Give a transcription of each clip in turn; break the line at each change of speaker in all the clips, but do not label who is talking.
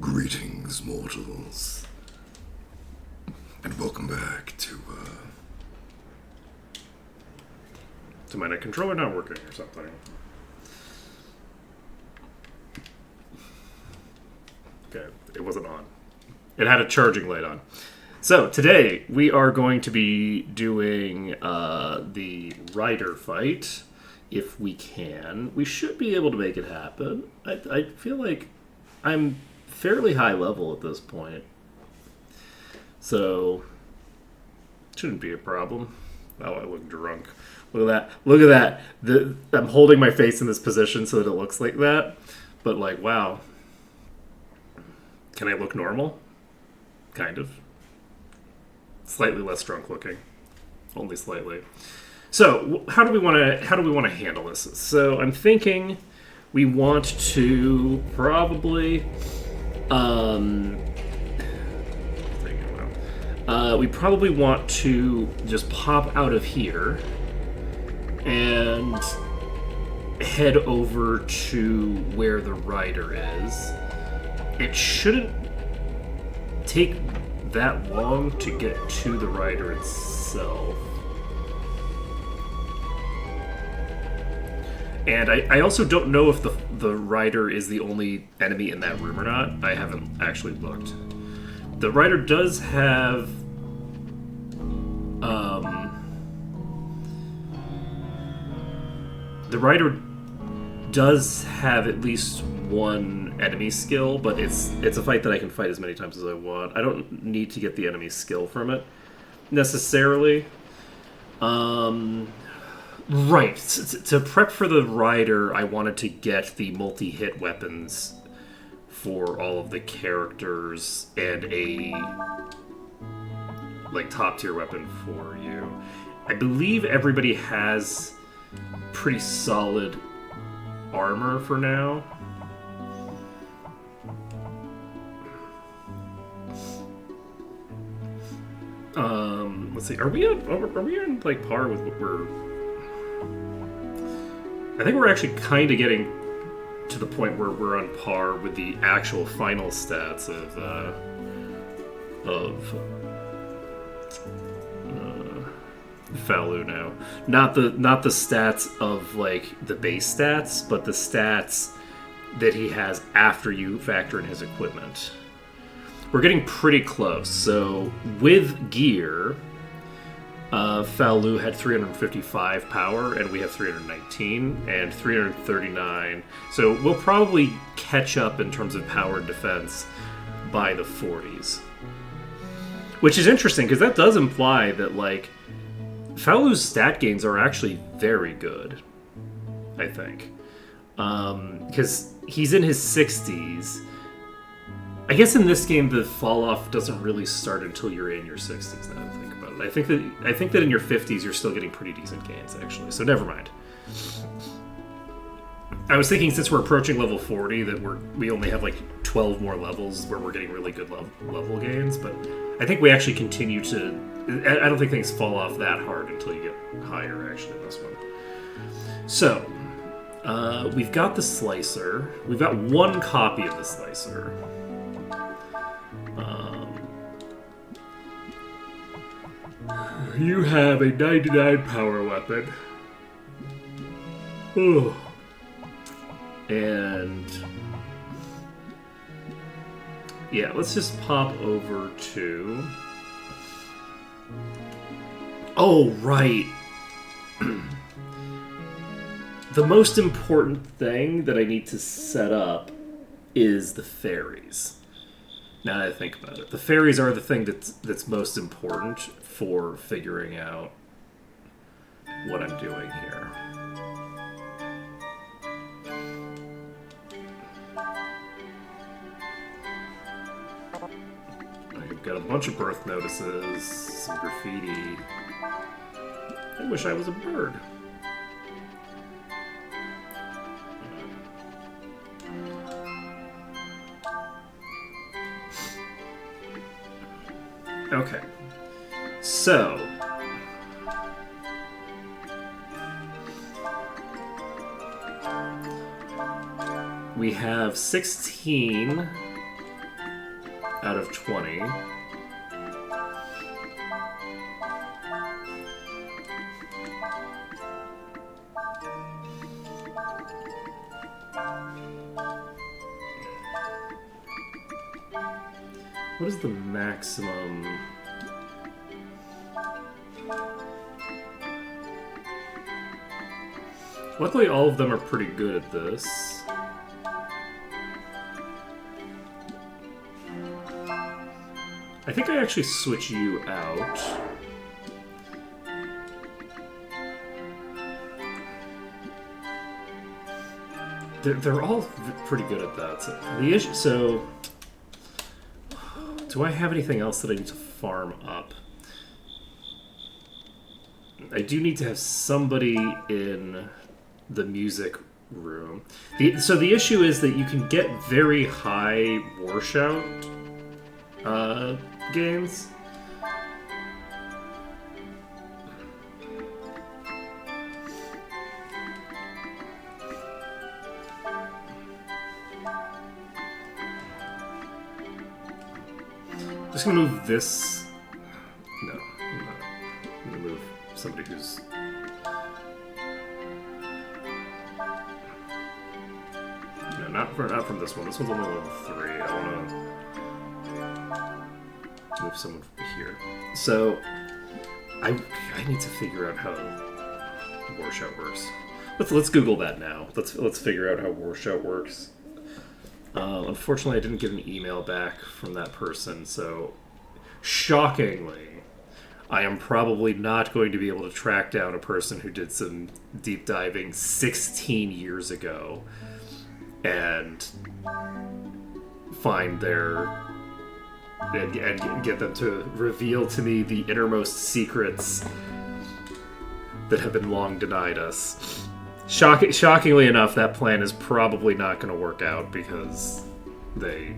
Greetings, mortals, and welcome back to
my controller not working or something. Okay, it wasn't on. It had a charging light on. So today we are going to be doing the rider fight, if we can. We should be able to make it happen. I feel like I'm fairly high level at this point, so shouldn't be a problem. Oh, I look drunk. Look at that. Look at that. I'm holding my face in this position so that it looks like that. But, like, wow. Can I look normal? Kind of. Slightly less drunk looking. Only slightly. So, how do we want to handle this? So, I'm thinking we want to probably we probably want to just pop out of here and head over to where the rider is. It shouldn't take that long to get to the rider itself. And I also don't know if the rider is the only enemy in that room or not. I haven't actually looked. The rider does have at least one enemy skill, but it's a fight that I can fight as many times as I want. I don't need to get the enemy skill from it necessarily. Right. To prep for the rider, I wanted to get the multi-hit weapons for all of the characters and a top tier weapon for you. I believe everybody has pretty solid armor for now. Let's see. Are we on like par with what we're? I think we're actually kind of getting to the point where we're on par with the actual final stats of Falu now. Not the stats of like the base stats, but the stats that he has after you factor in his equipment. We're getting pretty close. So with gear, Falu had 355 power, and we have 319 and 339. So we'll probably catch up in terms of power and defense by the 40s. Which is interesting, because that does imply that, like, Falu's stat gains are actually very good, I think. Because he's in his 60s. I guess in this game, the fall-off doesn't really start until you're in your 60s, now that I think about it. I think that in your 50s, you're still getting pretty decent gains, actually. So never mind. I was thinking since we're approaching level 40 that we only have like 12 more levels where we're getting really good level gains, but I think we actually continue to... I don't think things fall off that hard until you get higher, actually, in this one. So, we've got the slicer. We've got one copy of the slicer. You have a 99 power weapon. Ooh. And yeah, let's just pop over to... Oh, right. The most important thing that I need to set up is the fairies. Now that I think about it, the fairies are the thing that's most important for figuring out what I'm doing here. I've got a bunch of birth notices, some graffiti. I wish I was a bird. Okay. So, we have 16 out of 20. What is the maximum? Luckily, all of them are pretty good at this. I think I actually switch you out. They're all pretty good at that. So the issue. So, do I have anything else that I need to farm up? I do need to have somebody in the music room. So the issue is that you can get very high war shout gains. Just gonna move this. No, I'm not. I'm gonna move somebody who's. No, not from this one. This one's only level 3. I wanna move someone here. So I need to figure out how war shout works. Let's Google that now. Let's figure out how war shout works. Unfortunately, I didn't get an email back from that person, so shockingly, I am probably not going to be able to track down a person who did some deep diving 16 years ago and find their and get them to reveal to me the innermost secrets that have been long denied us. Shockingly enough, that plan is probably not going to work out because they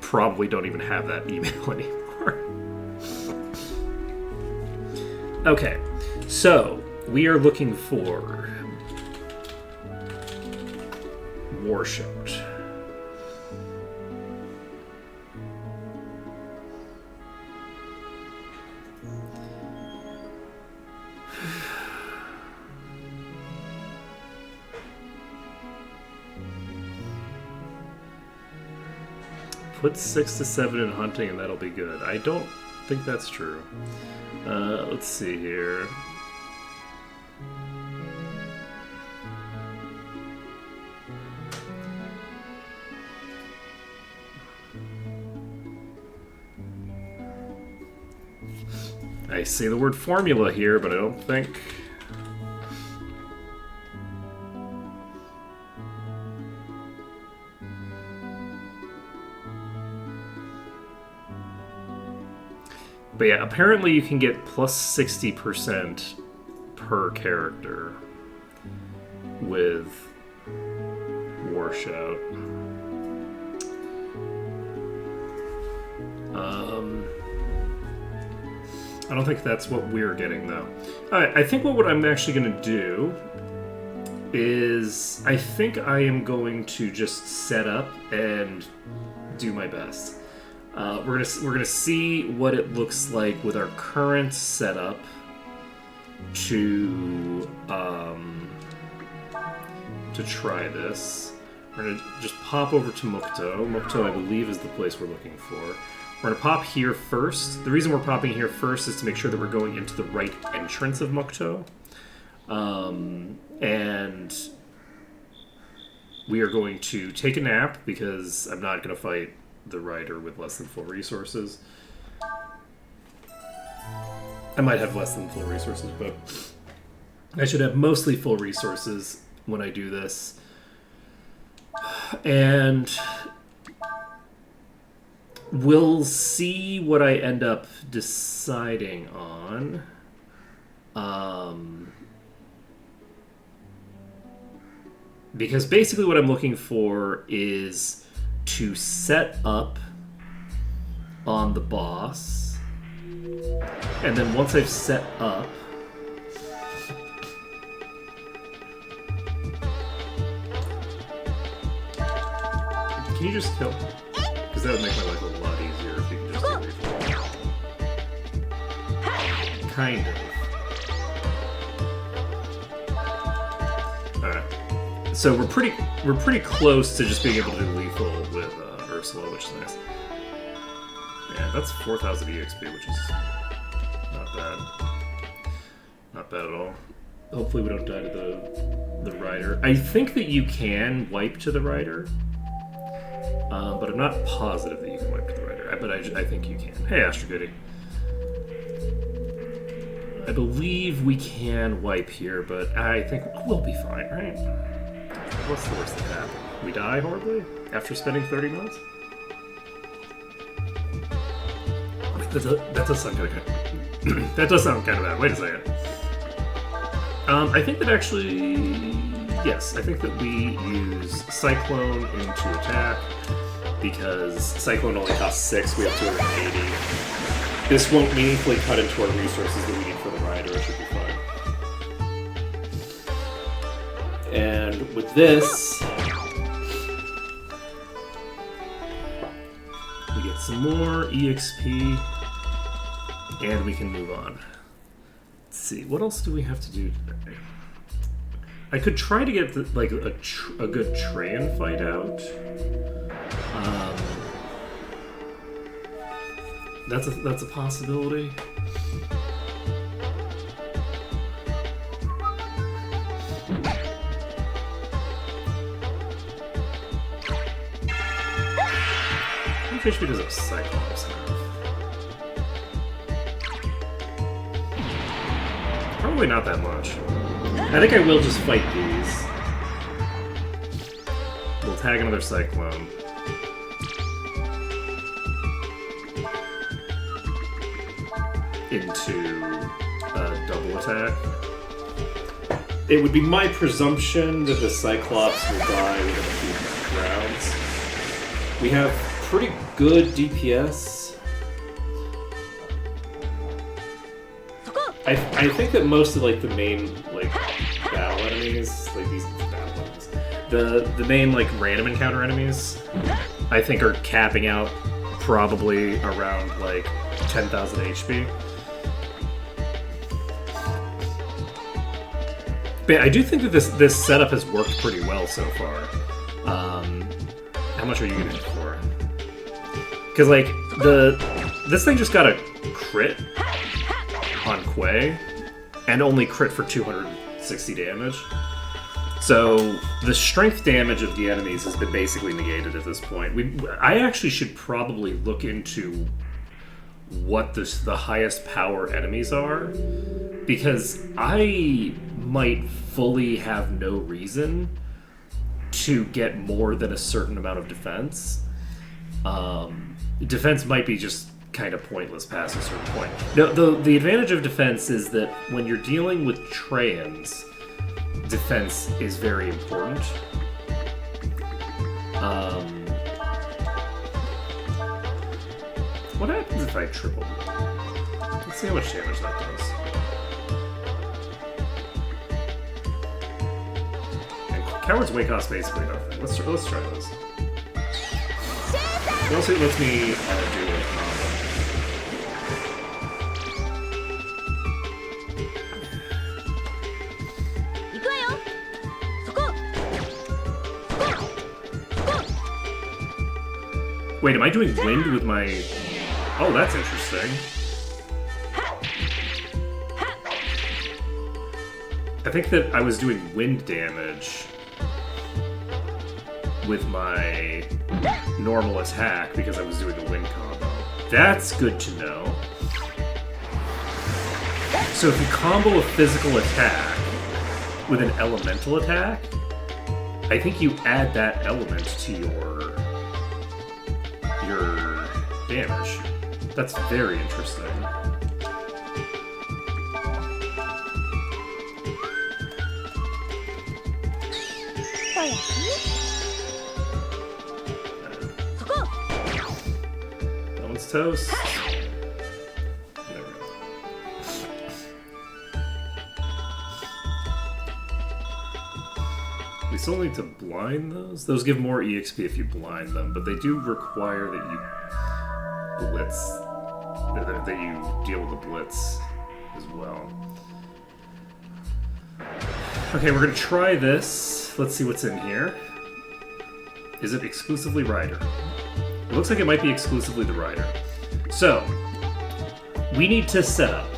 probably don't even have that email anymore. Okay, so we are looking for war shout. Put 6 to 7 in hunting and that'll be good. I don't think that's true. Let's see here. I see the word formula here, but I don't think... But yeah, apparently you can get plus 60% per character with War Shout. I don't think that's what we're getting, though. Alright, I think what I'm actually going to do is... I think I am going to just set up and do my best. We're gonna see what it looks like with our current setup to try this. We're gonna just pop over to Mukto. Mukto, I believe, is the place we're looking for. We're gonna pop here first. The reason we're popping here first is to make sure that we're going into the right entrance of Mukto. And we are going to take a nap because I'm not gonna fight the rider with less than full resources. I might have less than full resources, but I should have mostly full resources when I do this. And we'll see what I end up deciding on. Because basically what I'm looking for is to set up on the boss, and then once I've set up, can you just kill? Because that would make my life a lot easier if you can just do lethal. Kind of. Alright. So we're pretty close to just being able to do lethal with Ursula, which is nice. Yeah, that's 4,000 EXP, which is not bad. Not bad at all. Hopefully we don't die to the rider. I think that you can wipe to the rider, but I'm not positive that you can wipe to the rider. But I think you can. Hey, Astro Goody. I believe we can wipe here, but I think we'll be fine, right? What's the worst that can happen? We die horribly after spending 30 minutes? Wait, that does sound kind of that does sound kind of bad. Wait a second. I think that actually, yes, I think that we use Cyclone into attack because Cyclone only costs 6. We have 280. This won't meaningfully cut into our resources that we need for the rider. It should be fine. And with this, we get some more EXP, and we can move on. Let's see, what else do we have to do today? I could try to get a good Trayan fight out. That's a possibility. How much HP does a Cyclops have? Probably not that much. I think I will just fight these. We'll tag another Cyclone. Into a double attack. It would be my presumption that the Cyclops will die within a few rounds. We have pretty good DPS. I think that most of the main battle enemies, these battle enemies, the main random encounter enemies, I think are capping out probably around 10,000 HP. But I do think that this setup has worked pretty well so far. How much are you getting it for? Because this thing just got a crit on Quay, and only crit for 260 damage. So the strength damage of the enemies has been basically negated at this point. I actually should probably look into what the highest power enemies are, because I might fully have no reason to get more than a certain amount of defense. Defense might be just kind of pointless past a certain point. No, the advantage of defense is that when you're dealing with Trayans, defense is very important. What happens if I triple? Let's see how much damage that does. And Coward's Way costs basically nothing. Let's try this. It also lets me do a combo. Wait, am I doing wind with my... Oh, that's interesting. I think that I was doing wind damage with my normal attack because I was doing a wind combo. That's good to know. So if you combo a physical attack with an elemental attack, I think you add that element to your damage. That's very interesting. That one's toast. There we go. We still need to blind those. Those give more EXP if you blind them, but they do require that you blitz, that you deal with the blitz as well. Okay, we're gonna try this. Let's see what's in here. Is it exclusively Rider? It looks like it might be exclusively the Rider. So, we need to set up.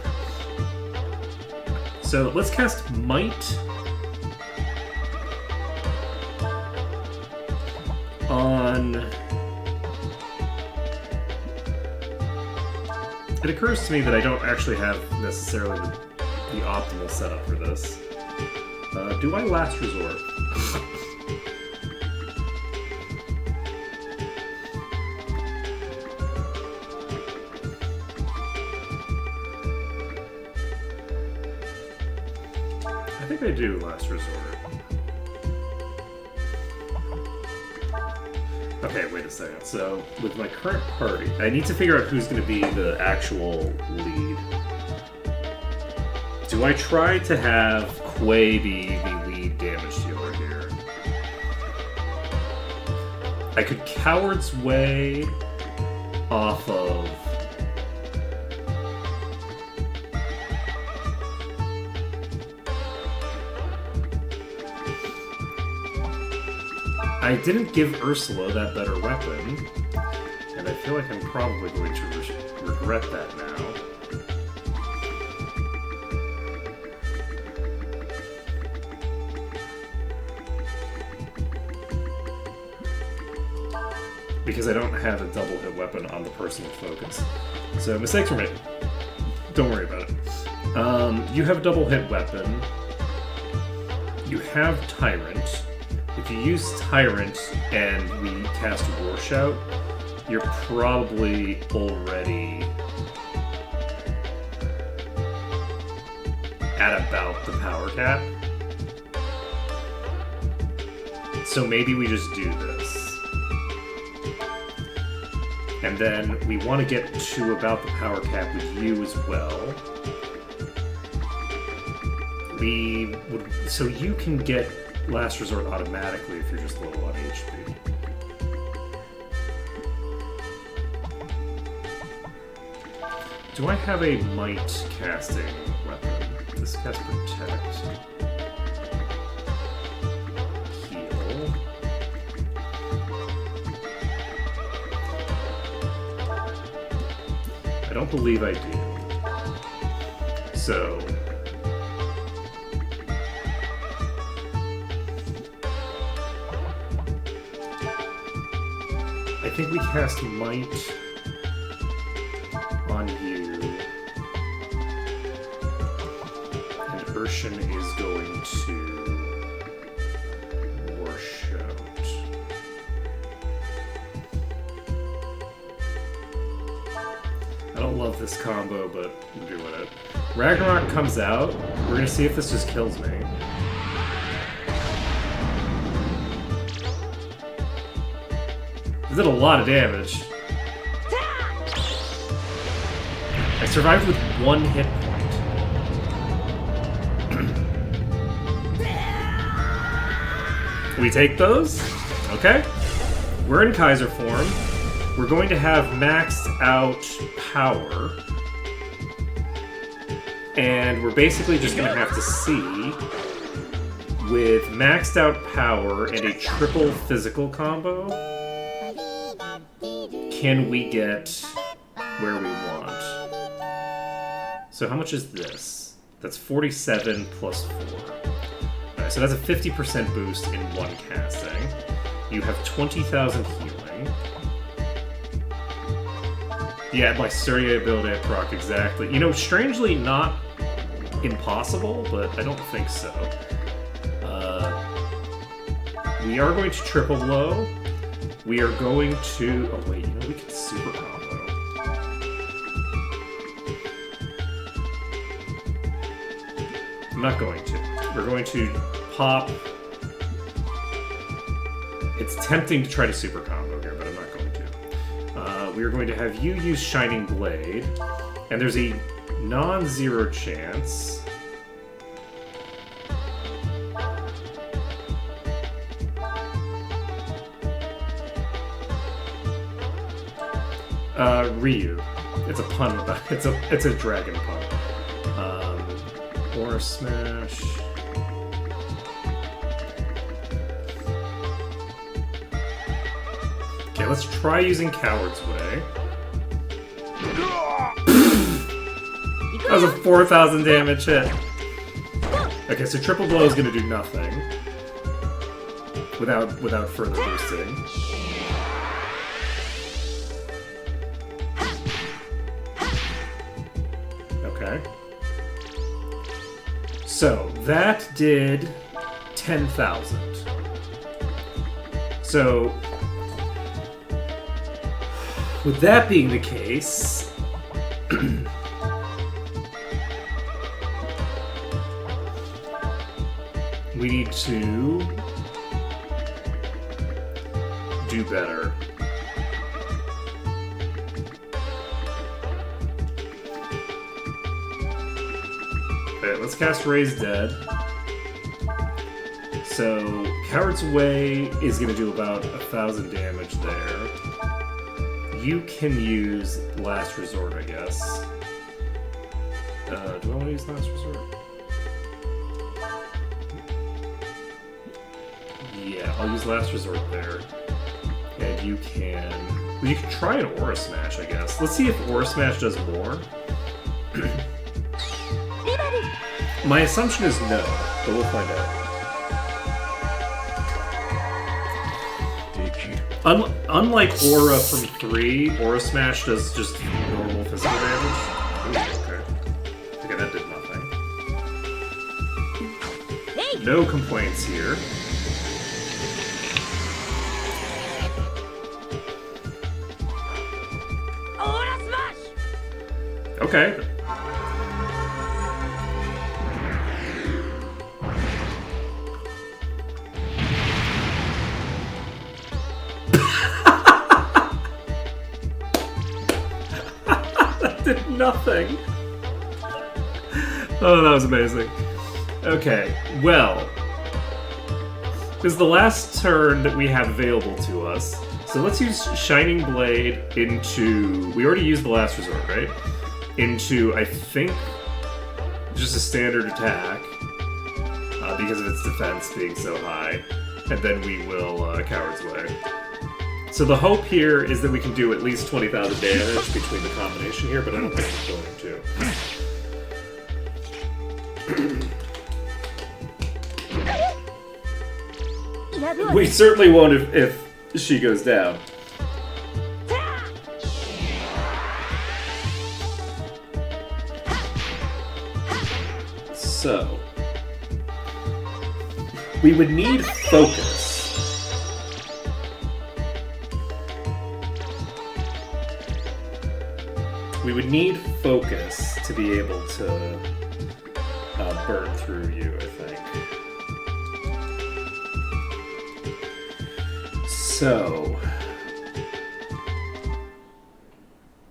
So let's cast Might on... It occurs to me that I don't actually have necessarily the optimal setup for this. Do I Last Resort? I think I do Last Resort. Okay, wait a second. So, with my current party, I need to figure out who's going to be the actual lead. Do I try to have Quay be the lead damage dealer here? I could Coward's Way off of... I didn't give Ursula that better weapon, and I feel like I'm probably going to regret that now. Because I don't have a double hit weapon on the personal focus. So, mistakes were made. Don't worry about it. You have a double hit weapon. You have Tyrant. If you use Tyrant and we cast War Shout, you're probably already at about the power cap. So maybe we just do this. And then we want to get to about the power cap with you as well. So you can get Last Resort automatically if you're just low on HP. Do I have a Might casting weapon? This casts Protect. Heal. I don't believe I do. So... I think we cast Might on you, and Urshan is going to War Shout. I don't love this combo, but we'll do it. Ragnarok comes out. We're gonna see if this just kills me. Did a lot of damage. I survived with 1 hit point. We take those. Okay. We're in Kaiser form. We're going to have maxed out power. And we're basically just going to have to see with maxed out power and a triple physical combo, can we get where we want? So how much is this? That's 47 plus 4. Alright, so that's a 50% boost in 1 casting. You have 20,000 healing. Yeah, my Surya ability I proc exactly. You know, strangely not impossible, but I don't think so. We are going to triple blow. We are going to... Oh wait, you know, we could super combo. I'm not going to. We're going to pop... It's tempting to try to super combo here, but I'm not going to. We are going to have you use Shining Blade, and there's a non-zero chance Ryu. It's a pun. It's a dragon pun. Aura Smash. Okay, let's try using Coward's Way. That was a 4,000 damage hit. Okay, so Triple Blow is going to do nothing without further boosting. Okay. So that did 10,000. So with that being the case, we need to do better. Okay, let's cast Raise Dead. So Coward's Way is going to do about 1,000 damage there. You can use Last Resort, I guess. Do I want to use Last Resort? Yeah, I'll use Last Resort there. And you can... Well, you can try an Aura Smash, I guess. Let's see if Aura Smash does more. My assumption is no, but we'll find out. Unlike Aura from 3, Aura Smash does just normal physical damage. Ooh, okay. Okay, that did nothing. No complaints here.
Aura Smash!
Okay. Did nothing. Oh, that was amazing. Okay, well, this is the last turn that we have available to us. So let's use Shining Blade into... We already used the Last Resort, right? Into, I think, just a standard attack. Because of its defense being so high. And then we will Coward's Way. So the hope here is that we can do at least 20,000 damage between the combination here, but I don't think we're going to. We certainly won't if she goes down. So we would need focus. We would need focus to be able to burn through you, I think. So,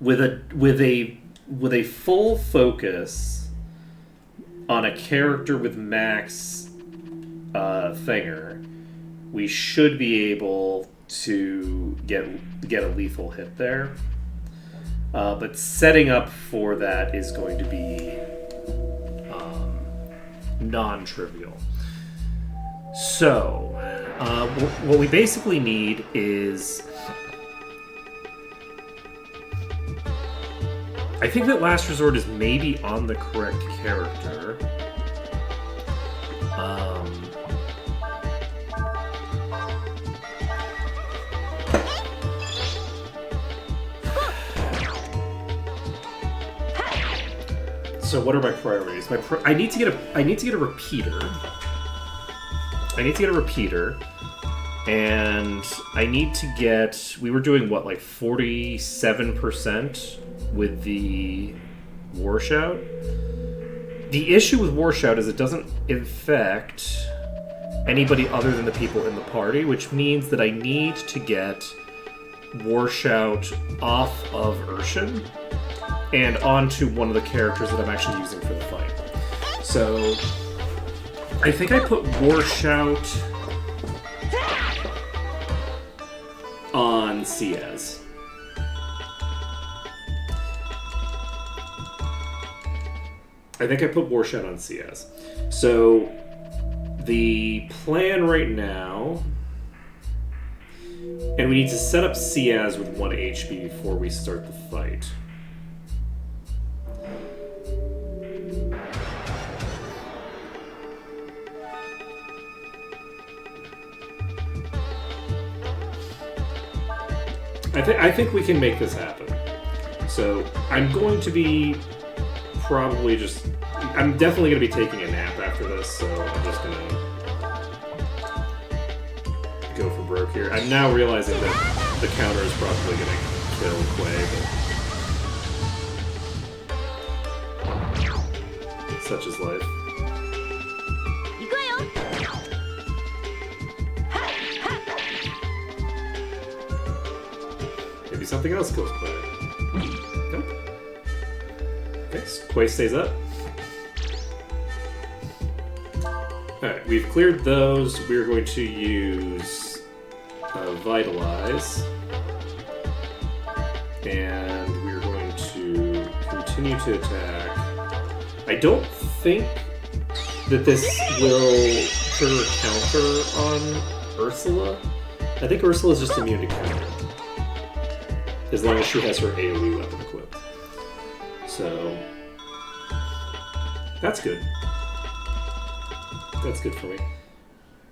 with a full focus on a character with max thinger, we should be able to get a lethal hit there. But setting up for that is going to be non-trivial. So, what we basically need is... I think that Last Resort is maybe on the correct character. So what are my priorities? I need to get a repeater. And I need to get... We were doing what, like 47% with the War Shout? The issue with War Shout is it doesn't affect anybody other than the people in the party, which means that I need to get War Shout off of Urshan and onto one of the characters that I'm actually using for the fight. So I think I put War Shout on Ciaz. I think I put Warshout on CS. So the plan right now, and we need to set up Ciaz with 1 HP before we start the fight. I think we can make this happen. So I'm going to be probably just... I'm definitely going to be taking a nap after this, so I'm just going to go for broke here. I'm now realizing that the counter is probably going to kill Quay, but such is life. Maybe something else kills Quay. Nope. Okay, so Quay stays up. Alright, we've cleared those. We're going to use Vitalize. And we're going to continue to attack. I don't think that this will trigger counter on Ursula. I think Ursula is just immune to counter. As long as she has her AoE weapon equipped. So, that's good. That's good for me.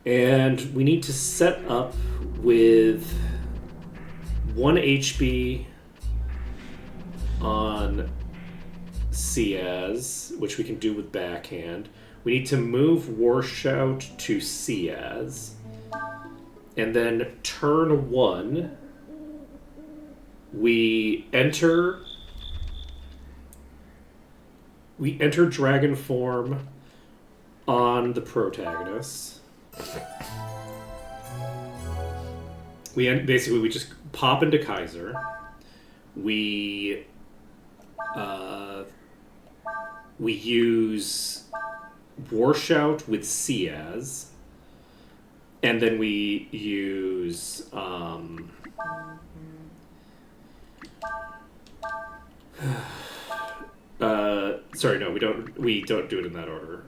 And we need to set up with 1 HP on Ciaz, which we can do with backhand. We need to move Warshout to Ciaz. And then turn 1... We enter dragon form on the protagonist. Basically we just pop into Kaiser. We use Warshout with Ciaz, and then we use sorry, no, we don't do it in that order.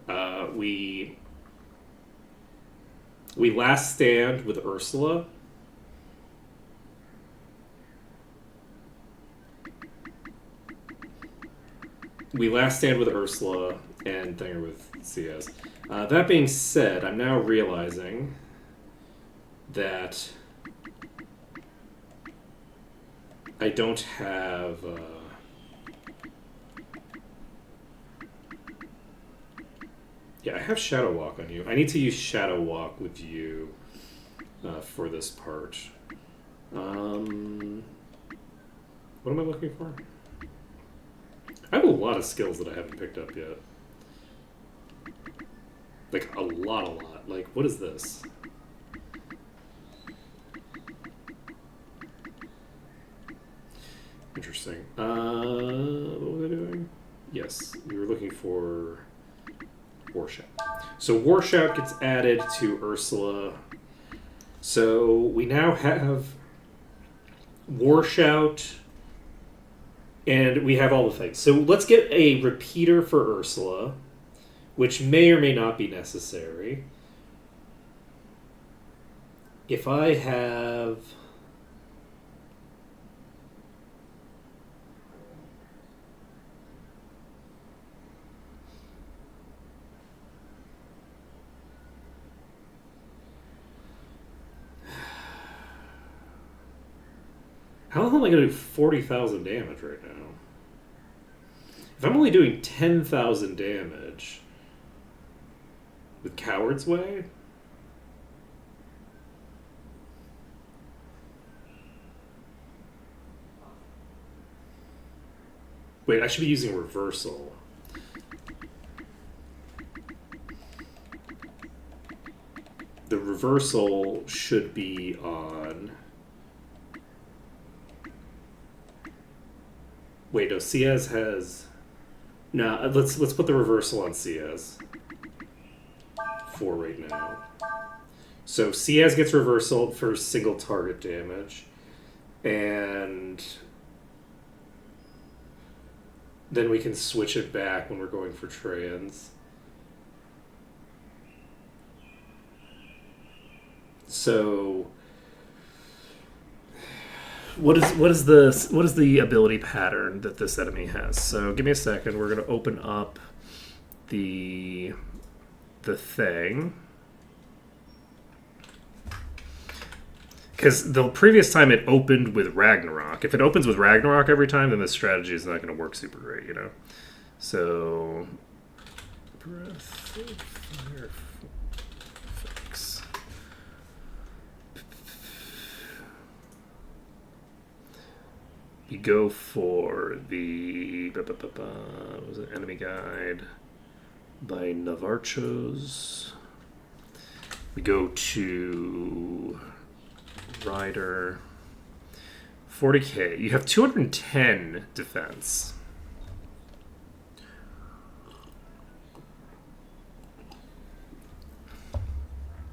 We last stand with Ursula. We last stand with Ursula and Thinger with CS. That being said, I'm now realizing that I don't have... Yeah, I have Shadow Walk on you. I need to use Shadow Walk with you for this part. What am I looking for? I have a lot of skills that I haven't picked up yet. Like, a lot. Like, what is this? Interesting. What was I doing? Yes, we were looking for Warshout. So Warshout gets added to Ursula. So we now have Warshout, and we have all the things. So let's get a repeater for Ursula, which may or may not be necessary. If I have... How the hell am I going to do 40,000 damage right now? If I'm only doing 10,000 damage with Coward's Way... Wait, I should be using Reversal. The Reversal should be on... Wait, no, Ciaz has... No, let's put the Reversal on Ciaz. For right now. So Ciaz gets Reversal for single target damage. And... then we can switch it back when we're going for trans. So, what is the ability pattern that this enemy has? So, give me a second. We're gonna open up the thing. Because the previous time it opened with Ragnarok. If it opens with Ragnarok every time, then this strategy is not going to work super great, you know? So, breath of fire fix. We go for the what was it? Enemy Guide by Navarchos. We go to Rider. 40k. You have 210 defense.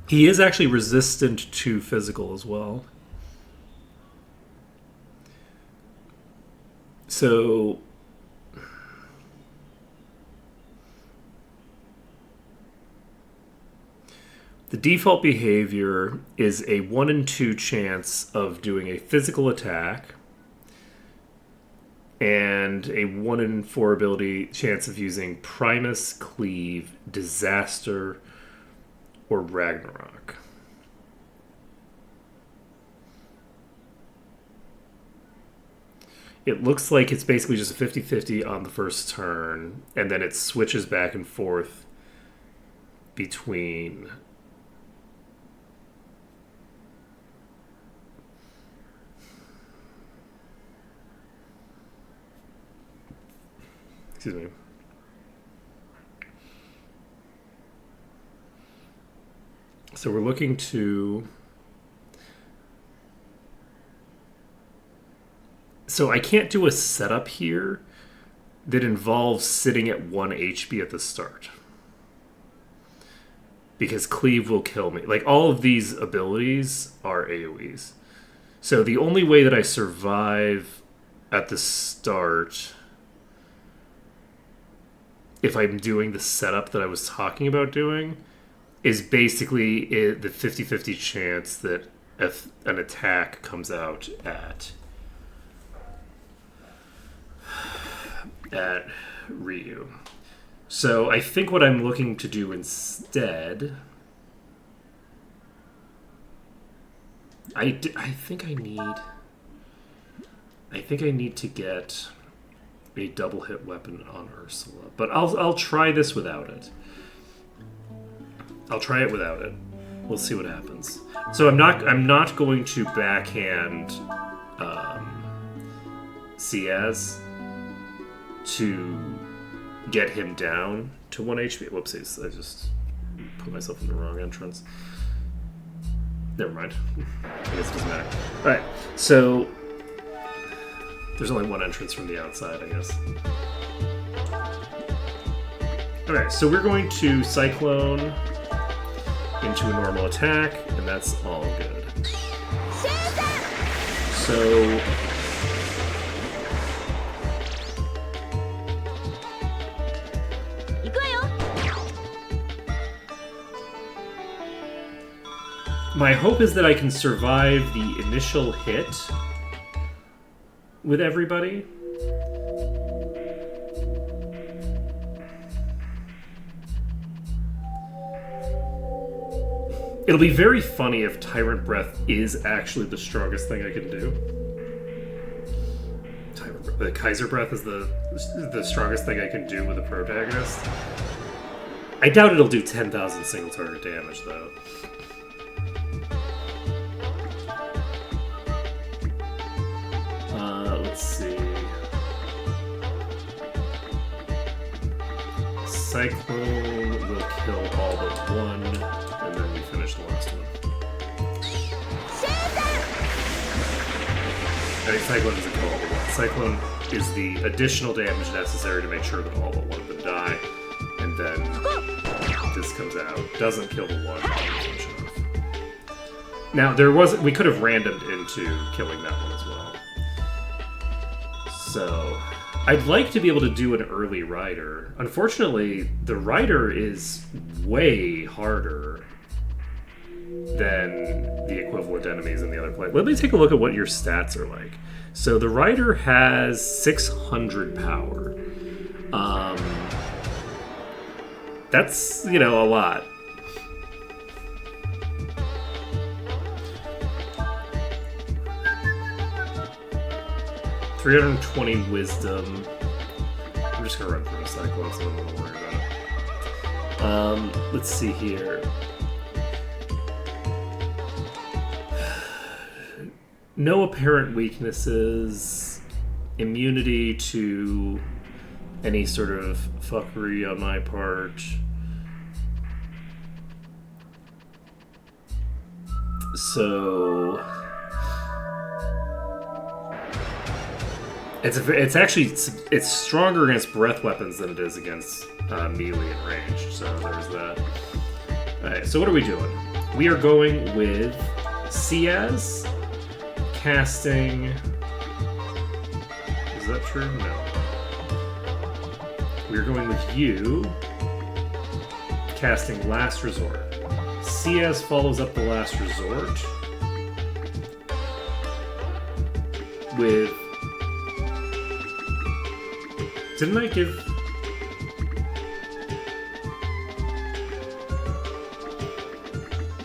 He is actually resistant to physical as well. So the default behavior is a 1 in 2 chance of doing a physical attack and a 1 in 4 ability chance of using Primus, Cleave, Disaster, or Ragnarok. It looks like it's basically just a 50-50 on the first turn, and then it switches back and forth between excuse me. So we're looking to... So I can't do a setup here that involves sitting at 1 HP at the start. Because Cleave will kill me. Like, all of these abilities are AoEs. So the only way that I survive at the start, if I'm doing the setup that I was talking about doing, is basically the 50-50 chance that if an attack comes out at Ryu. So I think what I'm looking to do instead... I think I need to get a double hit weapon on Ursula, but I'll try this without it. I'll try it without it. We'll see what happens. So I'm not going to backhand Ciaz to get him down to 1 HP. Whoopsies! I just put myself in the wrong entrance. Never mind. I guess it doesn't matter. All right. So there's only one entrance from the outside, I guess. Alright, so we're going to Cyclone into a normal attack, and that's all good. So... my hope is that I can survive the initial hit with everybody. It'll be very funny if Tyrant Breath is actually the strongest thing I can do. The Kaiser Breath is the strongest thing I can do with a protagonist. I doubt it'll do 10,000 single target damage, though. Let's see. Cyclone will kill all but one, and then we finish the last one. I think Cyclone doesn't kill all but one. Cyclone is the additional damage necessary to make sure that all but one of them die, and then this comes out. Doesn't kill the one. Finish it off. Now we could have randomed into killing that one as well. So I'd like to be able to do an early rider. Unfortunately, the rider is way harder than the equivalent enemies in the other play. Let me take a look at what your stats are like. So the rider has 600 power. That's, a lot. $320 wisdom. I'm just gonna run through a cycle, so I don't want to worry about it. Let's see here. No apparent weaknesses. Immunity to any sort of fuckery on my part. So it's stronger against breath weapons than it is against melee and ranged. So there's that. All right. So what are we doing? We are going with Ciaz casting. Is that true? No. We're going with you casting Last Resort. Ciaz follows up the Last Resort with. Didn't I give...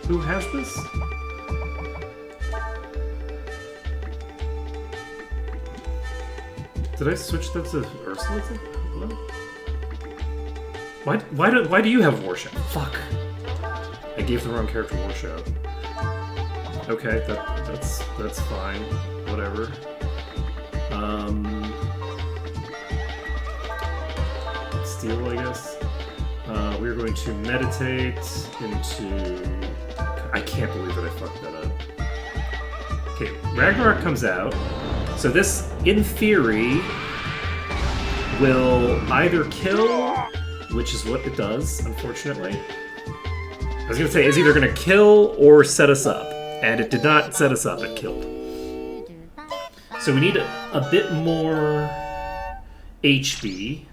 Who has this? Did I switch that to Ursula? What? Why do you have Warshout? Fuck. I gave the wrong character Warshout. Okay, that's fine. Whatever. Steal, I guess. We're going to meditate into... I can't believe that I fucked that up. Okay, Ragnarok comes out. So this, in theory, will either kill, which is what it does, unfortunately. I was going to say, it's either going to kill or set us up. And it did not set us up, it killed. So we need a bit more HP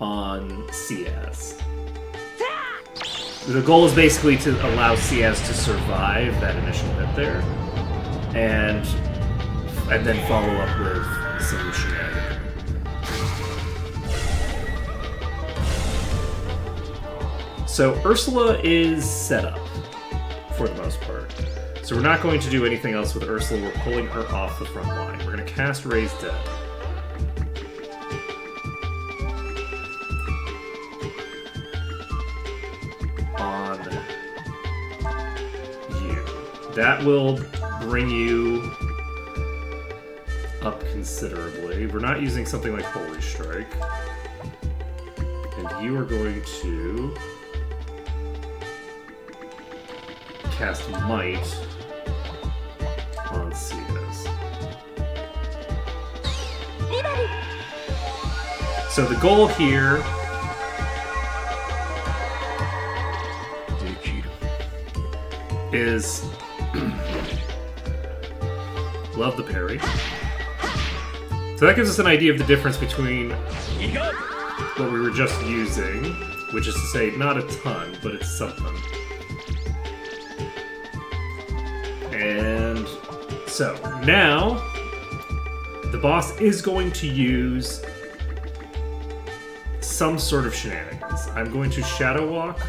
on Ciaz. The goal is basically to allow Ciaz to survive that initial hit there, and then follow up with some shenanigans. So Ursula is set up for the most part. So we're not going to do anything else with Ursula. We're pulling her off the front line. We're going to cast Raise Dead. On you. That will bring you up considerably. We're not using something like Holy Strike. And you are going to cast Might on Ciaz. So the goal here is love the parry. So that gives us an idea of the difference between what we were just using, which is to say not a ton, but it's something. And so now the boss is going to use some sort of shenanigans. I'm going to Shadow Walk.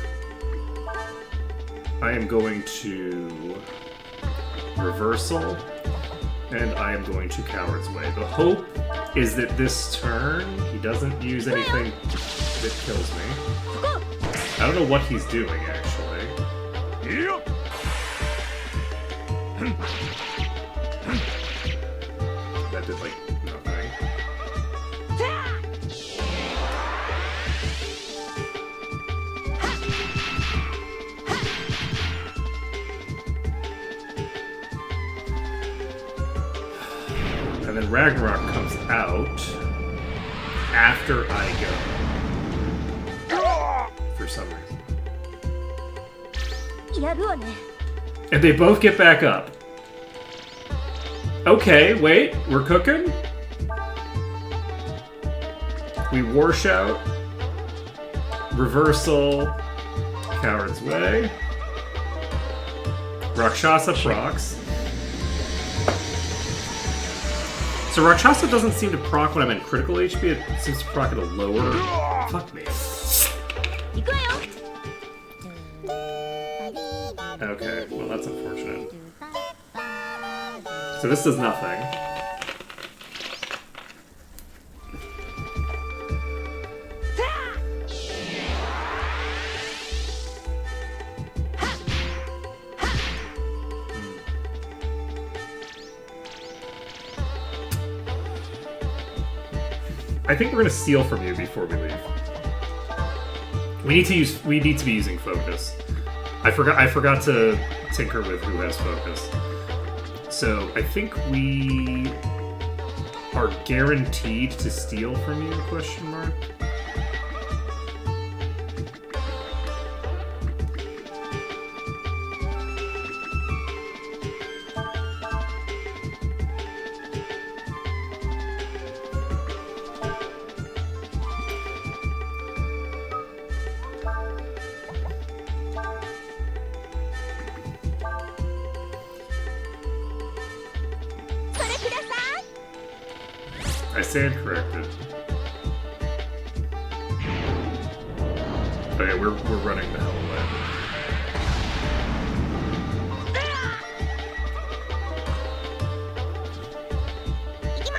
I am going to Reversal. And I am going to Coward's Way. The hope is that this turn he doesn't use anything that kills me. I don't know what he's doing, actually. That did, like, nothing. And then Ragnarok comes out after I go. For some reason. And they both get back up. Okay, wait, we're cooking? We War Shout. Reversal. Coward's Way. Rakshasa procs. So Rakshasa doesn't seem to proc when I'm in critical HP, it seems to proc at a lower... Fuck me. Okay, well that's unfortunate. So this does nothing. I think we're gonna steal from you before we leave. We need to be using focus. I forgot to tinker with who has focus. So I think we are guaranteed to steal from you, question mark? I stand corrected. Okay, we're running the hell away.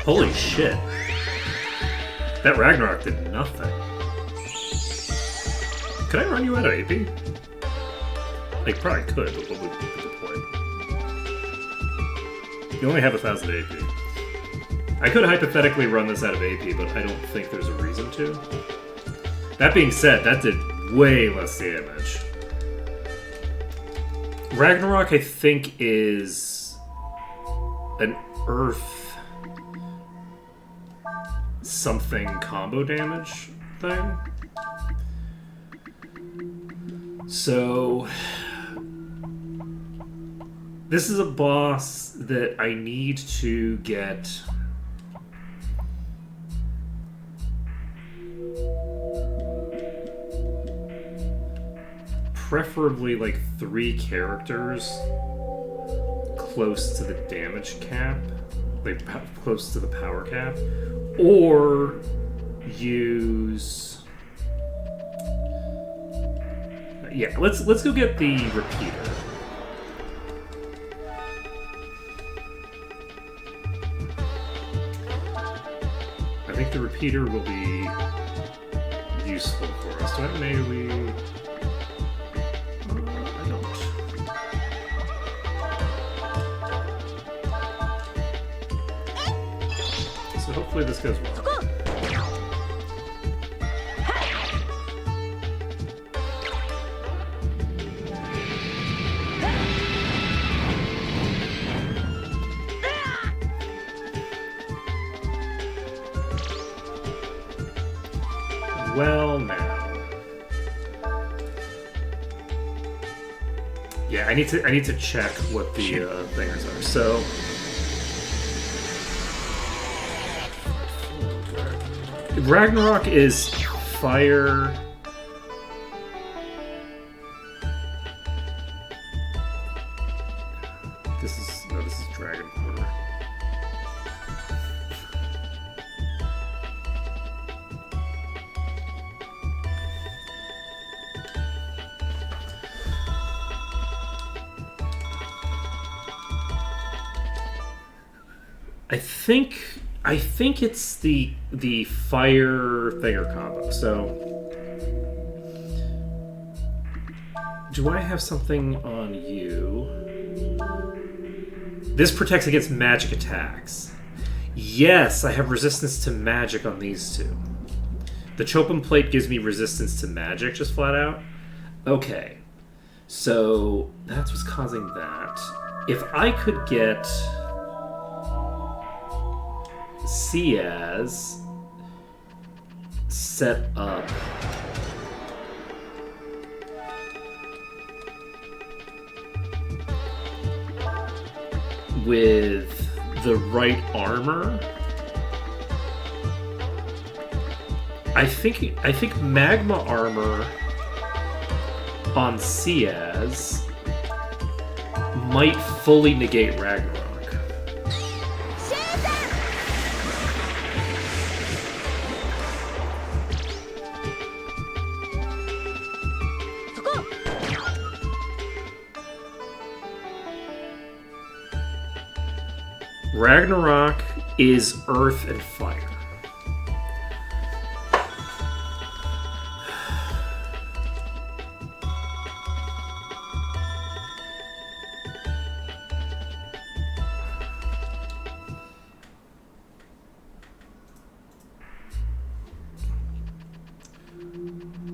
Holy shit. That Ragnarok did nothing. Could I run you out of AP? I probably could, but what would be the point? You only have 1,000 AP. I could hypothetically run this out of AP, but I don't think there's a reason to. That being said, that did way less damage. Ragnarok, I think, is an Earth something combo damage thing. So this is a boss that I need to get preferably like 3 characters close to the damage cap, like close to the power cap, or use... Yeah, let's go get the repeater. I think the repeater will be useful for us. So maybe we... I don't. So hopefully this goes well. Well, now. Yeah, I need to check what the thingers are. So, Ragnarok is fire. This is Dragon Quarter. I think it's the fire thinger combo. So, do I have something on you? This protects against magic attacks. Yes, I have resistance to magic on these two. The Chopin plate gives me resistance to magic, just flat out. Okay, so that's what's causing that. If I could get Ciaz set up with the right armor, I think magma armor on Ciaz might fully negate Ragnarok. Ragnarok is earth and fire.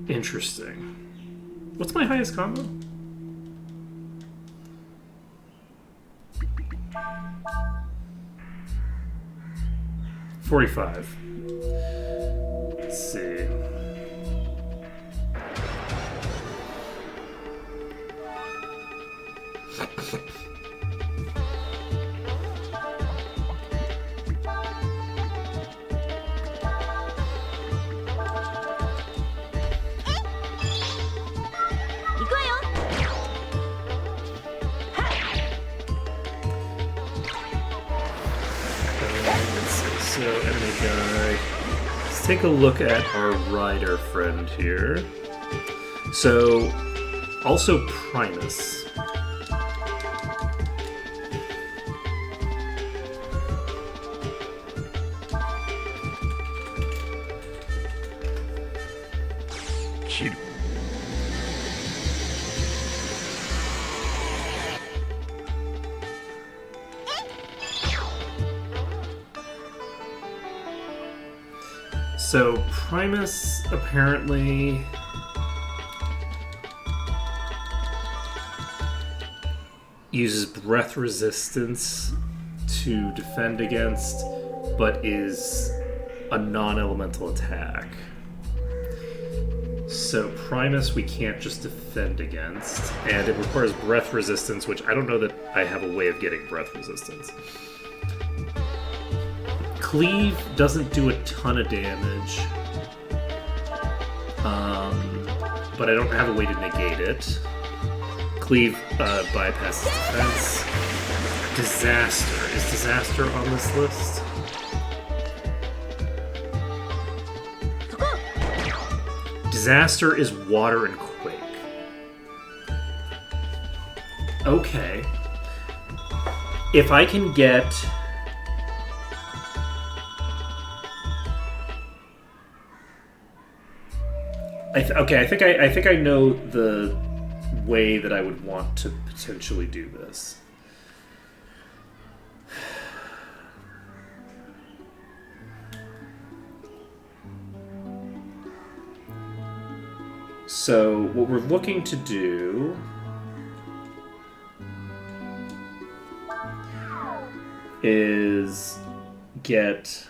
Interesting. What's my highest combo? $45. Let's see. So, enemy guy. Let's take a look at our rider friend here. So, also Primus. So, Primus apparently uses breath resistance to defend against, but is a non-elemental attack. So, Primus we can't just defend against, and it requires breath resistance, which I don't know that I have a way of getting breath resistance. Cleave doesn't do a ton of damage, but I don't have a way to negate it. Cleave bypasses defense. Disaster. Is Disaster on this list? Disaster is water and quake. Okay. If I can get... I think I know the way that I would want to potentially do this. So what we're looking to do is get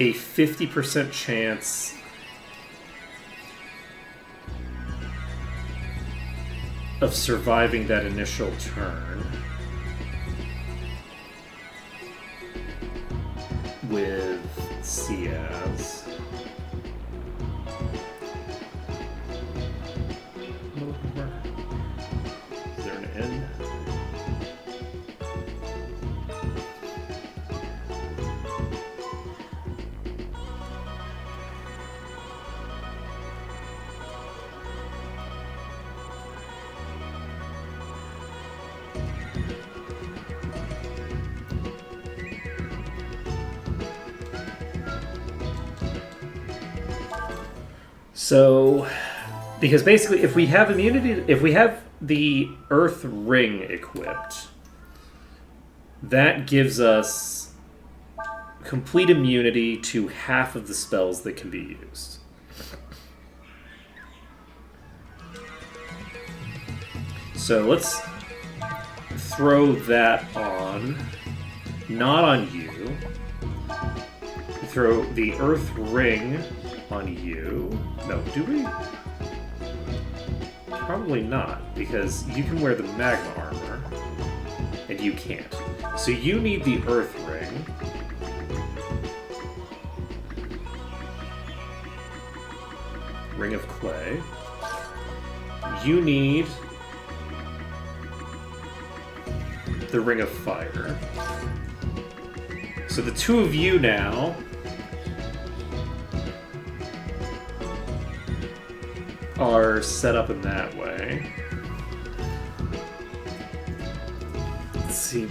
a 50% chance of surviving that initial turn with Ciaz. Is there an end? So, because basically, if we have immunity, if we have the Earth Ring equipped, that gives us complete immunity to half of the spells that can be used. So let's throw that on, not on you. Throw the Earth Ring on you. No, do we? Probably not, because you can wear the magma armor, and you can't. So you need the Earth Ring. Ring of Clay. You need the Ring of Fire. So the two of you now are set up in that way. Let's see.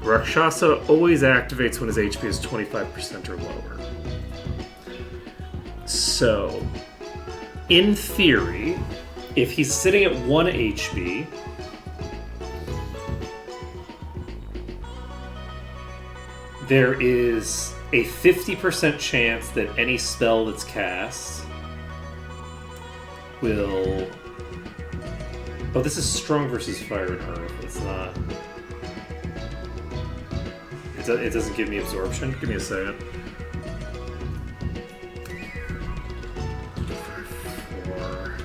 Rakshasa always activates when his HP is 25% or lower. So, in theory, if he's sitting at 1 HP, there is a 50% chance that any spell that's cast will... Oh, this is strong versus fire and earth. It's not... It doesn't give me absorption. Give me a second. 4.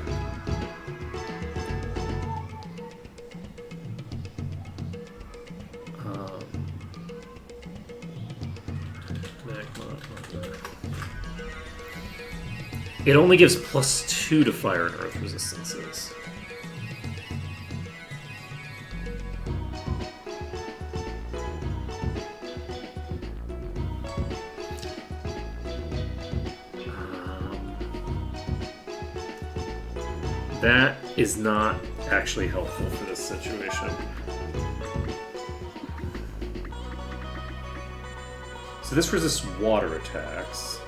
It only gives +2 to fire and earth resistances. That is not actually helpful for this situation. So this resists water attacks.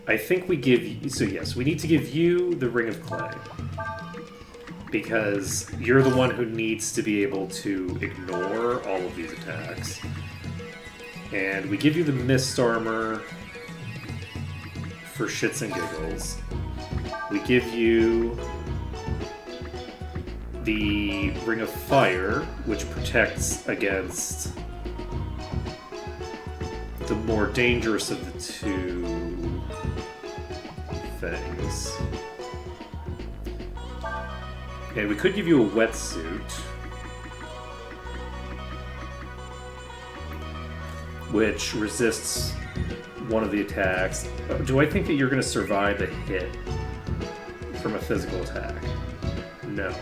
I think we give you... So yes, we need to give you the Ring of Clay. Because you're the one who needs to be able to ignore all of these attacks. And we give you the Mist Armor for shits and giggles. We give you the Ring of Fire, which protects against the more dangerous of the two things. And we could give you a wetsuit, which resists one of the attacks. Do I think that you're going to survive a hit from a physical attack? No.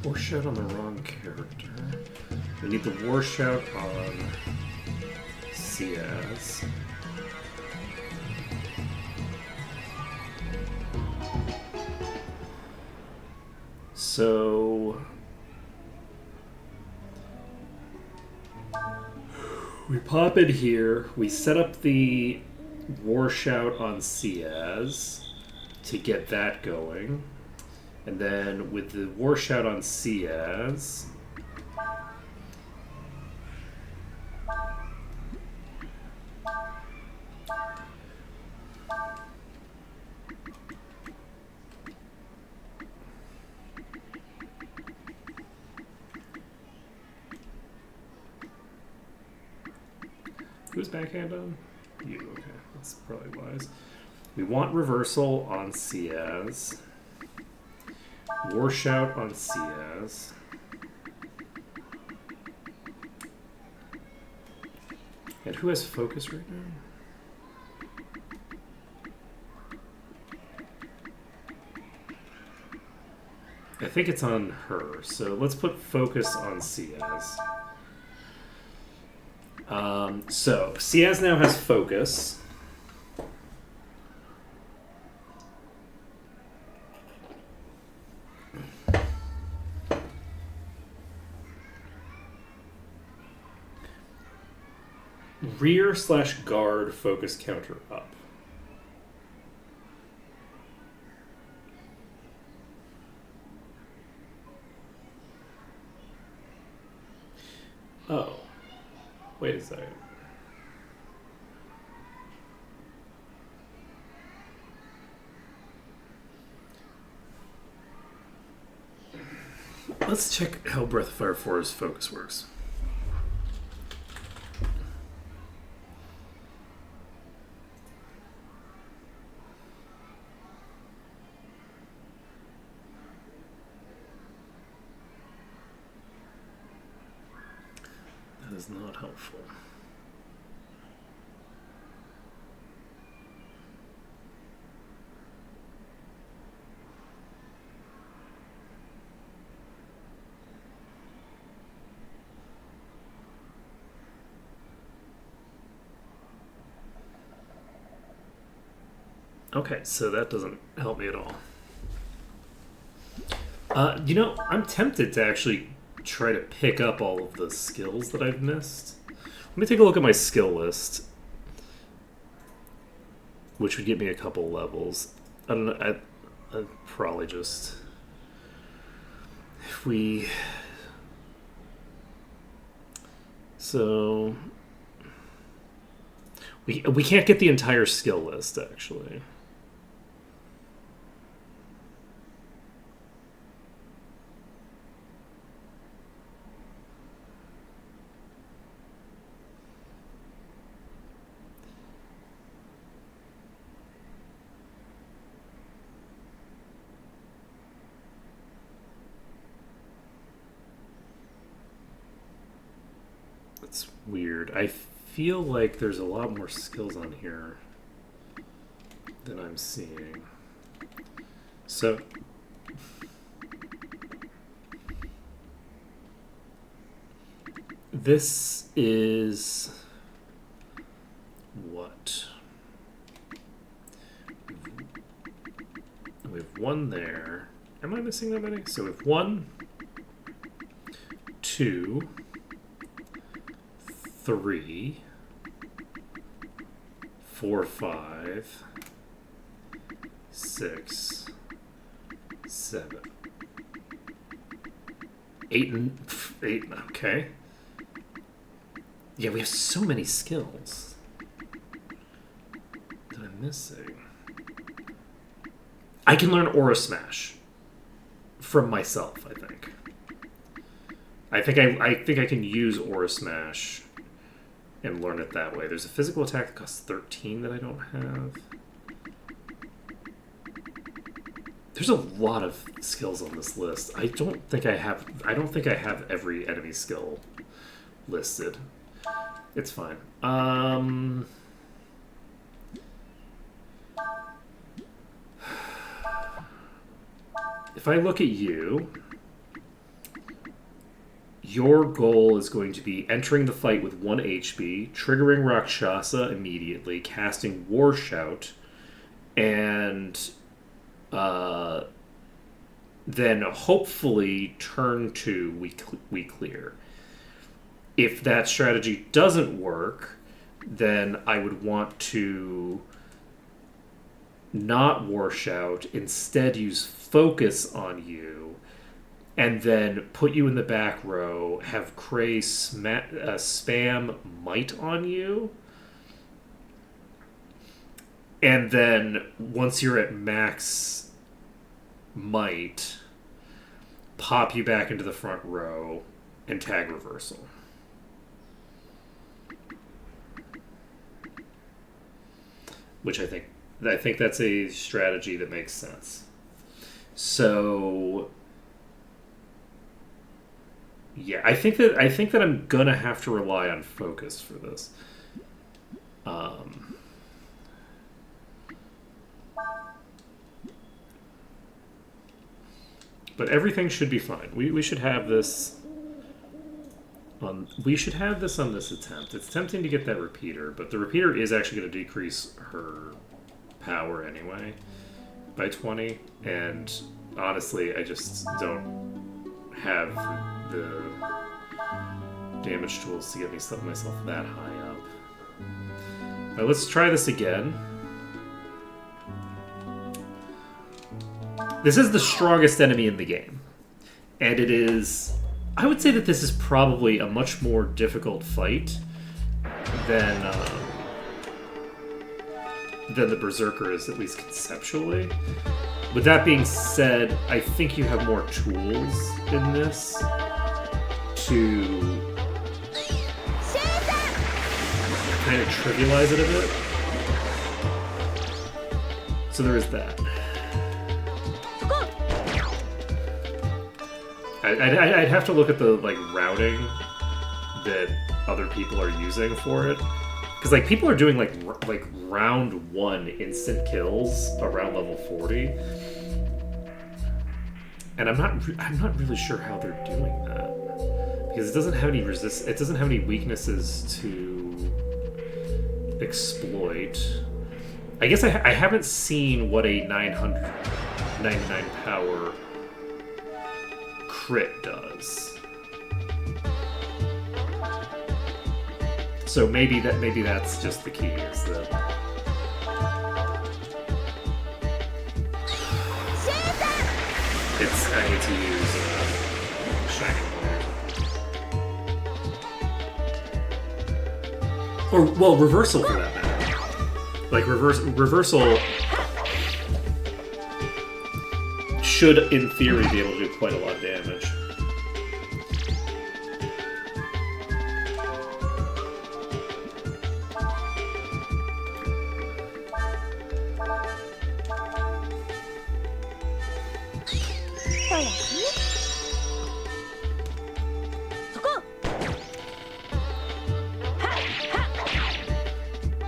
War Shout on the wrong character. We need the War Shout on Ciaz. So we pop in here, we set up the War Shout on Ciaz to get that going. And then with the War Shout on Ciaz, who's backhand on? You, okay. That's probably wise. We want reversal on Ciaz. War Shout on Ciaz. And who has focus right now? I think it's on her, so let's put focus on Ciaz. So Ciaz now has focus. Rear/guard focus counter up. Oh. Wait a second. Let's check how Breath of Fire 4's focus works. That is not helpful. Okay, so that doesn't help me at all. I'm tempted to actually try to pick up all of the skills that I've missed. Let me take a look at my skill list, which would get me a couple levels. I don't know. I'd probably just... If we... So... We can't get the entire skill list, actually. That's weird. I feel like there's a lot more skills on here than I'm seeing. So this is what? We have one there. Am I missing that many? So we have 1, 2, 3, 4, 5, 6, 7, 8, and 8. Okay. Yeah, we have so many skills that I'm missing. I can learn Aura Smash from myself, I think. I think I can use Aura Smash and learn it that way. There's a physical attack that costs 13 that I don't have. There's a lot of skills on this list. I don't think I have every enemy skill listed. It's fine. If I look at you, your goal is going to be entering the fight with 1 HP, triggering Rakshasa immediately, casting War Shout, and then hopefully turn 2 we clear. If that strategy doesn't work, then I would want to not War Shout, instead use Focus on you, and then put you in the back row, have Cray spam Might on you, and then once you're at max Might, pop you back into the front row and tag Reversal. Which I think that's a strategy that makes sense. So yeah, I think that I'm gonna have to rely on Focus for this. But everything should be fine. We should have this We should have this on this attempt. It's tempting to get that repeater, but the repeater is actually going to decrease her power anyway by 20, and honestly, I just don't have the damage tools to get myself that high up. Now let's try this again. This is the strongest enemy in the game, and it is... I would say that this is probably a much more difficult fight than the Berserker is, at least conceptually. With that being said, I think you have more tools in this to kind of trivialize it a bit. So there is that. I'd have to look at the routing that other people are using for it, because people are doing like round 1 instant kills around level 40, and I'm not really sure how they're doing that, because it doesn't have any it doesn't have any weaknesses to exploit. I guess I haven't seen what a 999 power crit does. So maybe that's just the key, is that I need to use Shackle. Or, well, Reversal for that matter. Reversal should, in theory, be able to do quite a lot of damage.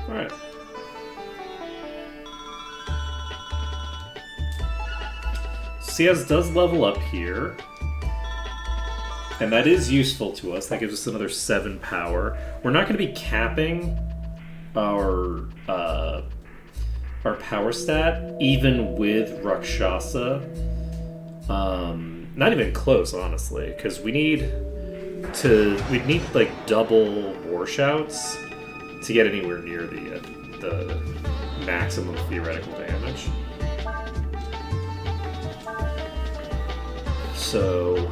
Alright. CS does level up here, and that is useful to us. That gives us another 7 power. We're not going to be capping our power stat, even with Rakshasa. Not even close, honestly, because we'd need double war shouts to get anywhere near the maximum theoretical damage. So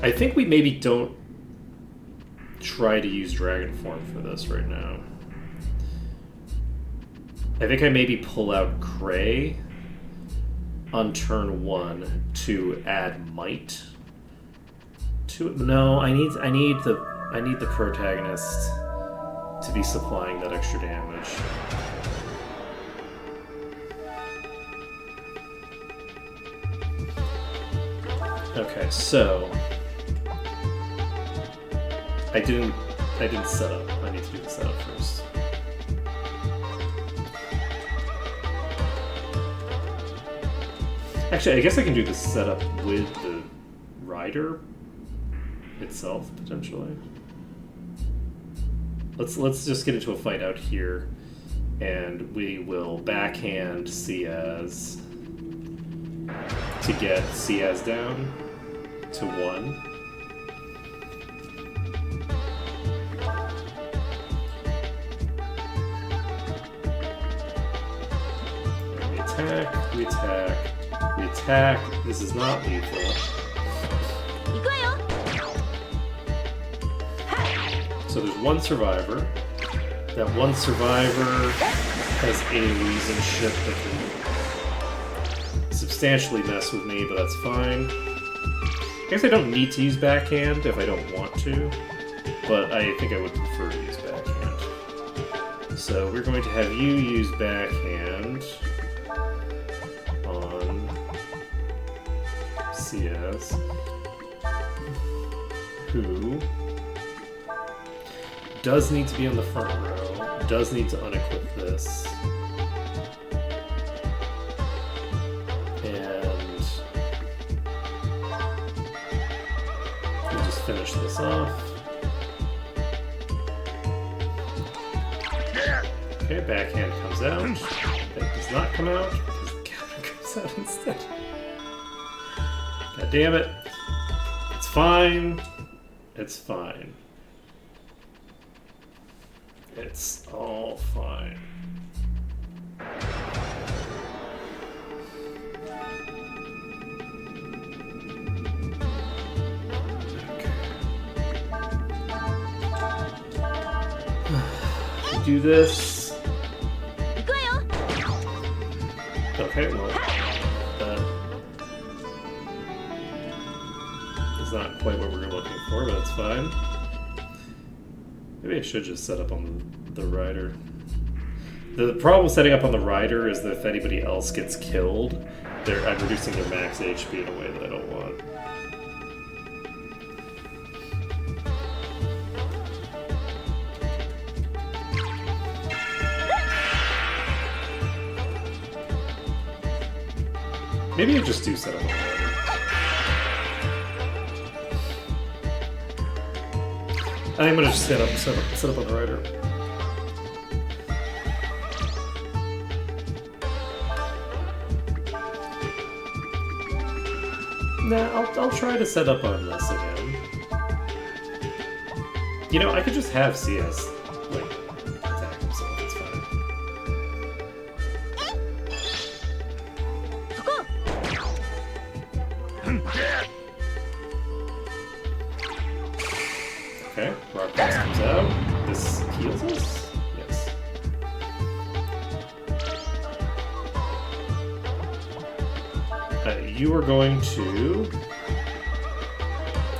I think we maybe don't try to use Dragon Form for this right now. I think I maybe pull out Cray on turn 1 to add Might to it. No, I need the protagonist to be supplying that extra damage. Okay, so I didn't set up. I need to do the setup first. Actually, I guess I can do the setup with the rider itself, potentially. Let's just get into a fight out here, and we will backhand Ciaz to get Ciaz down to 1. We attack. This is not lethal. So there's one survivor. That one survivor has AoEs and shit that can substantially mess with me, but that's fine. I guess I don't need to use backhand if I don't want to, but I think I would prefer to use backhand. So we're going to have you use backhand on Ciaz, who does need to be on the front row, does need to unequip this. this off. Okay, backhand comes out. That does not come out because the counter comes out instead. God damn it. It's fine. It's fine. It's all fine. Okay. Do this. Okay, well, that is not quite what we were looking for, but it's fine. Maybe I should just set up on the rider. The problem setting up on the rider is that if anybody else gets killed, I'm reducing their max HP in a way that I don't want. Maybe I just do set up on the rider. I think I'm gonna just set up on the rider. Nah, I'll try to set up on this again. You know, I could just have CS like attack himself. It's fine. Okay, Rock Pass comes out. This heals us? Yes. You are going to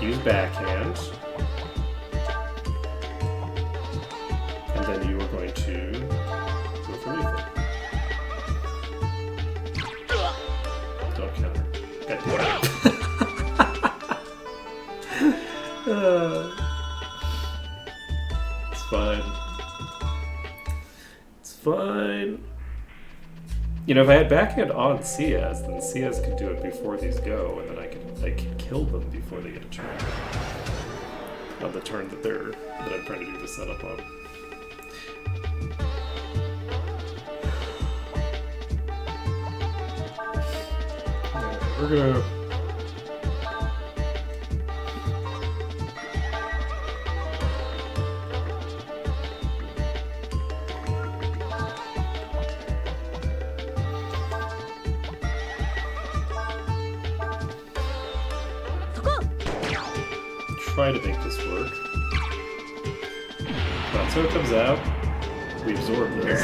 use backhand. And then you are going to go for lethal. Don't counter. God damn it. It's fine. It's fine. You know, if I had backhand on CS, then CS could do it before these go, and then I could kill them before they get a turn. On the turn that I'm trying to do the setup on. Alright, we're gonna try to make this work. Well, so it comes out. We absorb this.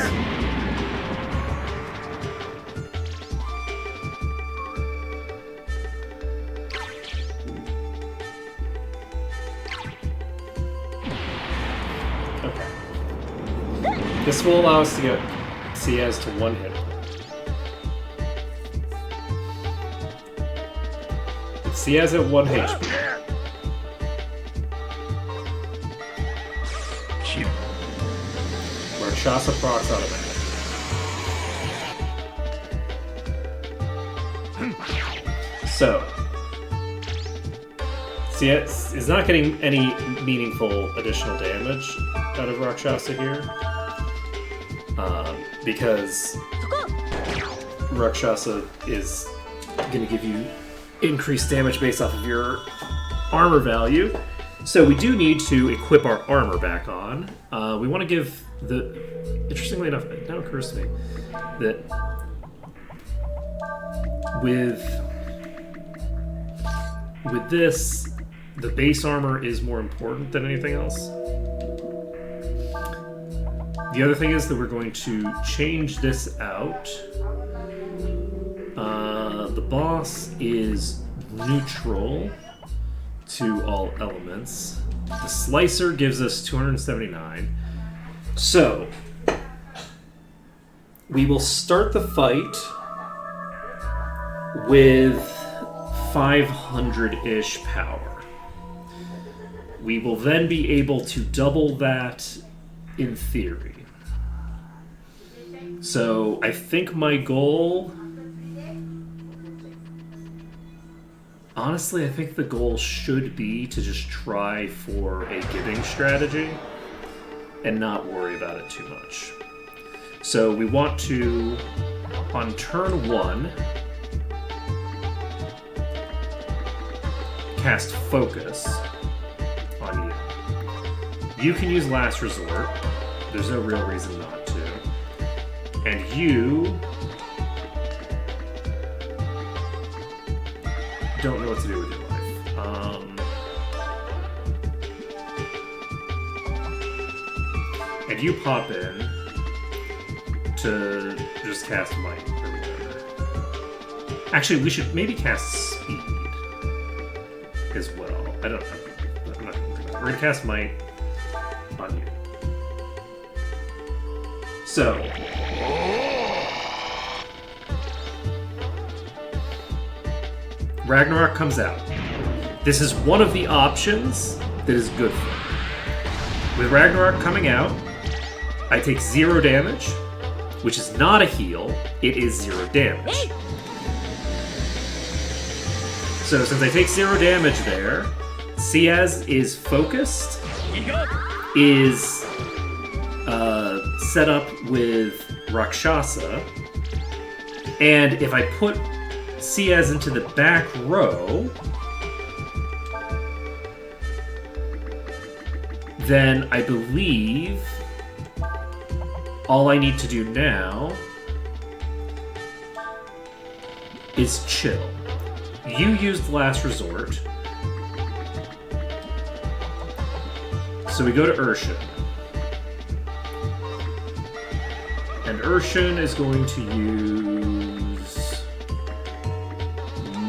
Okay. This will allow us to get CS to one hit. CS at 1 HP. Rakshasa procs automatic. So, CS is not getting any meaningful additional damage out of Rakshasa here. Because Rakshasa is going to give you increased damage based off of your armor value. So we do need to equip our armor back on. We want to give interestingly enough, it now occurs to me that with this, the base armor is more important than anything else. The other thing is that we're going to change this out. The boss is neutral to all elements. The slicer gives us 279. So, we will start the fight with 500-ish power. We will then be able to double that in theory. So, I think my goal Honestly, I think the goal should be to just try for a giving strategy and not worry about it too much. So we want to, on turn 1, cast Focus on you. You can use Last Resort. There's no real reason not to. And you don't know what to do with your life. And you pop in to just cast Might or whatever. Actually, we should maybe cast Speed as well. I don't know. I'm not going to do that. We're going to cast Might on you. So, Ragnarok comes out. This is one of the options that is good for me. With Ragnarok coming out, I take 0 damage, which is not a heal, it is 0 damage. So since I take 0 damage there, Ciaz is focused, is set up with Rakshasa, and if I put Ciaz into the back row, then I believe all I need to do now is chill. You used Last Resort, so we go to Urshan. And Urshan is going to use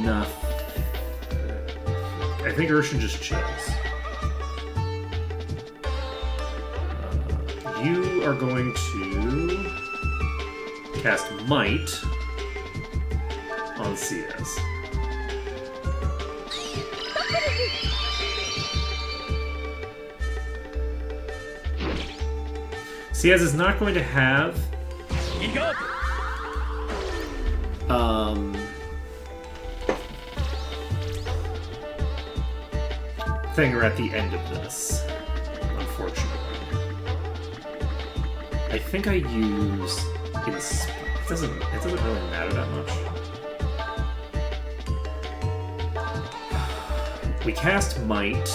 nothing. I think Urshan just chills. You are going to cast Might on Ciaz. Ciaz is not going to have Thinger at the end of this, unfortunately. I think I use it doesn't really matter that much. We cast Might,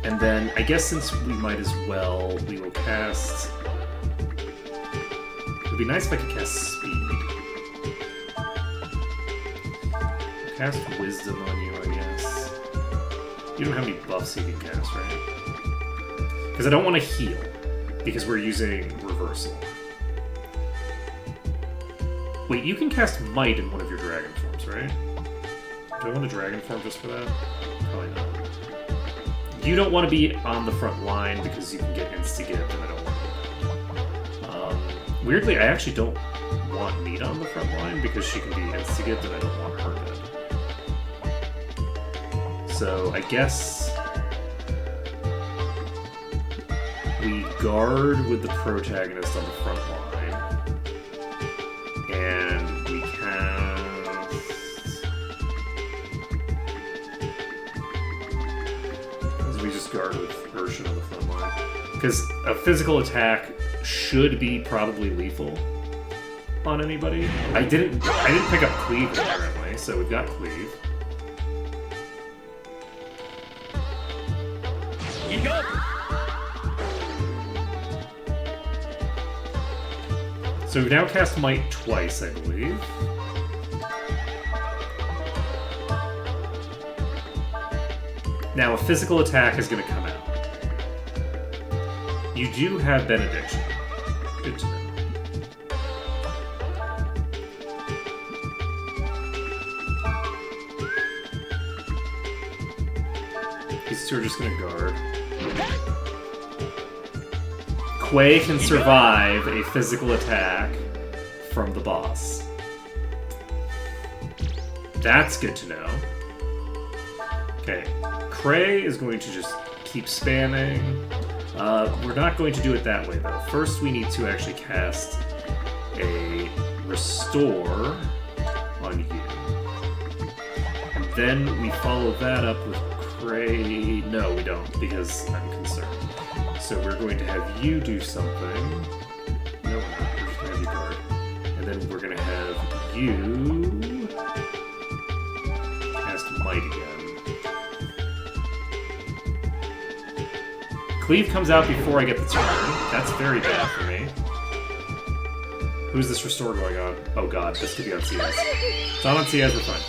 and then I guess since we might as well, we will cast. It would be nice if I could cast Speed. Cast Wisdom on you, I guess. You don't have any buffs you can cast, right? Because I don't want to heal, because we're using Reversal. Wait, you can cast Might in one of your dragon forms, right? Do I want a dragon form just for that? Probably not. You don't want to be on the front line because you can get insta-gift, and I don't want to. Weirdly, I actually don't want Meat on the front line because she can be insta-gift, and I don't want her dead. So I guess we guard with the protagonist on the front line, and we cast. We just guard with Urshan on the front line because a physical attack should be probably lethal on anybody. I didn't pick up Cleave apparently, so we've got Cleave. So we've now cast Might twice, I believe. Now a physical attack is going to come out. You do have Benediction. Good to know. These two are just going to guard. Quay can survive a physical attack from the boss. That's good to know. Okay, Cray is going to just keep spamming. We're not going to do it that way though. First we need to actually cast a Restore on you. And Then we follow that up with Cray. No, we don't, because I'm concerned. So we're going to have you do something. No, we're not. We're just going to have you guard. And then we're going to have you cast Might again. Cleave comes out before I get the turn. That's very bad for me. Who's this restore going on? Oh god, this could be on CS. It's not on CS, we're fine.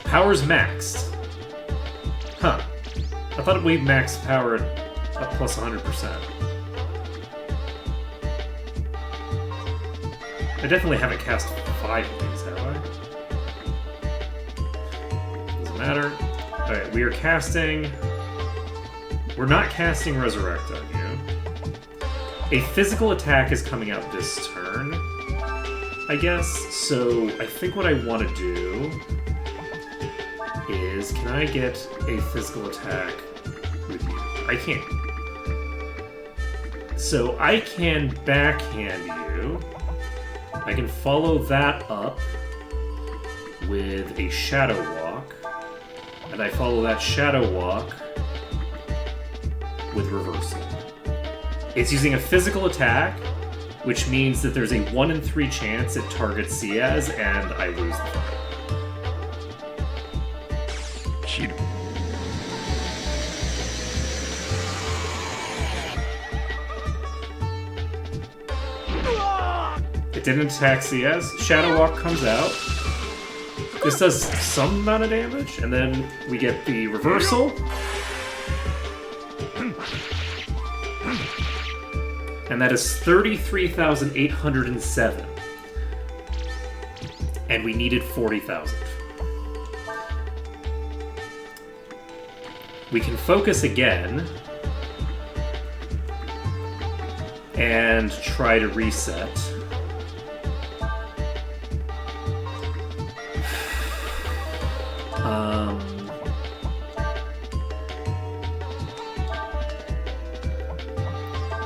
Power's maxed. Huh. I thought we maxed power at plus 100%. I definitely haven't cast 5 of these, have I? Doesn't matter. Alright, we are casting... We're not casting Resurrect on you. A physical attack is coming out this turn, I guess. So I think what I want to do is, can I get a physical attack with you? I can't. So I can backhand you. I can follow that up with a Shadow Walk. And I follow that Shadow Walk with Reversal. It's using a physical attack, which means that there's a 1 in 3 chance it targets Ciaz, and I lose the fight. It didn't attack Ciaz. Shadow Walk comes out. This does some amount of damage, and then we get the Reversal. And that is 33,807. And we needed 40,000. We can focus again and try to reset.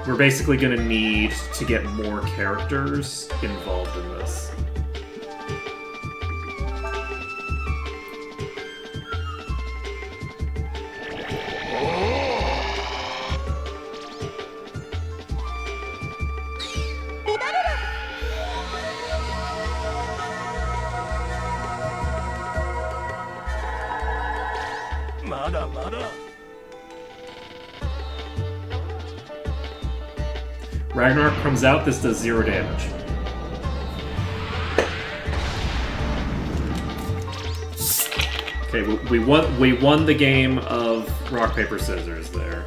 We're basically going to need to get more characters involved in this. Ragnarok comes out, this does 0 damage. Okay, we won the game of rock, paper, scissors there.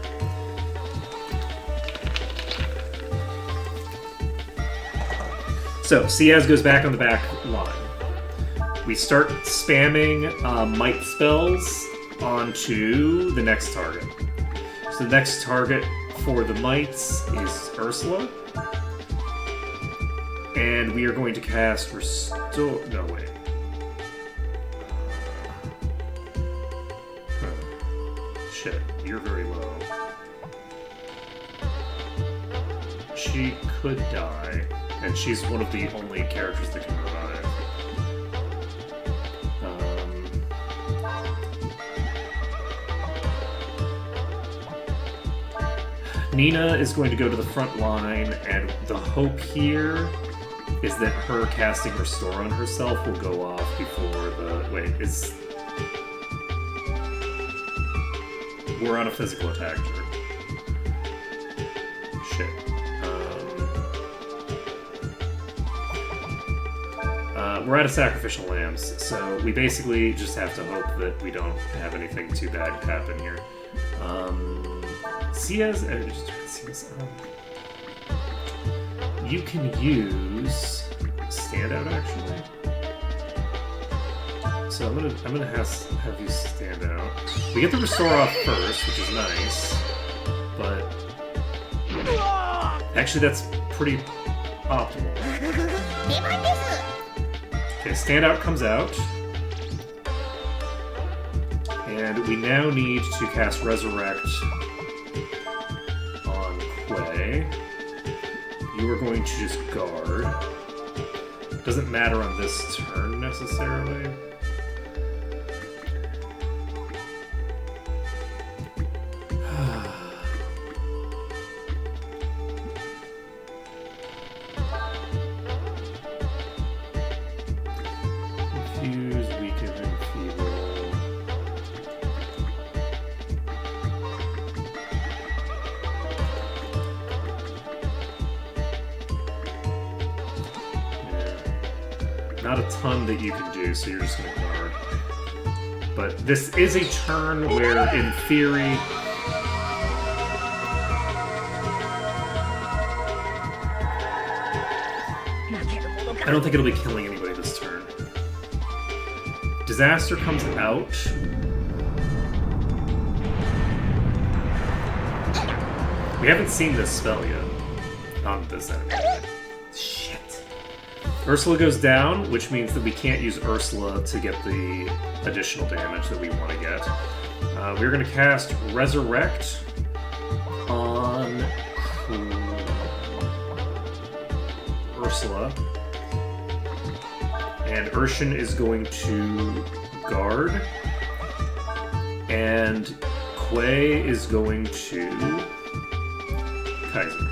So, Ciaz goes back on the back line. We start spamming might spells onto the next target. So the next target for the mites is Ursula. And we are going to cast Restore... No, wait. Shit, you're very low. She could die, and she's one of the only characters that can revive. Nina is going to go to the front line, and the hope here is that her casting Restore on herself will go off before the... Wait, is... We're on a physical attack turn. Shit. We're out of sacrificial lambs, so we basically just have to hope that we don't have anything too bad happen here. Ciaz, you can use standout actually. So I'm gonna have you stand out. We get the restore off first, which is nice, but actually that's pretty optimal. Okay, standout comes out. And we now need to cast Resurrect on Quay. You you are going to just guard. Doesn't matter on this turn necessarily. Confuse, weaken, and feeble. Not a ton that you can do, so you're just going to guard. But this is a turn where, in theory, I don't think it'll be killing anybody this turn. Disaster comes out. We haven't seen this spell yet on this enemy. Shit. Ursula goes down, which means that we can't use Ursula to get the additional damage that we want to get. We're going to cast Resurrect on Ursula. And Urshan is going to guard. And Quay is going to Kaiser.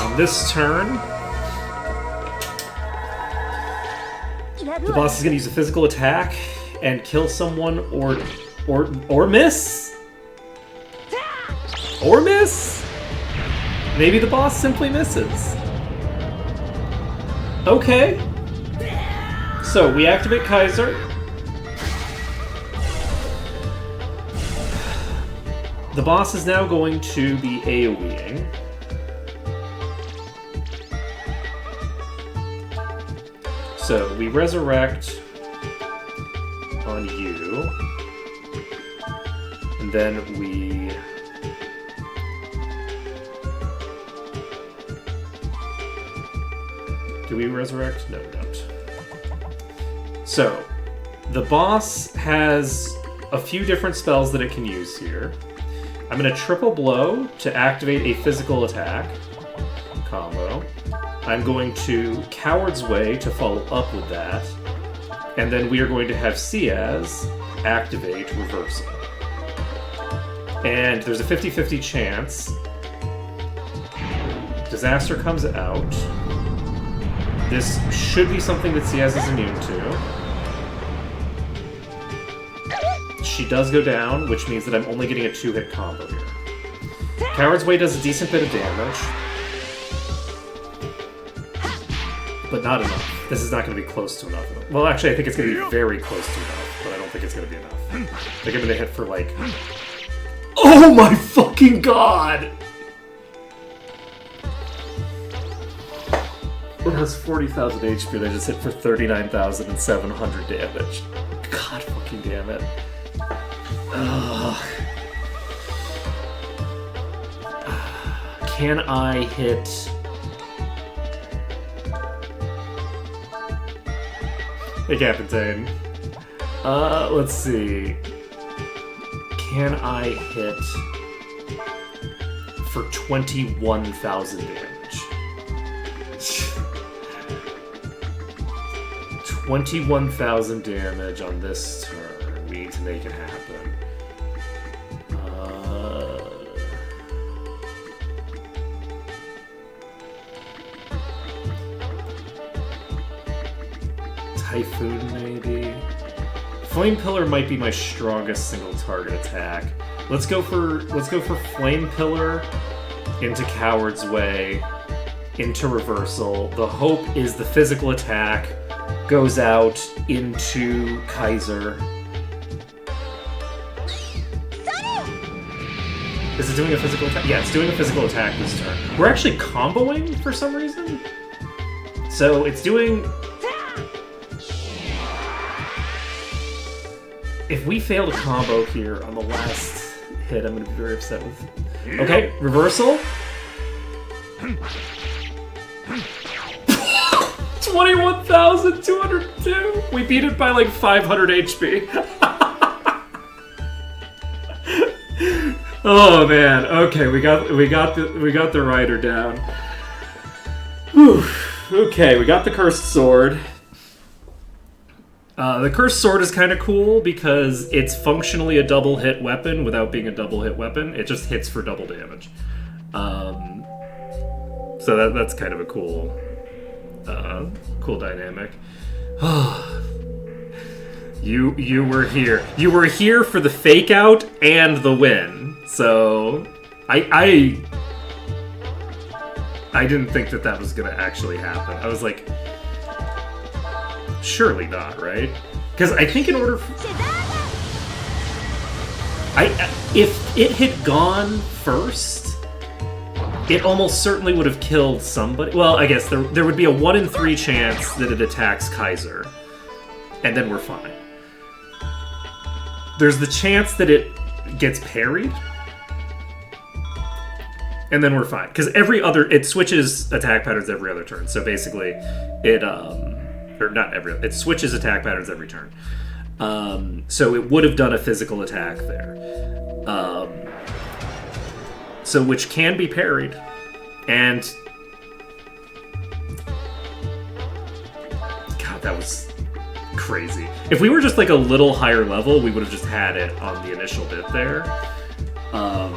On this turn, the boss is going to use a physical attack and kill someone or miss. Or miss. Maybe the boss simply misses. Okay. So we activate Kaiser. The boss is now going to be AoEing. So we resurrect on you, and then we do we resurrect? No, we don't. So the boss has a few different spells that it can use here. I'm going to triple blow to activate a physical attack combo. I'm going to Coward's Way to follow up with that. And then we are going to have Ciaz activate Reversal. And there's a 50-50 chance. Disaster comes out. This should be something that Ciaz is immune to. She does go down, which means that I'm only getting a 2-hit combo here. Coward's Way does a decent bit of damage. But not enough. This is not going to be close to enough. Well, actually, I think it's going to be very close to enough, but I don't think it's going to be enough. I think I'm going to hit for, like... Oh my fucking god! It has 40,000 HP, and I just hit for 39,700 damage. God fucking damn it. Ugh. Can I hit... Hey, Captain. Let's see. Can I hit for 21,000 damage? 21,000 damage on this turn. We need to make it happen. Typhoon, maybe? Flame Pillar might be my strongest single target attack. Let's go for Flame Pillar into Coward's Way, into Reversal. The hope is the physical attack goes out into Kaiser. Is it doing a physical attack? Yeah, it's doing a physical attack this turn. We're actually comboing for some reason. So it's doing... If we fail to combo here on the last hit, I'm going to be very upset with... Okay, Reversal. 21,202! We beat it by like 500 HP. Oh man. Okay, we got the rider down. Whew. Okay, we got the cursed sword. The cursed sword is kind of cool because it's functionally a double hit weapon without being a double hit weapon. It just hits for double damage. So that's kind of a cool dynamic. You were here. You were here for the fake out and the win. So I didn't think that was gonna actually happen. I was like, surely not, right? Because I think in order if it had gone first, it almost certainly would have killed somebody. Well, I guess there would be a 1 in 3 chance that it attacks Kaiser, and then we're fine. There's the chance that it gets parried, and then we're fine. Because it switches attack patterns every other turn. So basically, it switches attack patterns every turn. So it would have done a physical attack there. So which can be parried. And God, that was crazy. If we were just like a little higher level, we would have just had it on the initial bit there. But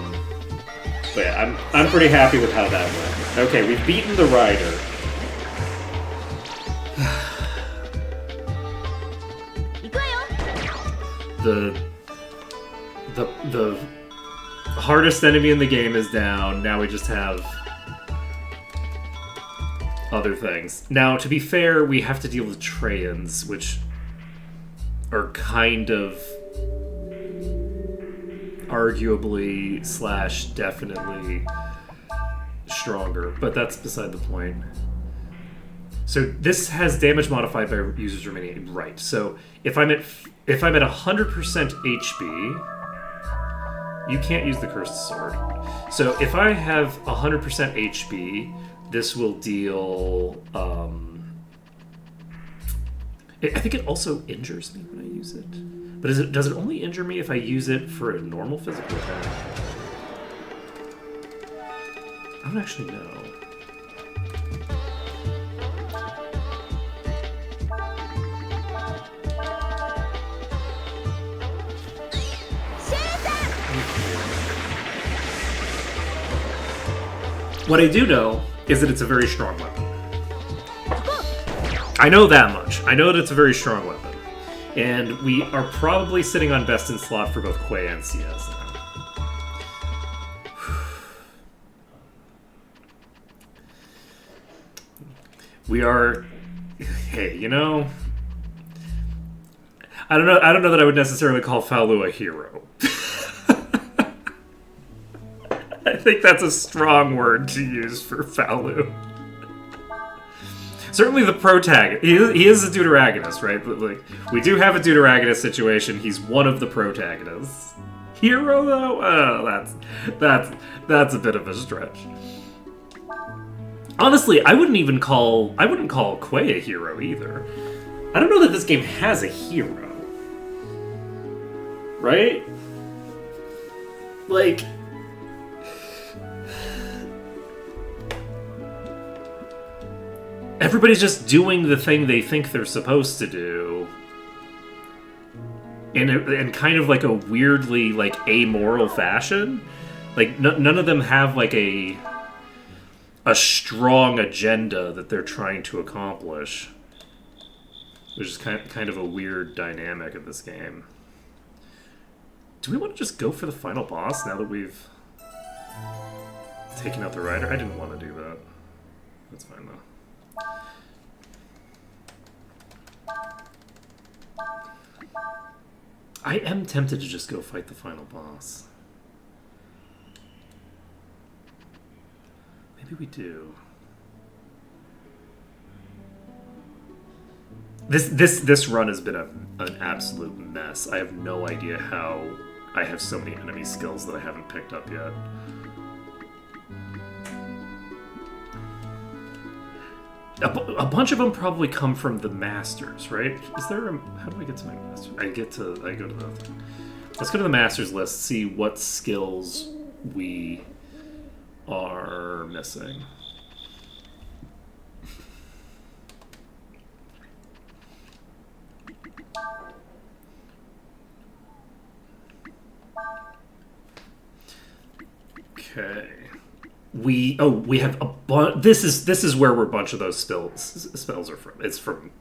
yeah, I'm pretty happy with how that went. Okay, we've beaten the rider. The hardest enemy in the game is down. Now we just have other things. Now, to be fair, we have to deal with Traians, which are kind of arguably / definitely stronger, but that's beside the point. So this has damage modified by users remaining right. So if I'm at 100% HP, you can't use the cursed sword. So if I have 100% HP, this will deal. I think it also injures me when I use it. But does it only injure me if I use it for a normal physical attack? I don't actually know. What I do know is that it's a very strong weapon. I know that much. I know that it's a very strong weapon. And we are probably sitting on best in slot for both Quay and CS now. We are... Hey, you know... I don't know that I would necessarily call Falu a hero. I think that's a strong word to use for Falu. Certainly the protagonist. He is a deuteragonist, right? But like, we do have a deuteragonist situation. He's one of the protagonists. Hero, though? Oh, that's a bit of a stretch. Honestly, I wouldn't call Quay a hero either. I don't know that this game has a hero. Right? Like... Everybody's just doing the thing they think they're supposed to do. In kind of like a weirdly, like, amoral fashion. Like, none of them have, like, a strong agenda that they're trying to accomplish. Which is kind of a weird dynamic of this game. Do we want to just go for the final boss now that we've taken out the rider? I didn't want to do that. That's fine, though. I am tempted to just go fight the final boss. Maybe we do. This run has been an absolute mess. I have no idea how I have so many enemy skills that I haven't picked up yet. A bunch of them probably come from the masters, right? Is there a... How do I get to my master? I go to the... Let's go to the master's list, see what skills we are missing. Okay. We have a bunch. This is where a bunch of those spells are from. It's from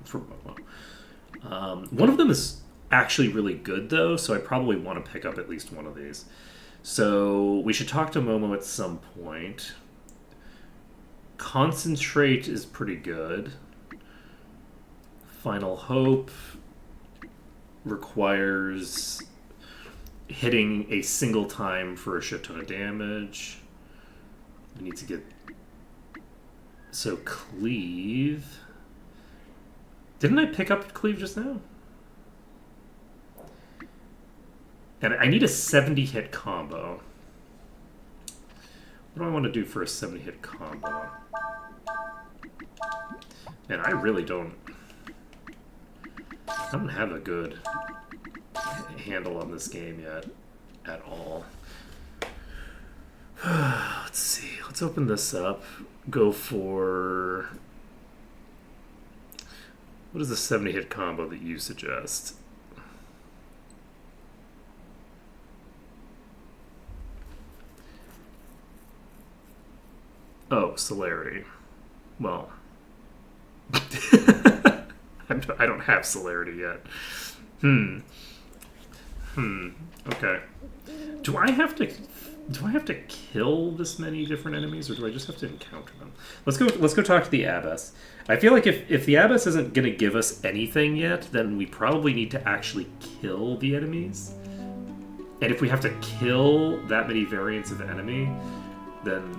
Momo. One of them is actually really good though, so I probably want to pick up at least one of these. So we should talk to Momo at some point. Concentrate is pretty good. Final Hope requires hitting a single time for a shit ton of damage. We need to get... So Cleave... Didn't I pick up Cleave just now? And I need a 70 hit combo. What do I want to do for a 70 hit combo? Man, I really don't... I don't have a good handle on this game yet at all. Let's see. Let's open this up. Go for... What is the 70 hit combo that you suggest? Oh, celerity. Well... I don't have celerity yet. Okay. Do I have to kill this many different enemies, or do I just have to encounter them? Let's go talk to the Abbess. I feel like if the Abbess isn't gonna give us anything yet, then we probably need to actually kill the enemies. And if we have to kill that many variants of enemy, then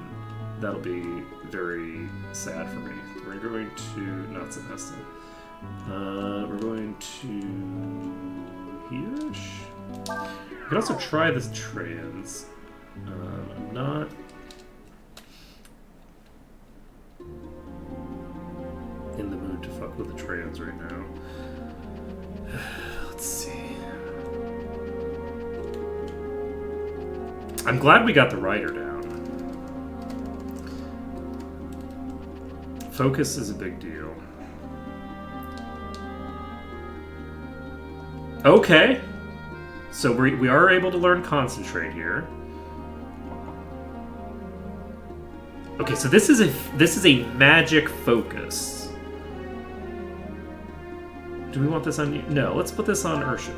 that'll be very sad for me. We're going to not Senestin. We're going to here-ish. We could also try this trans. I'm not in the mood to fuck with the trans right now. Let's see. I'm glad we got the rider down. Focus is a big deal. Okay. So we are able to learn concentrate here. Okay, so this is a magic focus. Do we want this on you? No, let's put this on Urshan.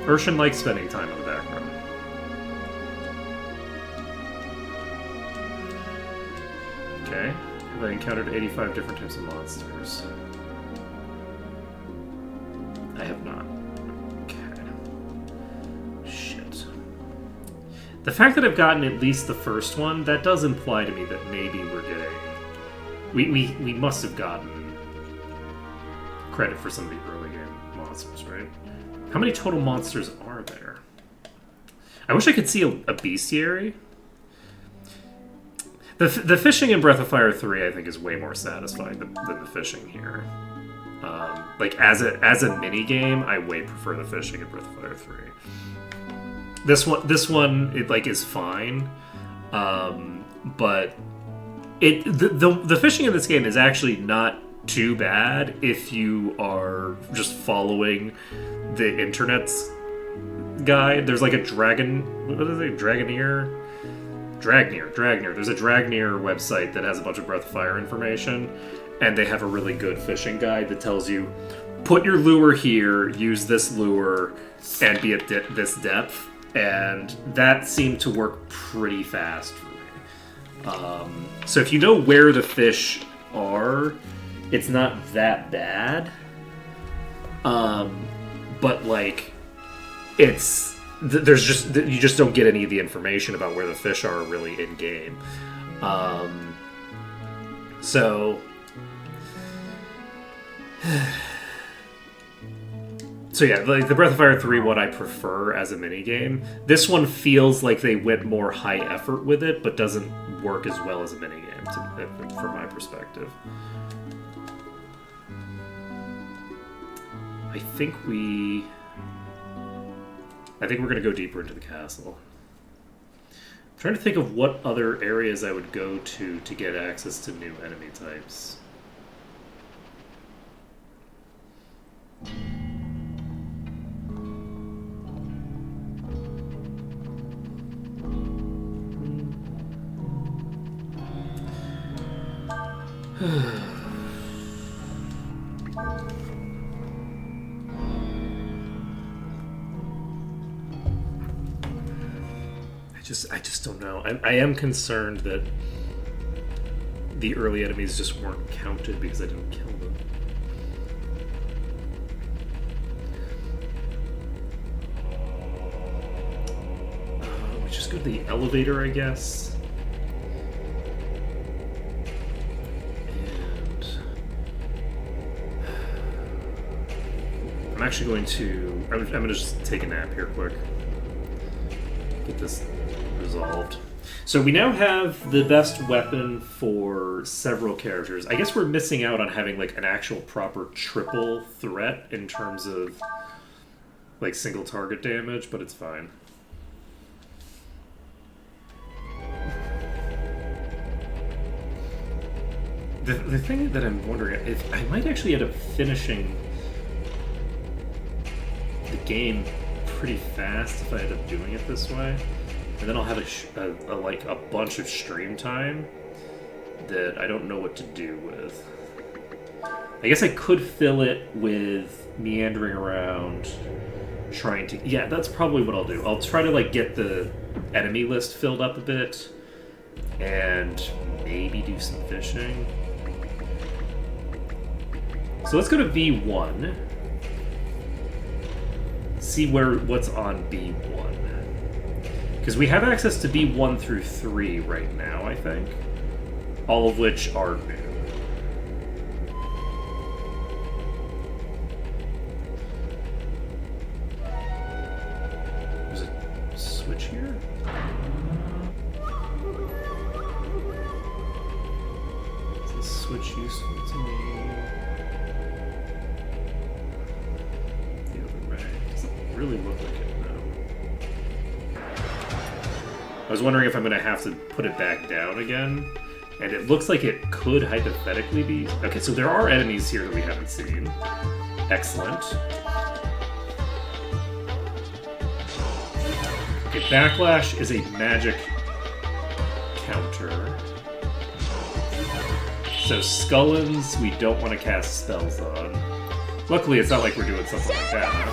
Urshan likes spending time in the background. Okay. Have I encountered 85 different types of monsters? I have not. The fact that I've gotten at least the first one, that does imply to me that maybe we're getting... We must have gotten credit for some of the early game monsters, right? How many total monsters are there? I wish I could see a bestiary. The fishing in Breath of Fire 3, I think, is way more satisfying than the fishing here. Like, as a mini-game, I way prefer the fishing in Breath of Fire 3. This one, it like is fine, but the fishing in this game is actually not too bad if you are just following the internet's guide. There's like a Dragneer. There's a Dragneer website that has a bunch of Breath of Fire information, and they have a really good fishing guide that tells you, put your lure here, use this lure, and be at this depth. And that seemed to work pretty fast for me. So if you know where the fish are, it's not that bad. But like, it's there's just you just don't get any of the information about where the fish are really in game. So yeah, like the Breath of Fire 3 one I prefer as a minigame. This one feels like they went more high effort with it, but doesn't work as well as a minigame from my perspective. I think we're gonna go deeper into the castle. trying to think of what other areas I would go to get access to new enemy types. I just don't know. I am concerned that the early enemies just weren't counted because I didn't kill them. We just go to the elevator, I guess. And I'm actually going to... I'm going to just take a nap here quick. Get this resolved. So we now have the best weapon for several characters. I guess we're missing out on having like an actual proper triple threat in terms of like single target damage, but it's fine. The thing that I'm wondering if I might actually end up finishing the game pretty fast if I end up doing it this way, and then I'll have a bunch of stream time that I don't know what to do with. I guess I could fill it with meandering around, trying to... Yeah, that's probably what I'll do. I'll try to like get the enemy list filled up a bit, and maybe do some fishing. So let's go to V1. See what's on B1. Because we have access to B1 through 3 right now, I think. All of which are new. There's a switch here? Is this switch useful to me? Really look like it, though. I was wondering if I'm going to have to put it back down again, and it looks like it could hypothetically be... Okay, so there are enemies here that we haven't seen. Excellent. Okay, Backlash is a magic counter. So Scullens, we don't want to cast spells on. Luckily, it's not like we're doing something like that, huh?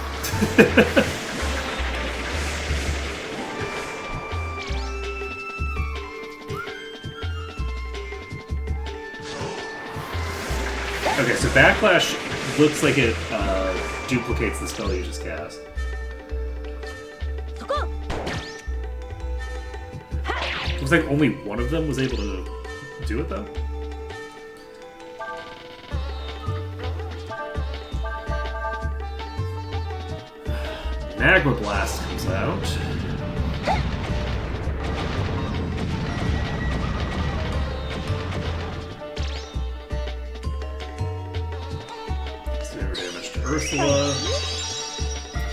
Okay, so Backlash looks like it duplicates the spell you just cast. Looks like only one of them was able to do it, though. Magma Blast comes out. Zero damage to Ursula.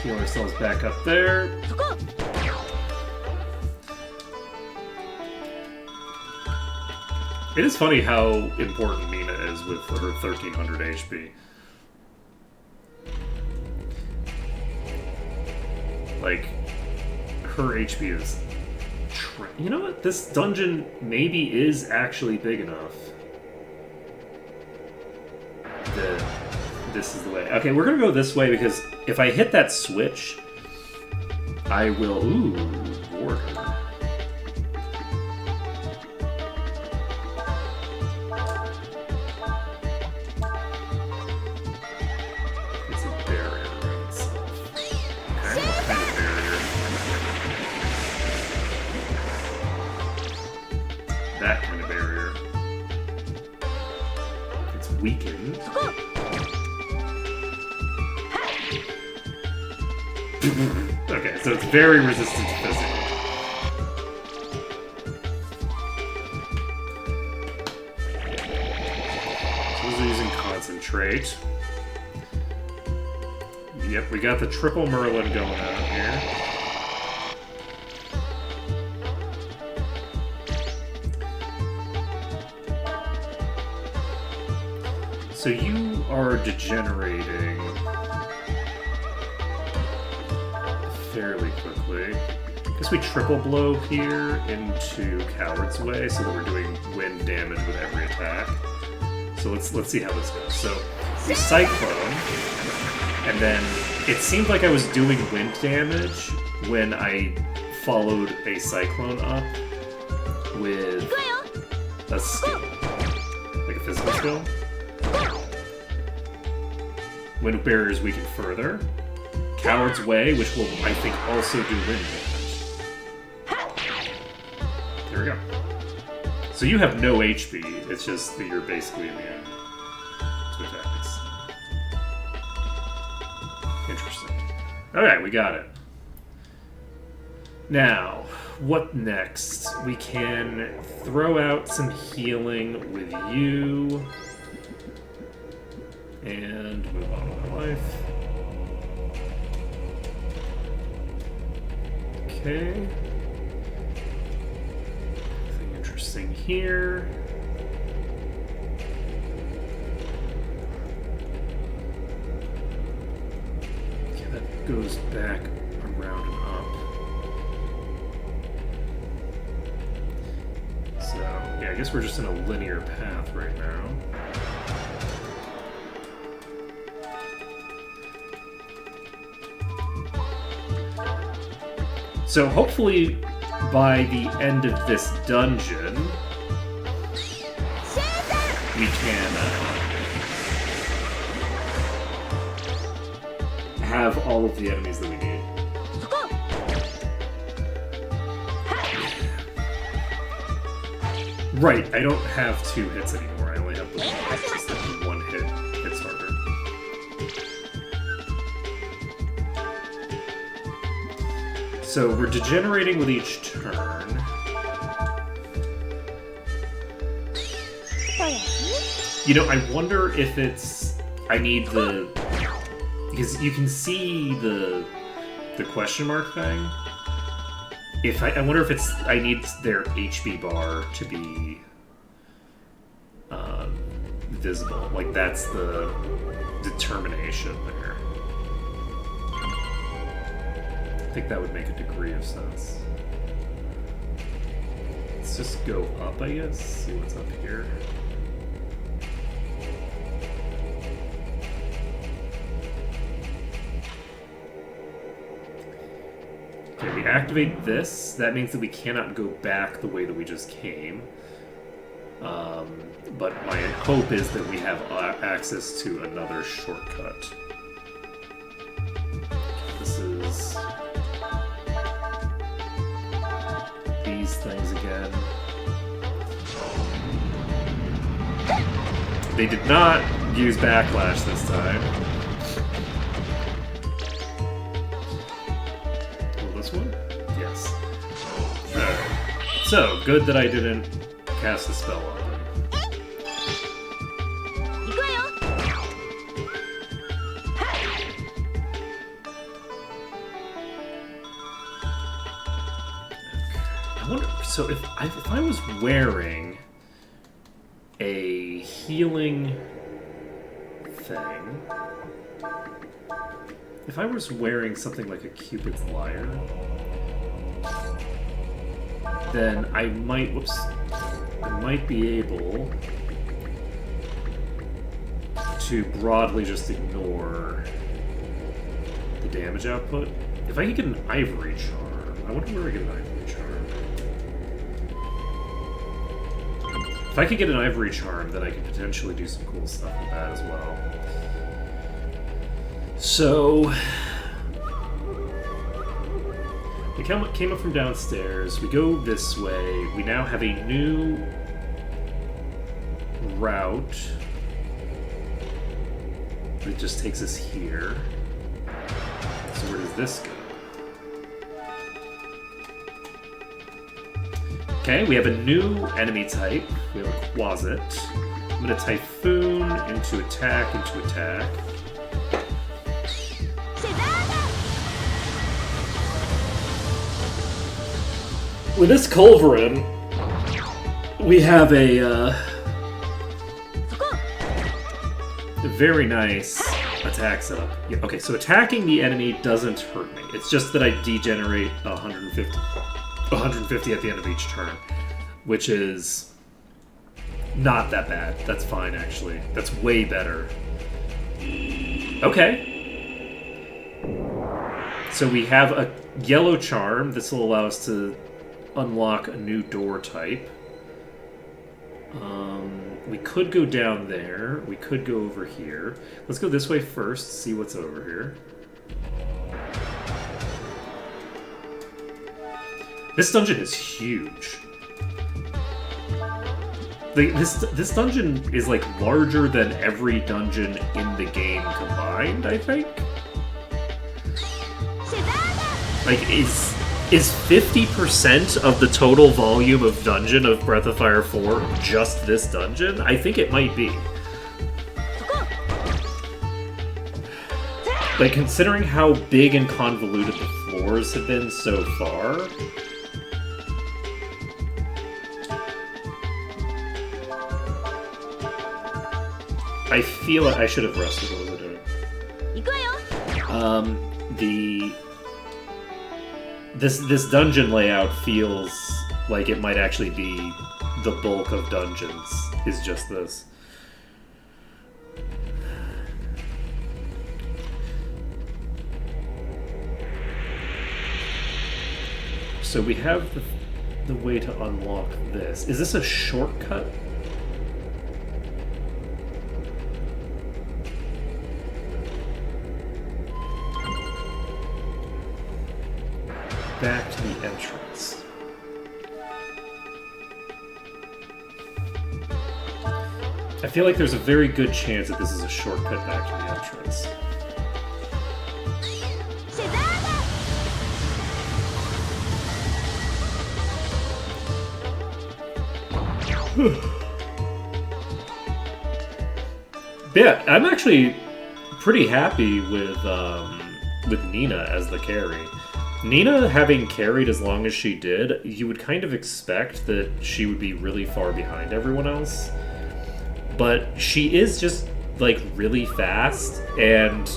Heal ourselves back up there. It is funny how important Mina is with her 1300 HP. Like, her HP is... You know what? This dungeon maybe is actually big enough that this is the way. Okay, we're gonna go this way because if I hit that switch, I will... Ooh, water. It's a barrier in itself. Okay, what kind of barrier? That kind of barrier. It's weakened. Okay, so it's very resistant to physical. So this is using concentrate. Yep, we got the triple Merlin going on here. So you are degenerating fairly quickly. I guess we triple blow here into Coward's Way so that we're doing wind damage with every attack. So let's see how this goes. So we Cyclone, and then it seemed like I was doing wind damage when I followed a Cyclone up with a skill, like a physical skill. Wind Barriers weaken further. Coward's Way, which will, I think, also do wind damage. There we go. So you have no HP, it's just that you're basically immune to attacks. Interesting. Alright, we got it. Now, what next? We can throw out some healing with you. And move on with my life. Okay. Nothing interesting here. Okay, that goes back around and up. So, yeah, I guess we're just in a linear path right now. So hopefully by the end of this dungeon, we can have all of the enemies that we need. Right, I don't have 2 hits anymore. I only have the 1 hit. It's just that the 1 hit hits harder. So we're degenerating with each turn. You know, I wonder if it's... I need the... Because you can see the question mark thing. If I wonder if it's... I need their HP bar to be visible. Like, that's the determination there. I think that would make a degree of sense. Let's just go up, I guess. See what's up here. Okay, we activate this. That means that we cannot go back the way that we just came. But my hope is that we have access to another shortcut. This is... these things again. They did not use backlash this time. Oh, this one? Yes. Alright. So, good that I didn't cast a spell on them. So if I was wearing a healing thing, if I was wearing something like a Cupid's Lyre, then I might be able to broadly just ignore the damage output. If I could get an Ivory Charm, I wonder where I get an Ivory Charm. If I could get an Ivory Charm, then I could potentially do some cool stuff with that as well. So... we came up from downstairs, we go this way, we now have a new route that just takes us here. So where does this go? Okay, we have a new enemy type. We have a Quasit. I'm going to Typhoon into attack, With this Culverin, we have a Very nice attack setup. Yeah, okay, so attacking the enemy doesn't hurt me. It's just that I degenerate 150 at the end of each turn, which is not that bad. That's fine, actually. That's way better. Okay. So we have a yellow charm. This will allow us to unlock a new door type. We could go down there. We could go over here. Let's go this way first, see what's over here. This dungeon is huge. This dungeon is like larger than every dungeon in the game combined, I think. Like, is 50% of the total volume of dungeon of Breath of Fire 4 just this dungeon? I think it might be. Like, considering how big and convoluted the floors have been so far... I feel like I should have rested. What was I doing? This dungeon layout feels like it might actually be the bulk of dungeons, is just this. So we have the way to unlock this. Is this a shortcut? Back to the entrance. I feel like there's a very good chance that this is a shortcut back to the entrance. Yeah, I'm actually pretty happy with Nina as the carry. Nina, having carried as long as she did, you would kind of expect that she would be really far behind everyone else. But she is just, like, really fast and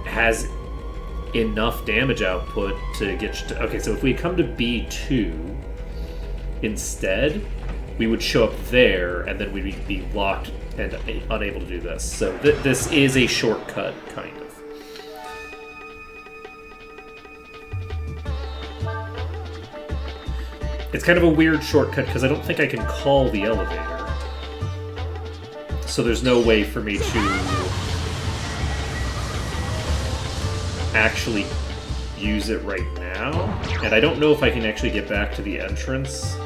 has enough damage output to get... Okay, so if we come to B2 instead, we would show up there, and then we'd be locked and unable to do this. So this is a shortcut, kind of. It's kind of a weird shortcut because I don't think I can call the elevator. So there's no way for me to actually use it right now. And I don't know if I can actually get back to the entrance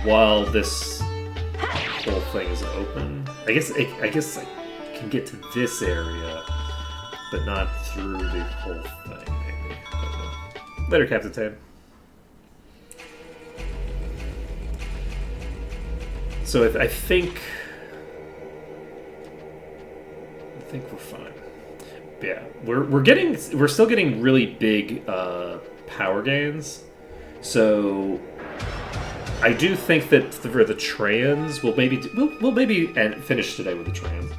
while this whole thing is open. I guess I can get to this area, but not through the whole thing, maybe. I don't know. Later, Captain Tan. So I think we're fine. But yeah, we're still getting really big power gains. So I do think that for the trans, we'll maybe finish today with the trans.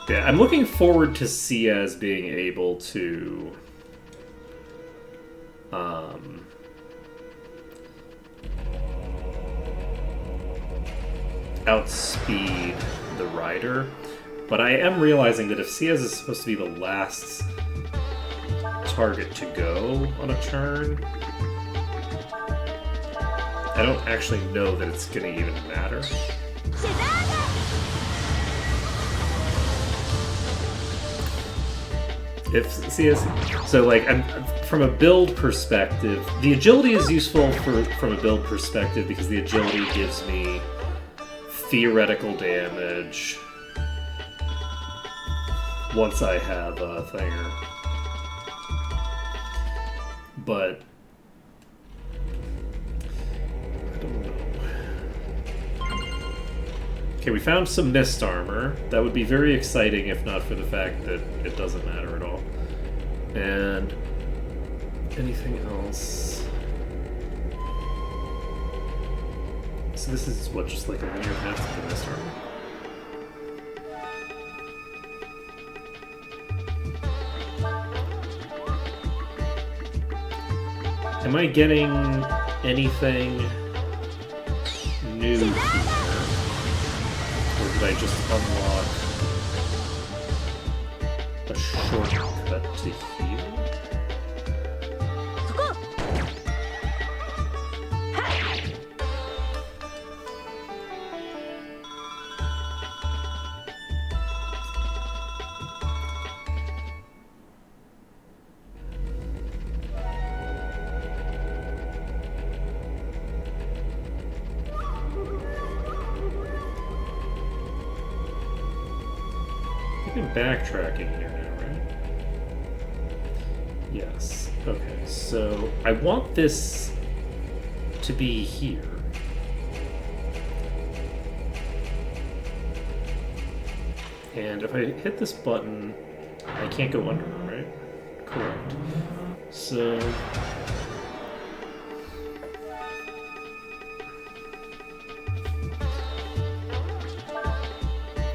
Yeah, I'm looking forward to Ciaz being able to outspeed the rider, but I am realizing that if Ciaz is supposed to be the last target to go on a turn, I don't actually know that it's going to even matter. So like, from a build perspective, the agility is useful from a build perspective because the agility gives me theoretical damage once I have a thinger. But I don't know. Okay, we found some mist armor. That would be very exciting if not for the fact that it doesn't matter at all. And anything else? So this is what, just like a linear path to the mist armor? Am I getting anything new here? Or did I just unlock a shortcut to here? I'm backtracking here now, right? Yes. Okay, so I want this to be here. And if I hit this button, I can't go under it, right? Correct. So...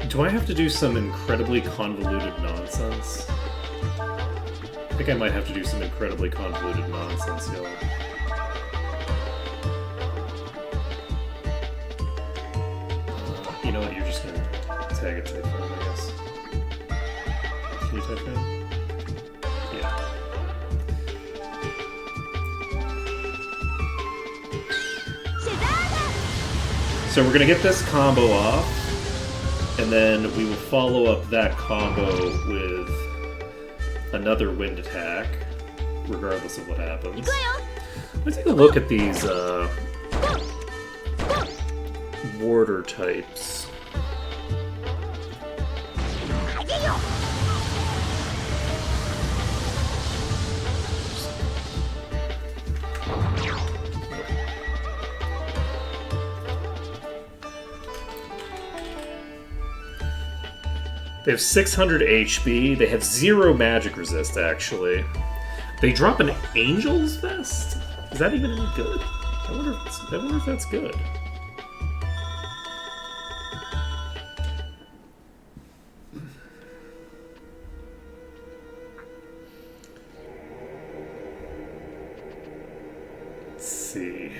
do I have to do some incredibly convoluted nonsense? I think I might have to do some incredibly convoluted nonsense, y'all. You know what, you're just gonna tag a typhoon, I guess. Can you typhoon? Yeah. So we're gonna get this combo off. And then we will follow up that combo with another wind attack, regardless of what happens. Let's take a look at these warder types. They have 600 HP. They have 0 magic resist, actually. They drop an Angel's Vest? Is that even any good? I wonder if that's good. Let's see.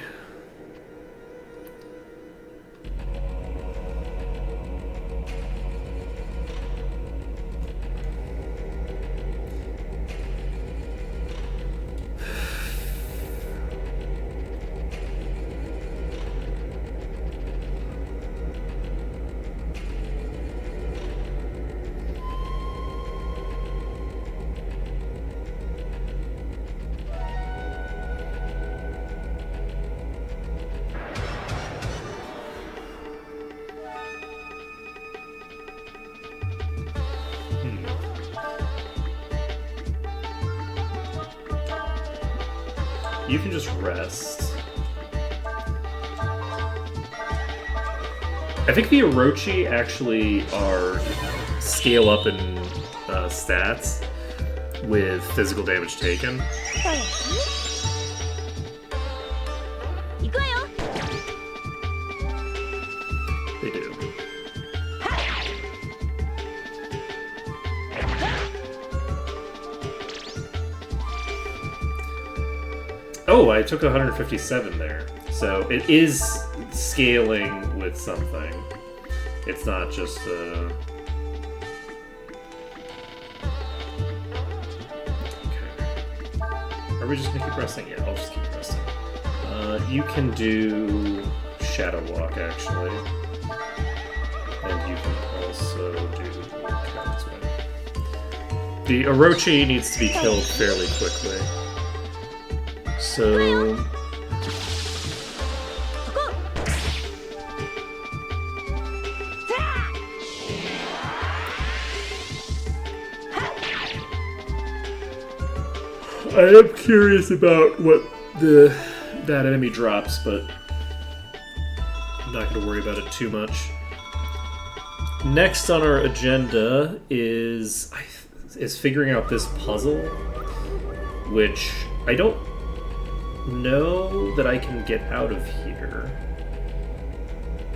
You can just rest. I think the Orochi actually are scale up in stats with physical damage taken. They do. Oh, I took 157 there. So it is scaling with something. It's not just Okay. Are we just gonna keep resting? Yeah, I'll just keep resting. You can do Shadow Walk, actually. And you can also do Coward's Way. The Orochi needs to be killed fairly quickly. So... I am curious about what that enemy drops, but I'm not going to worry about it too much. Next on our agenda is figuring out this puzzle, which I don't know that I can get out of here,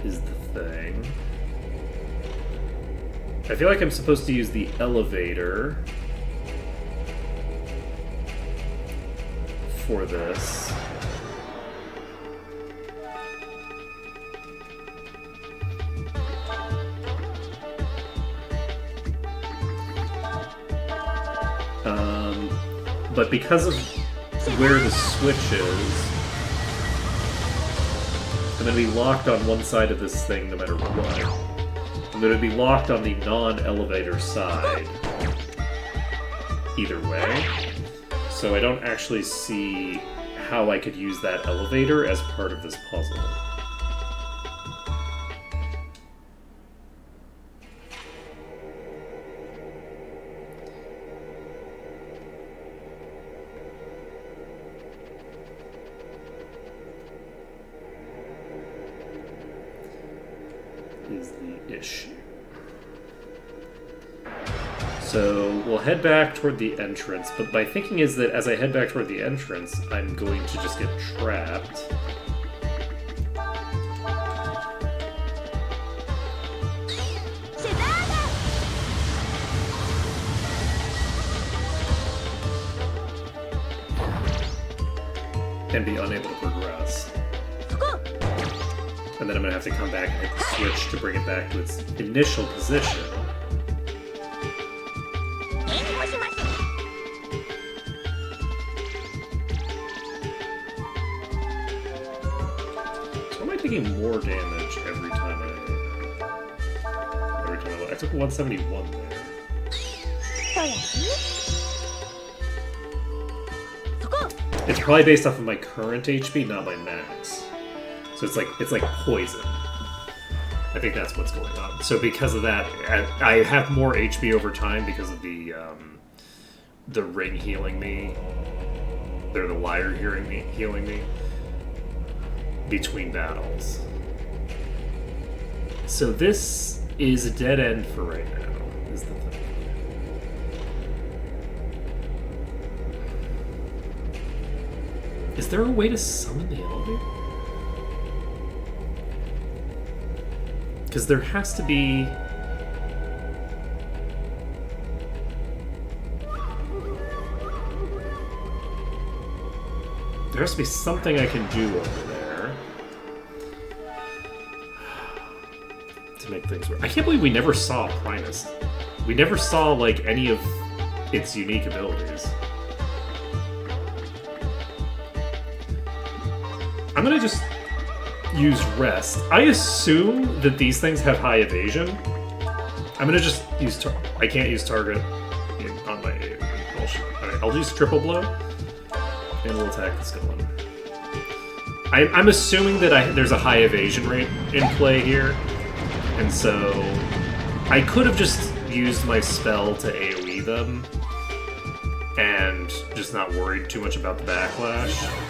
is the thing. I feel like I'm supposed to use the elevator for this. But because of where the switch is, I'm going to be locked on one side of this thing no matter what. I'm going to be locked on the non-elevator side either way. So I don't actually see how I could use that elevator as part of this puzzle. Is the issue. So we'll head back toward the entrance, but my thinking is that as I head back toward the entrance, I'm going to just get trapped. And be unable to progress. And then I'm going to have to come back and hit the switch to bring it back to its initial position. So am I taking more damage every time I took 171 there. It's probably based off of my current HP, not my max. So it's like poison. I think that's what's going on. So because of that, I have more HP over time because of the ring healing me, or the wire healing me between battles. So this is a dead end for right now, is the thing. Is there a way to summon the elevator? Because there has to be... There has to be something I can do over there to make things work. I can't believe we never saw Primus. We never saw, like, any of its unique abilities. I'm gonna just use rest. I assume that these things have high evasion. I'm gonna just use I can't use target on my bullshit. Alright, I'll use triple blow, and we'll attack the skull. I'm assuming that there's a high evasion rate in play here, and so I could have just used my spell to AoE them, and just not worried too much about the backlash.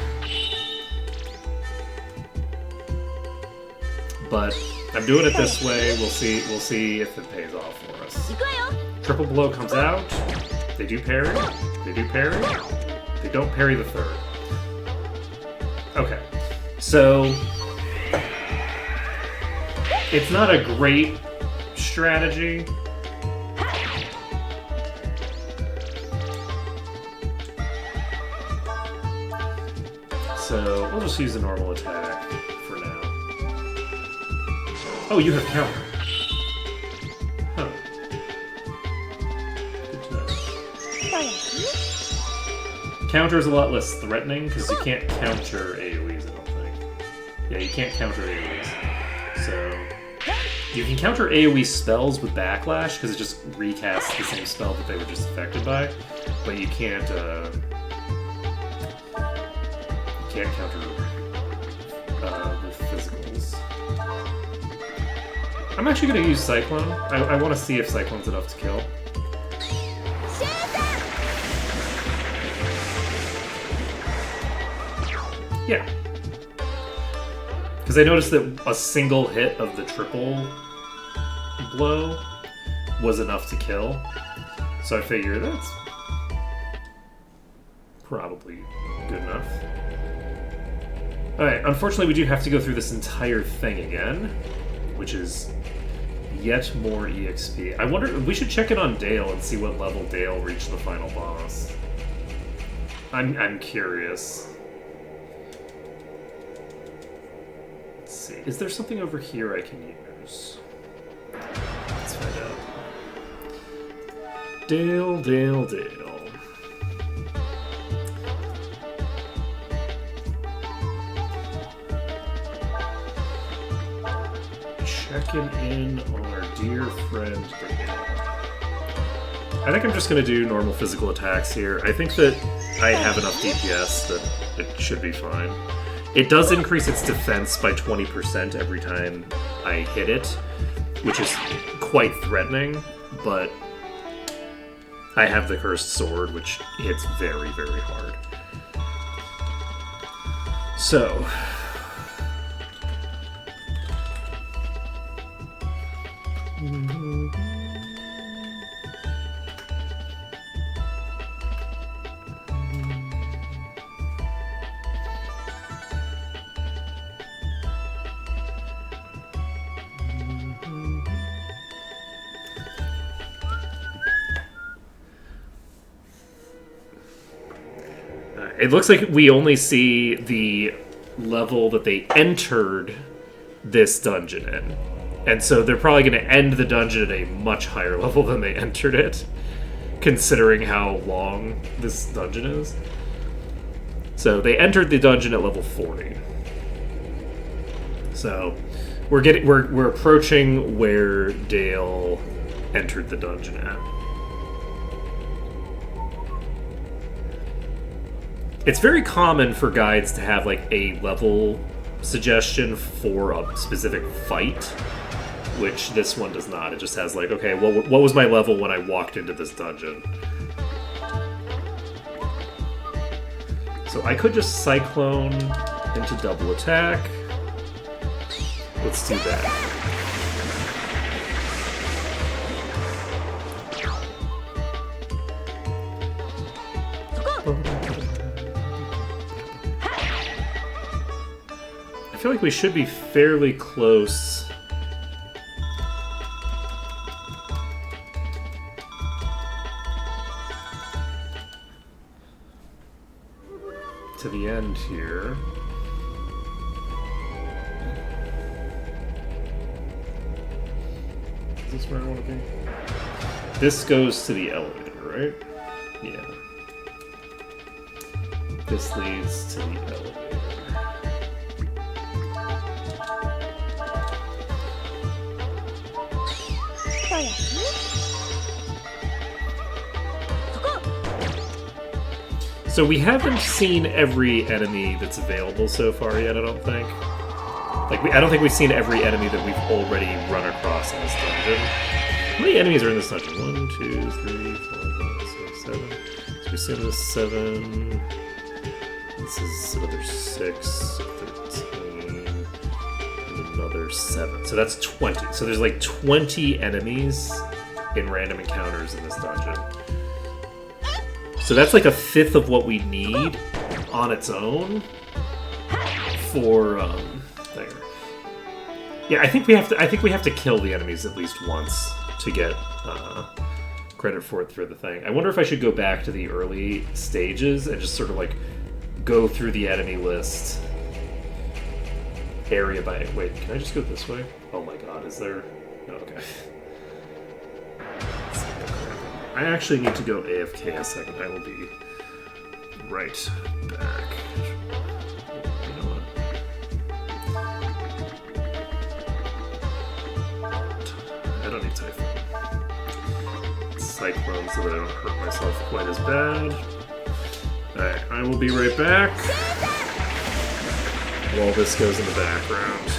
But I'm doing it this way. We'll see if it pays off for us. Triple blow comes out. They do parry. They do parry. They don't parry the third. Okay. So it's not a great strategy. So we'll just use a normal attack for now. Oh, you have counter. Huh. Good to know. Counter is a lot less threatening because you can't counter AoEs, I don't think. Yeah, you can't counter AoEs. So you can counter AoE spells with backlash because it just recasts the same spell that they were just affected by, but you can't counter with physicals. I'm actually going to use Cyclone. I want to see if Cyclone's enough to kill. Yeah. Because I noticed that a single hit of the triple blow was enough to kill. So I figure that's probably good enough. Alright, unfortunately we do have to go through this entire thing again, which is yet more EXP. I wonder, we should check it on Dale and see what level Dale reached the final boss. I'm curious. Let's see. Is there something over here I can use? Let's find out. Dale. Checking in on our dear friend Dale. I think I'm just going to do normal physical attacks here. I think that I have enough DPS that it should be fine. It does increase its defense by 20% every time I hit it, which is quite threatening, but I have the Cursed Sword, which hits very, very hard. So... It looks like we only see the level that they entered this dungeon in. And so they're probably going to end the dungeon at a much higher level than they entered it, considering how long this dungeon is. So they entered the dungeon at level 40. So we're approaching where Dale entered the dungeon at. It's very common for guides to have like a level suggestion for a specific fight, which this one does not. It just has like, okay, what was my level when I walked into this dungeon? So I could just Cyclone into double attack. Let's do that. I feel like we should be fairly close. To the end here. Is this where I want to be? This goes to the elevator, right? Yeah. This leads to the elevator. So we haven't seen every enemy that's available so far yet, I don't think. I don't think we've seen every enemy that we've already run across in this dungeon. How many enemies are in this dungeon? 1, 2, 3, 4, 5, 6, 7. So we assume this 7. This is another 6, 13, and another 7. So that's 20. So there's like 20 enemies in random encounters in this dungeon. So that's like a fifth of what we need on its own for there. Yeah, I think we have to kill the enemies at least once to get credit for it through the thing. I wonder if I should go back to the early stages and just sort of like go through the enemy list area by. Wait, can I just go this way? Oh my god, is there? No, okay. I actually need to go AFK a second. I will be right back. You know what? I don't need Typhoon. Cyclone so that I don't hurt myself quite as bad. Alright, I will be right back while this goes in the background.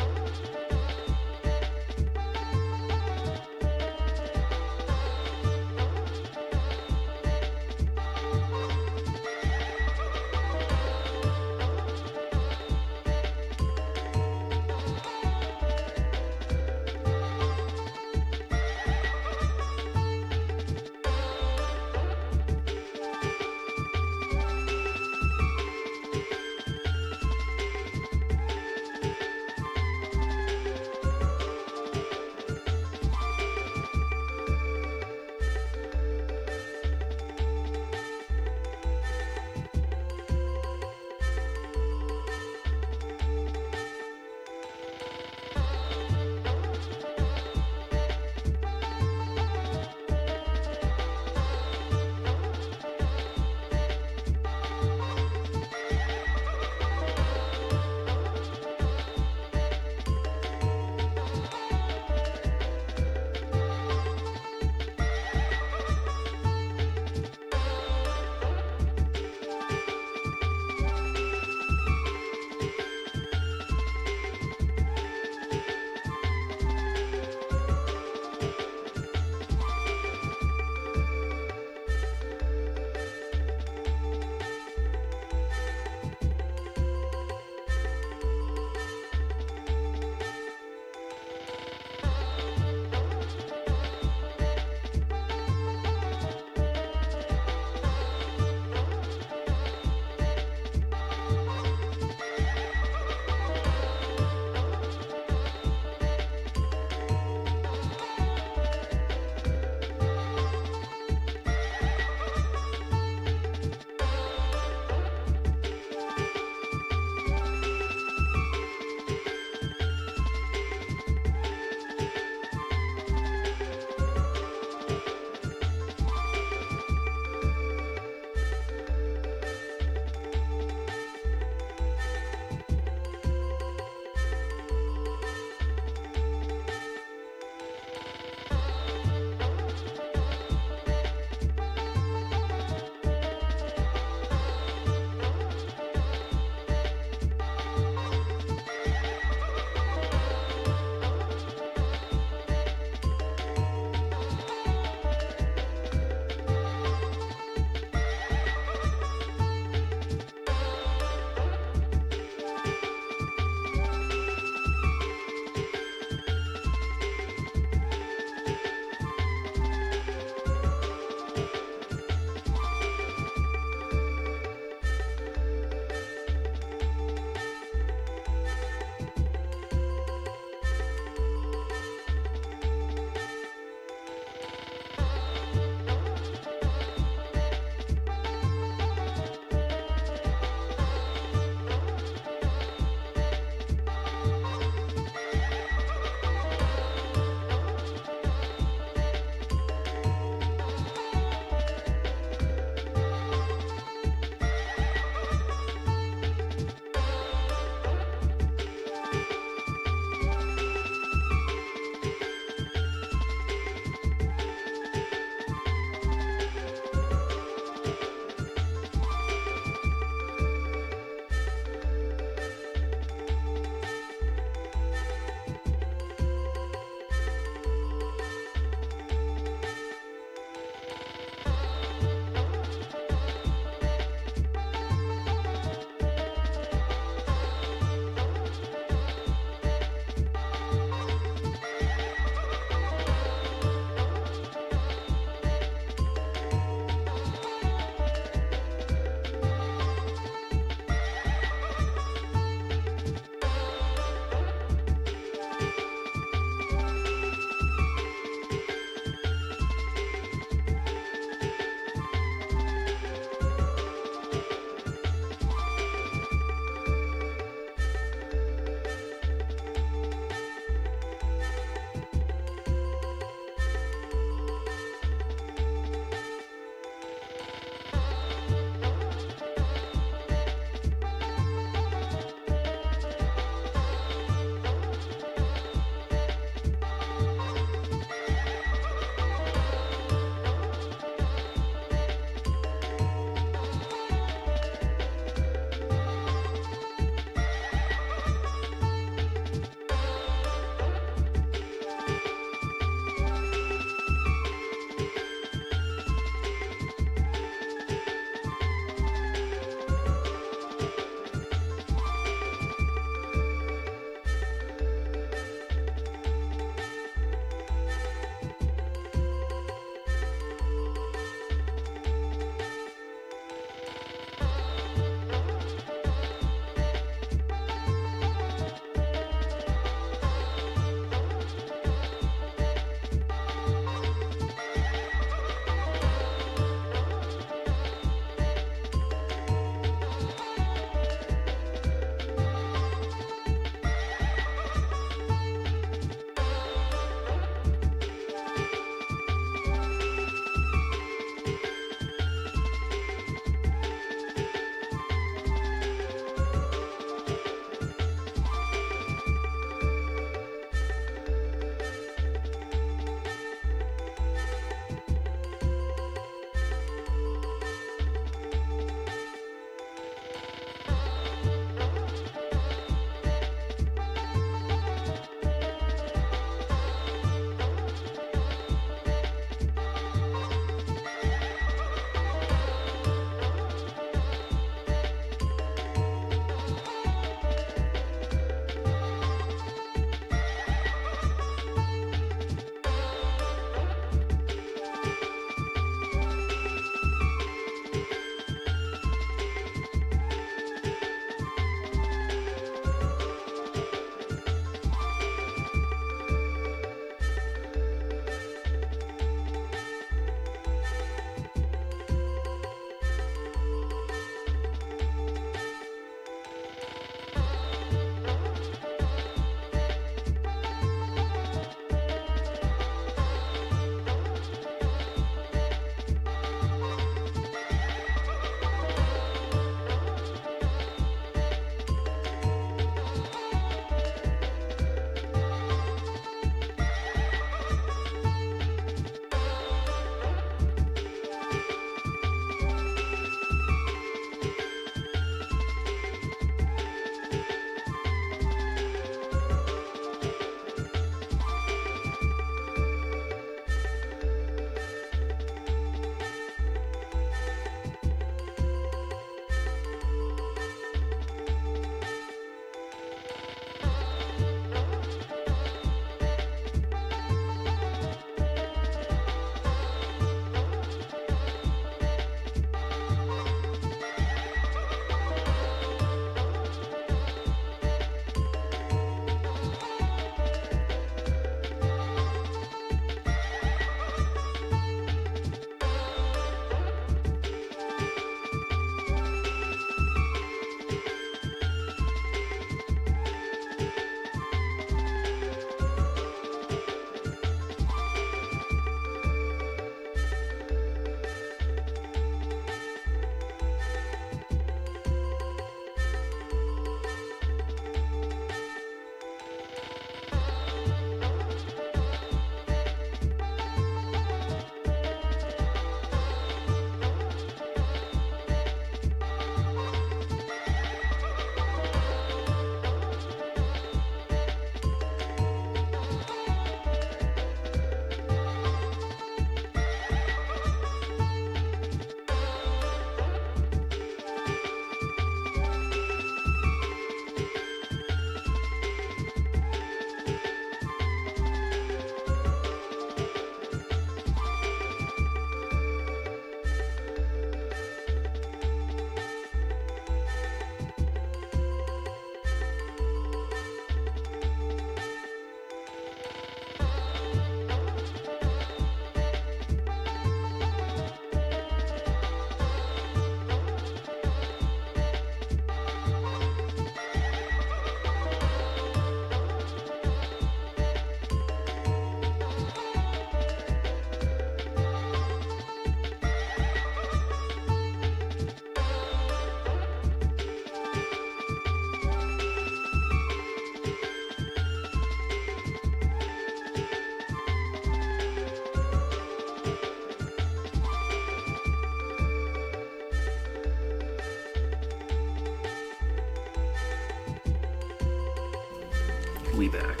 We back.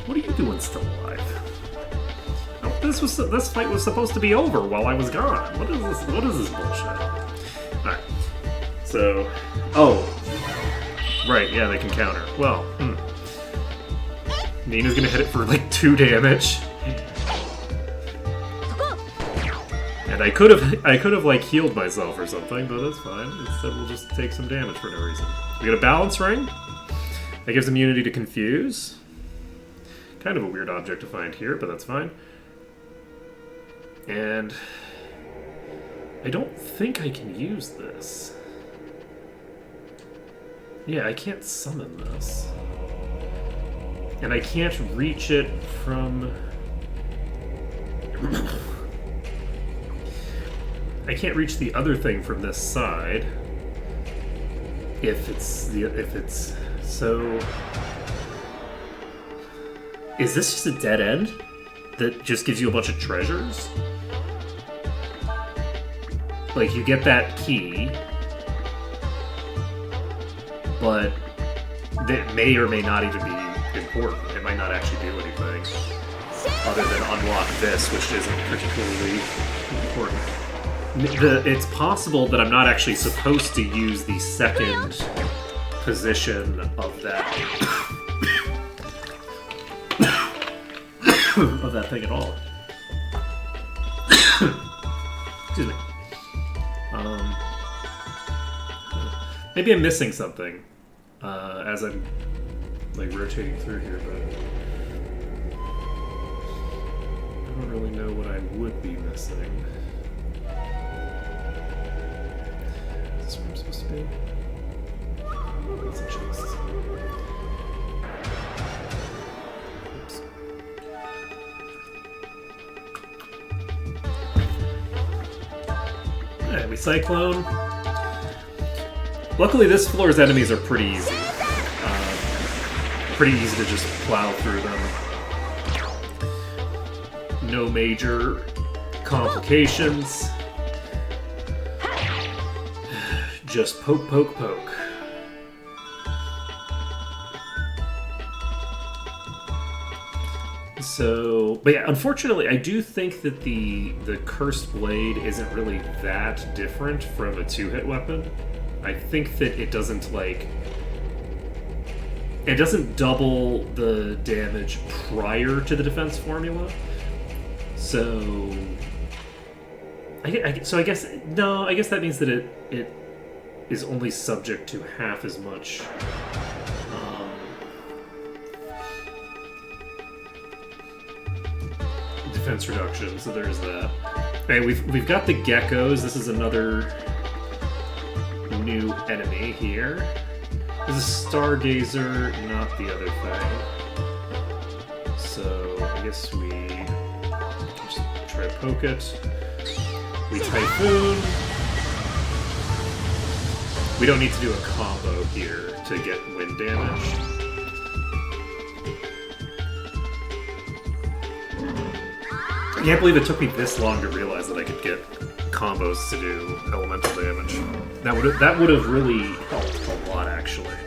What are you doing still alive? Oh, this fight was supposed to be over while I was gone. What is this? What is this bullshit? All right. So, right, yeah, they can counter. Well, Nina's gonna hit it for like 2 damage. And I could have like healed myself or something, but that's fine. Instead, we'll just take some damage for no reason. We got a balance ring. That gives immunity to confuse. Kind of a weird object to find here, but that's fine. And I don't think I can use this. Yeah, I can't summon this. And I can't reach it from... I can't reach the other thing from this side. If it's so... Is this just a dead end that just gives you a bunch of treasures? Like, you get that key, but that may or may not even be important. It might not actually do anything other than unlock this, which isn't particularly important. It's possible that I'm not actually supposed to use the second position of that of that thing at all. Excuse me. Maybe I'm missing something as I'm like rotating through here, but I don't really know what I would be missing. Is this where I'm supposed to be? Oh, that's a chest. Oops. Alright, we Cyclone. Luckily, this floor's enemies are pretty easy. Pretty easy to just plow through them. No major complications. Just poke, poke, poke. So, but yeah, unfortunately, I do think that the Cursed Blade isn't really that different from a 2-hit weapon. I think that it doesn't, like... It doesn't double the damage prior to the defense formula. So... I guess... No, I guess that means that it is only subject to half as much... defense reduction, so there's that. Okay, we've got the geckos. This is another new enemy here. This is Stargazer, not the other thing. So I guess we just try to poke it. We Typhoon. We don't need to do a combo here to get wind damage. I can't believe it took me this long to realize that I could get combos to do elemental damage. That would have really helped a lot, actually.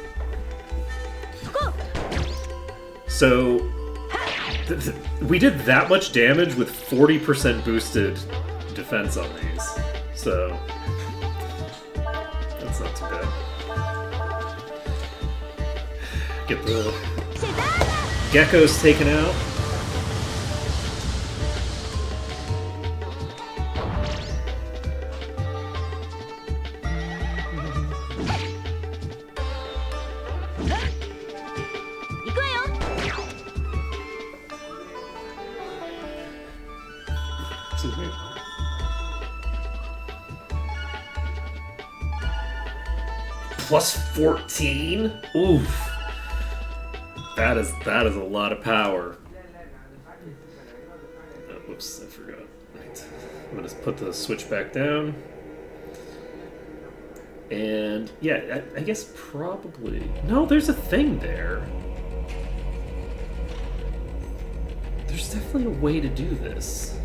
So we did that much damage with 40% boosted defense on these. So that's not too bad. Get the geckos taken out. Plus 14? Oof. That is a lot of power. Oh, whoops, I forgot. Right. I'm gonna put the switch back down. And yeah, I guess probably... No, there's a thing there. There's definitely a way to do this.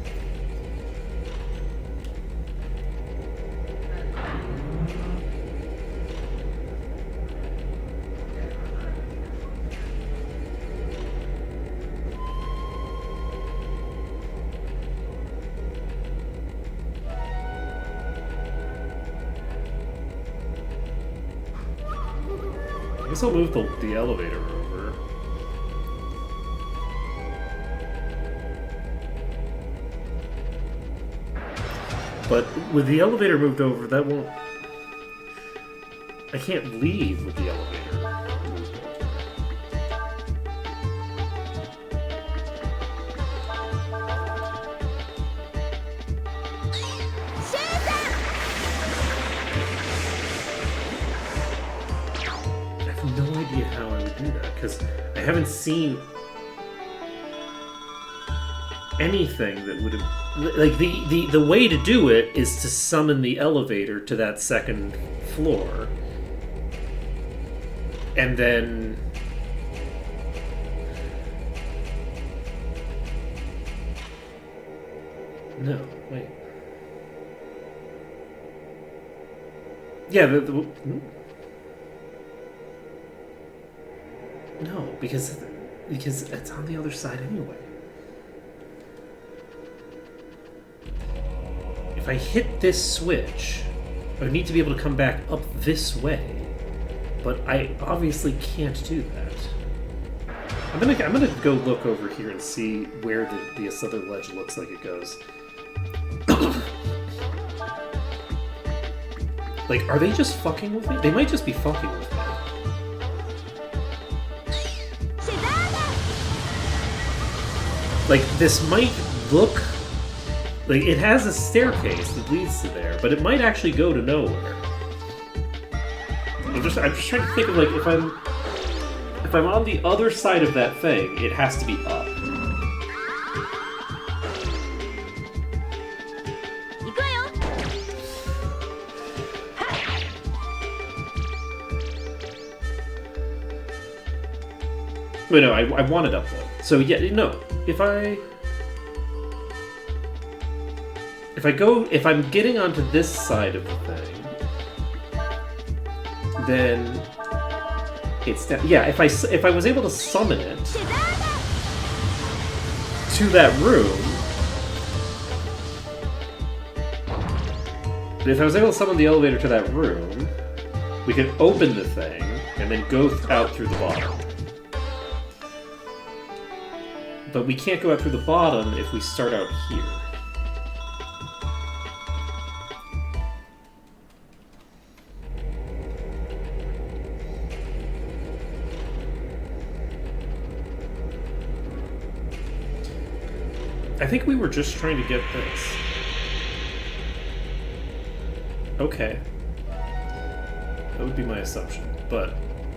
I guess I'll move the elevator over. But with the elevator moved over, that won't... I can't leave with the elevator moved over. I have no idea how I would do that, because I haven't seen anything that would have... Like, the way to do it is to summon the elevator to that second floor. And then... No, wait. Yeah, no, because it's on the other side anyway. If I hit this switch, I would need to be able to come back up this way. But I obviously can't do that. I'm gonna go look over here and see where this other ledge looks like it goes. Like, are they just fucking with me? They might just be fucking with me. Like, this might look... Like, it has a staircase that leads to there, but it might actually go to nowhere. I'm just trying to think of, like, if I'm on the other side of that thing, it has to be up. Wait, no, I want it up though. So yeah, no. If I'm getting onto this side of the thing, then it's down. Yeah, if I was able to summon it to that room, if I was able to summon the elevator to that room, we could open the thing and then go out through the bottom. But we can't go out through the bottom if we start out here. I think we were just trying to get this. Okay. That would be my assumption. But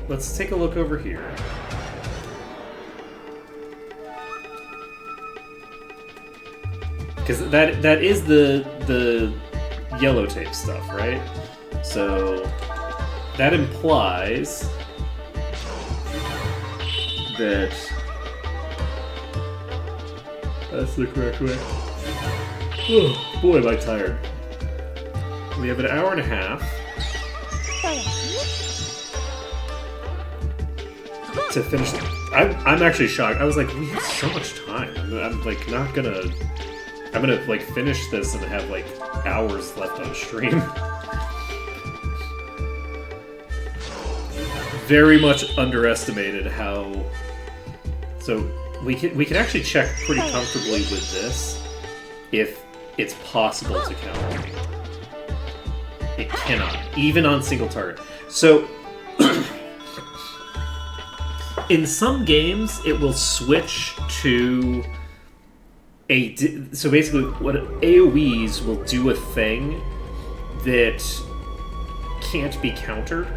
let's take a look over here. Because that is the yellow tape stuff, right? So that implies that that's the correct way. Oh, boy, am I tired. We have an hour and a half to finish. I'm actually shocked. I was like, we have so much time. I'm like not gonna. I'm gonna like finish this and have like hours left on stream. Very much underestimated how. So we can actually check pretty comfortably with this if it's possible to counter. It cannot, even on single target. So in some games, it will switch to. So basically, what AoEs will do a thing that can't be countered.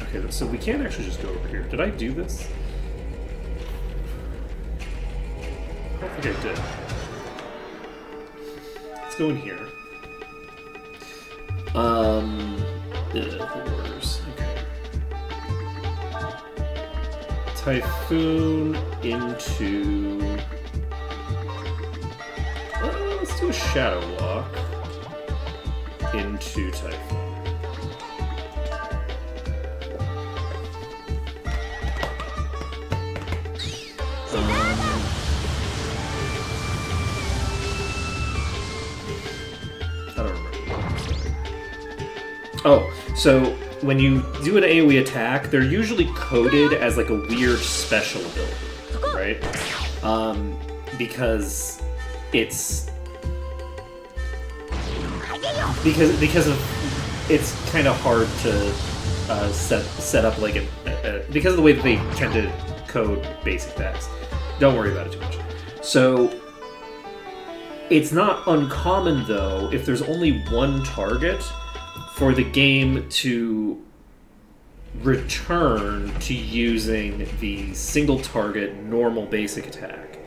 Okay, so we can't actually just go over here. Did I do this? I don't think I did. Let's go in here. Horrors. Okay. Typhoon into... let's do a Shadow Walk into Typhoon. I don't remember. Oh, So when you do an AoE attack, they're usually coded as like a weird special ability, right? Because it's because of it's kind of hard to set up like because of the way that they tend to code basic attacks. Don't worry about it too much. So it's not uncommon though if there's only one target for the game to return to using the single target normal basic attack.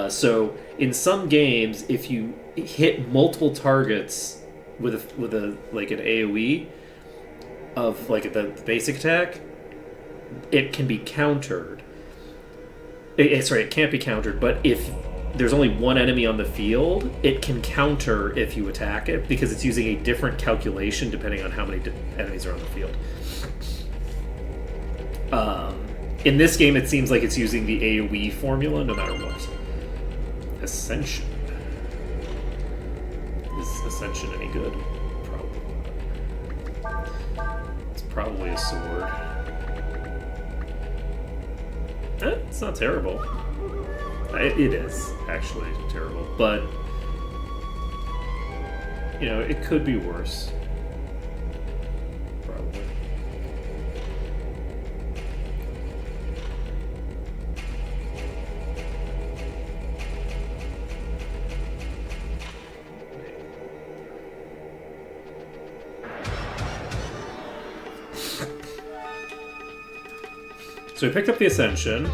So in some games, if you hit multiple targets with a like an AoE of like the basic attack, it can be countered. It can't be countered, but if there's only one enemy on the field, it can counter if you attack it because it's using a different calculation depending on how many enemies are on the field. In this game, it seems like it's using the AoE formula no matter what. Ascension. Is Ascension any good? Probably not. It's probably a sword. It's not terrible. It is actually terrible, but you know, it could be worse. Probably. So we picked up the Ascension.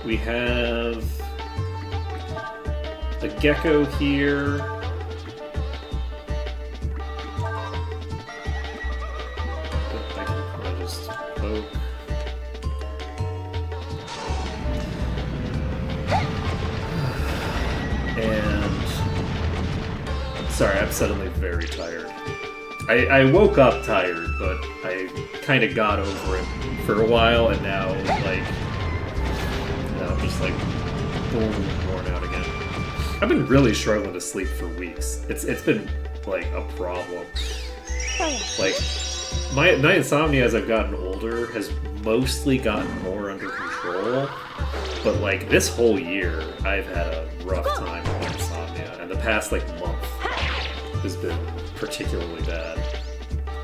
We have a gecko here. I can probably just poke. And sorry, I'm suddenly very tired. I woke up tired, but I kind of got over it for a while, and now like. I'm just like boom, worn out again. I've been really struggling to sleep for weeks. It's been like a problem. Like my insomnia as I've gotten older has mostly gotten more under control. But like this whole year, I've had a rough time with insomnia, and the past like month has been particularly bad.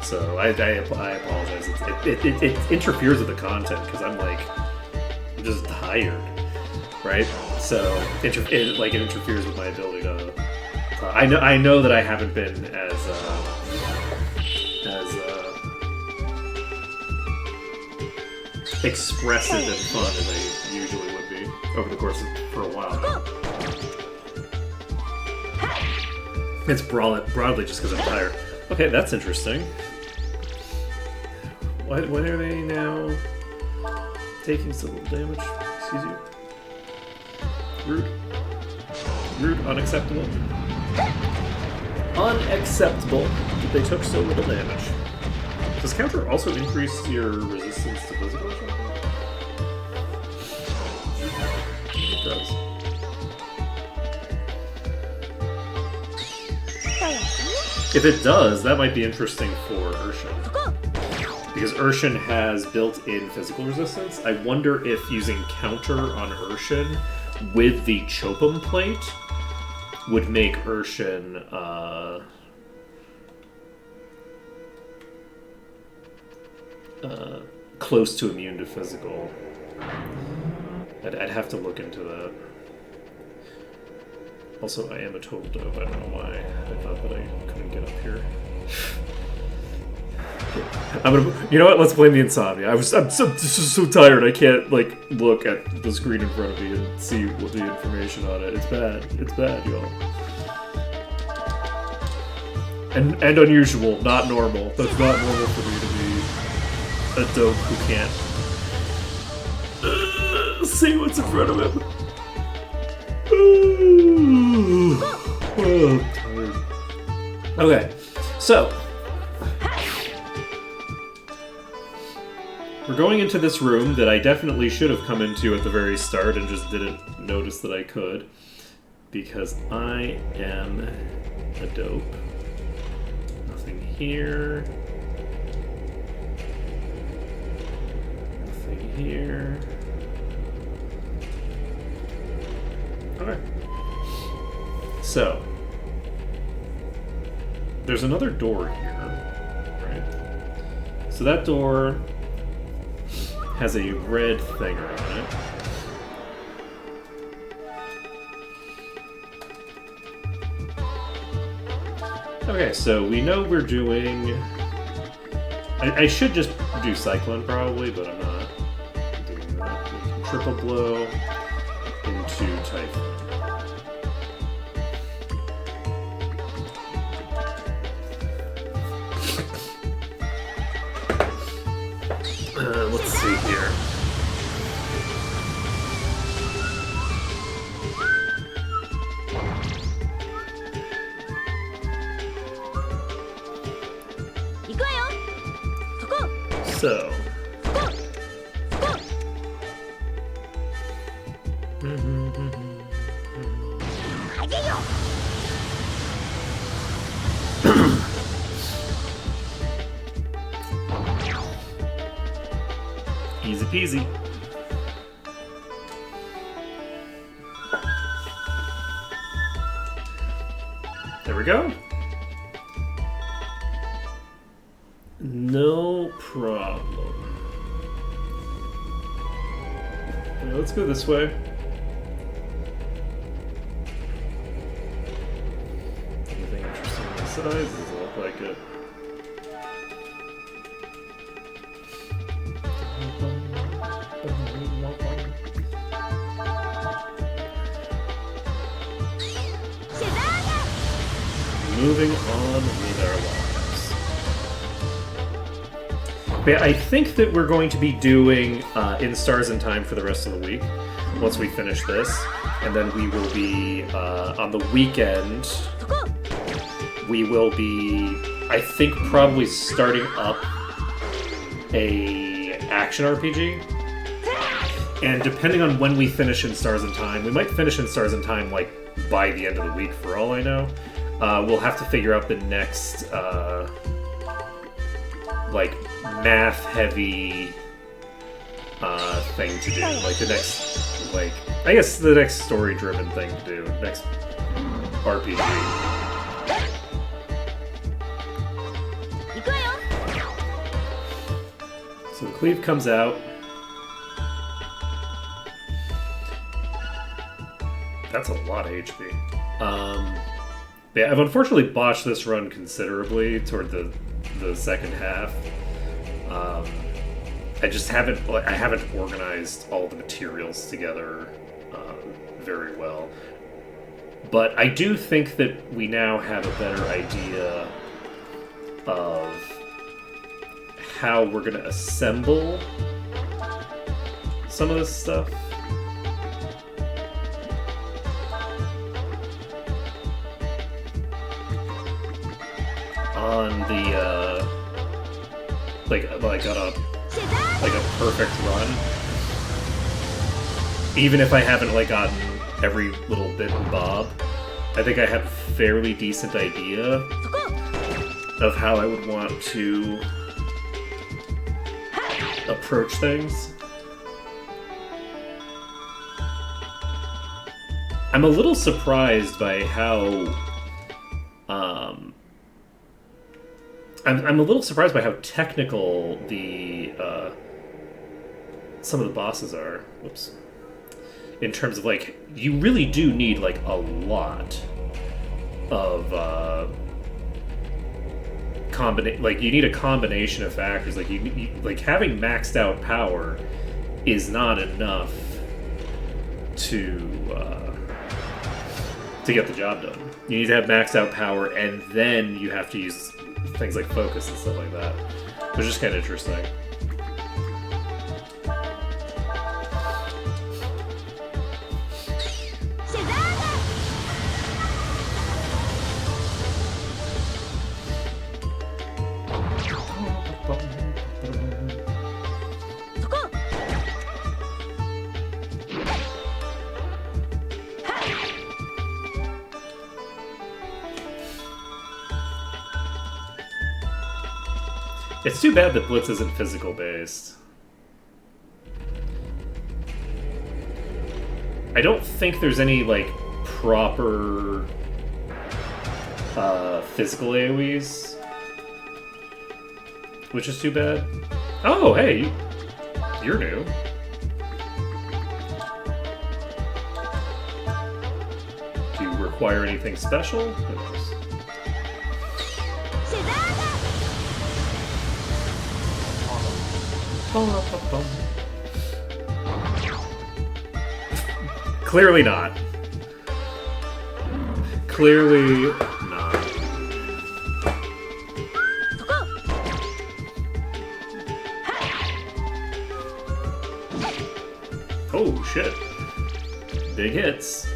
So I apologize. It interferes with the content because I'm just tired. Right, so it interferes with my ability to. I know that I haven't been as expressive and fun as I usually would be over the course of for a while now. It's broadly just because I'm tired. Okay, that's interesting. Why are they now taking so little damage? Excuse you. Rude. Rude, unacceptable. Unacceptable that they took so little damage. Does counter also increase your resistance to physical or something? It does. If it does, that might be interesting for Urshan. Because Urshan has built-in physical resistance. I wonder if using counter on Urshan with the Chopum plate would make Urshan close to immune to physical. I'd have to look into that. Also, I am a total dope. I don't know why I thought that I couldn't get up here. You know what? Let's blame the insomnia. I'm so tired. I can't look at the screen in front of me and see what the information on it. It's bad. It's bad, y'all. And unusual, not normal. That's not normal for me to be a dope who can't see what's in front of him. Oh, I'm tired. Okay, so. We're going into this room that I definitely should have come into at the very start and just didn't notice that I could. Because I am a dope. Nothing here. Nothing here. Okay. So, there's another door here, right? So that door has a red thing around it. Okay, so we know we're doing... I should just do Cyclone probably, but I'm not doing that. We can triple blow into Typhoon. Let's see here. So. Easy peasy. There we go. No problem. Okay, let's go this way. Anything interesting on the sides? Doesn't look like it. Moving on with our lives. Yeah, I think that we're going to be doing In Stars in Time for the rest of the week, once we finish this. And then we will be, on the weekend, we will be, I think, probably starting up a action RPG. And depending on when we finish In Stars in Time, we might finish In Stars in Time, like, by the end of the week, for all I know. We'll have to figure out the next, like, math-heavy thing to do. Like, the next, like, I guess the next story-driven thing to do. Next RPG. So the cleave comes out. That's a lot of HP. Yeah, I've unfortunately botched this run considerably toward the second half. I just haven't organized all the materials together very well. But I do think that we now have a better idea of how we're going to assemble some of this stuff. On the like on a perfect run, even if I haven't like gotten every little bit and bob, I think I have a fairly decent idea of how I would want to approach things. I'm a little surprised by how I'm a little surprised by how technical the some of the bosses are. Whoops. In terms of like, you really do need like a lot of like you need a combination of factors. Like you like having maxed out power is not enough to get the job done. You need to have maxed out power, and then you have to use things like focus and stuff like that, which is kind of interesting. It's too bad that Blitz isn't physical based. I don't think there's any, like, proper physical AoEs, which is too bad. Oh, hey, you're new. Do you require anything special? Who knows? Clearly not. Clearly not. Oh shit. Big hits.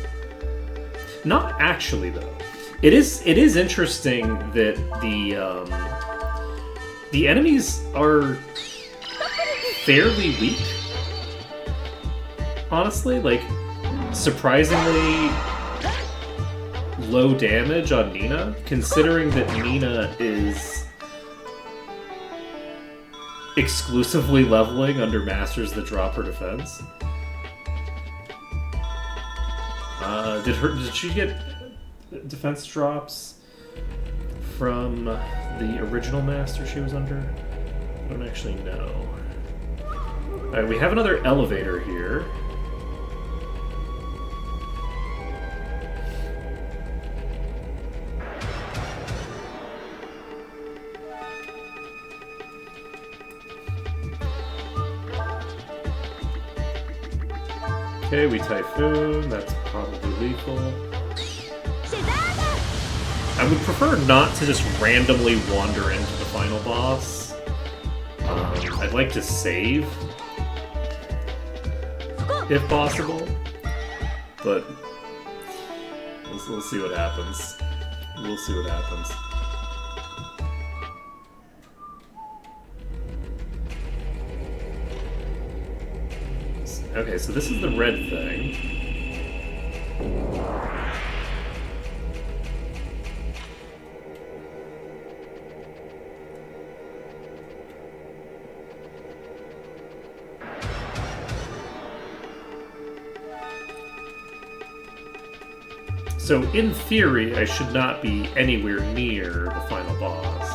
Not actually though. It is interesting that the enemies are fairly weak. Honestly, like surprisingly low damage on Nina, considering that Nina is exclusively leveling under masters that drop her defense. Did she get defense drops from the original master she was under? I don't actually know. Alright, we have another elevator here. Okay, we Typhoon, that's probably lethal. I would prefer not to just randomly wander into the final boss. I'd like to save, if possible, but we'll see what happens. We'll see what happens. Okay, so this is the red thing. So, in theory, I should not be anywhere near the final boss.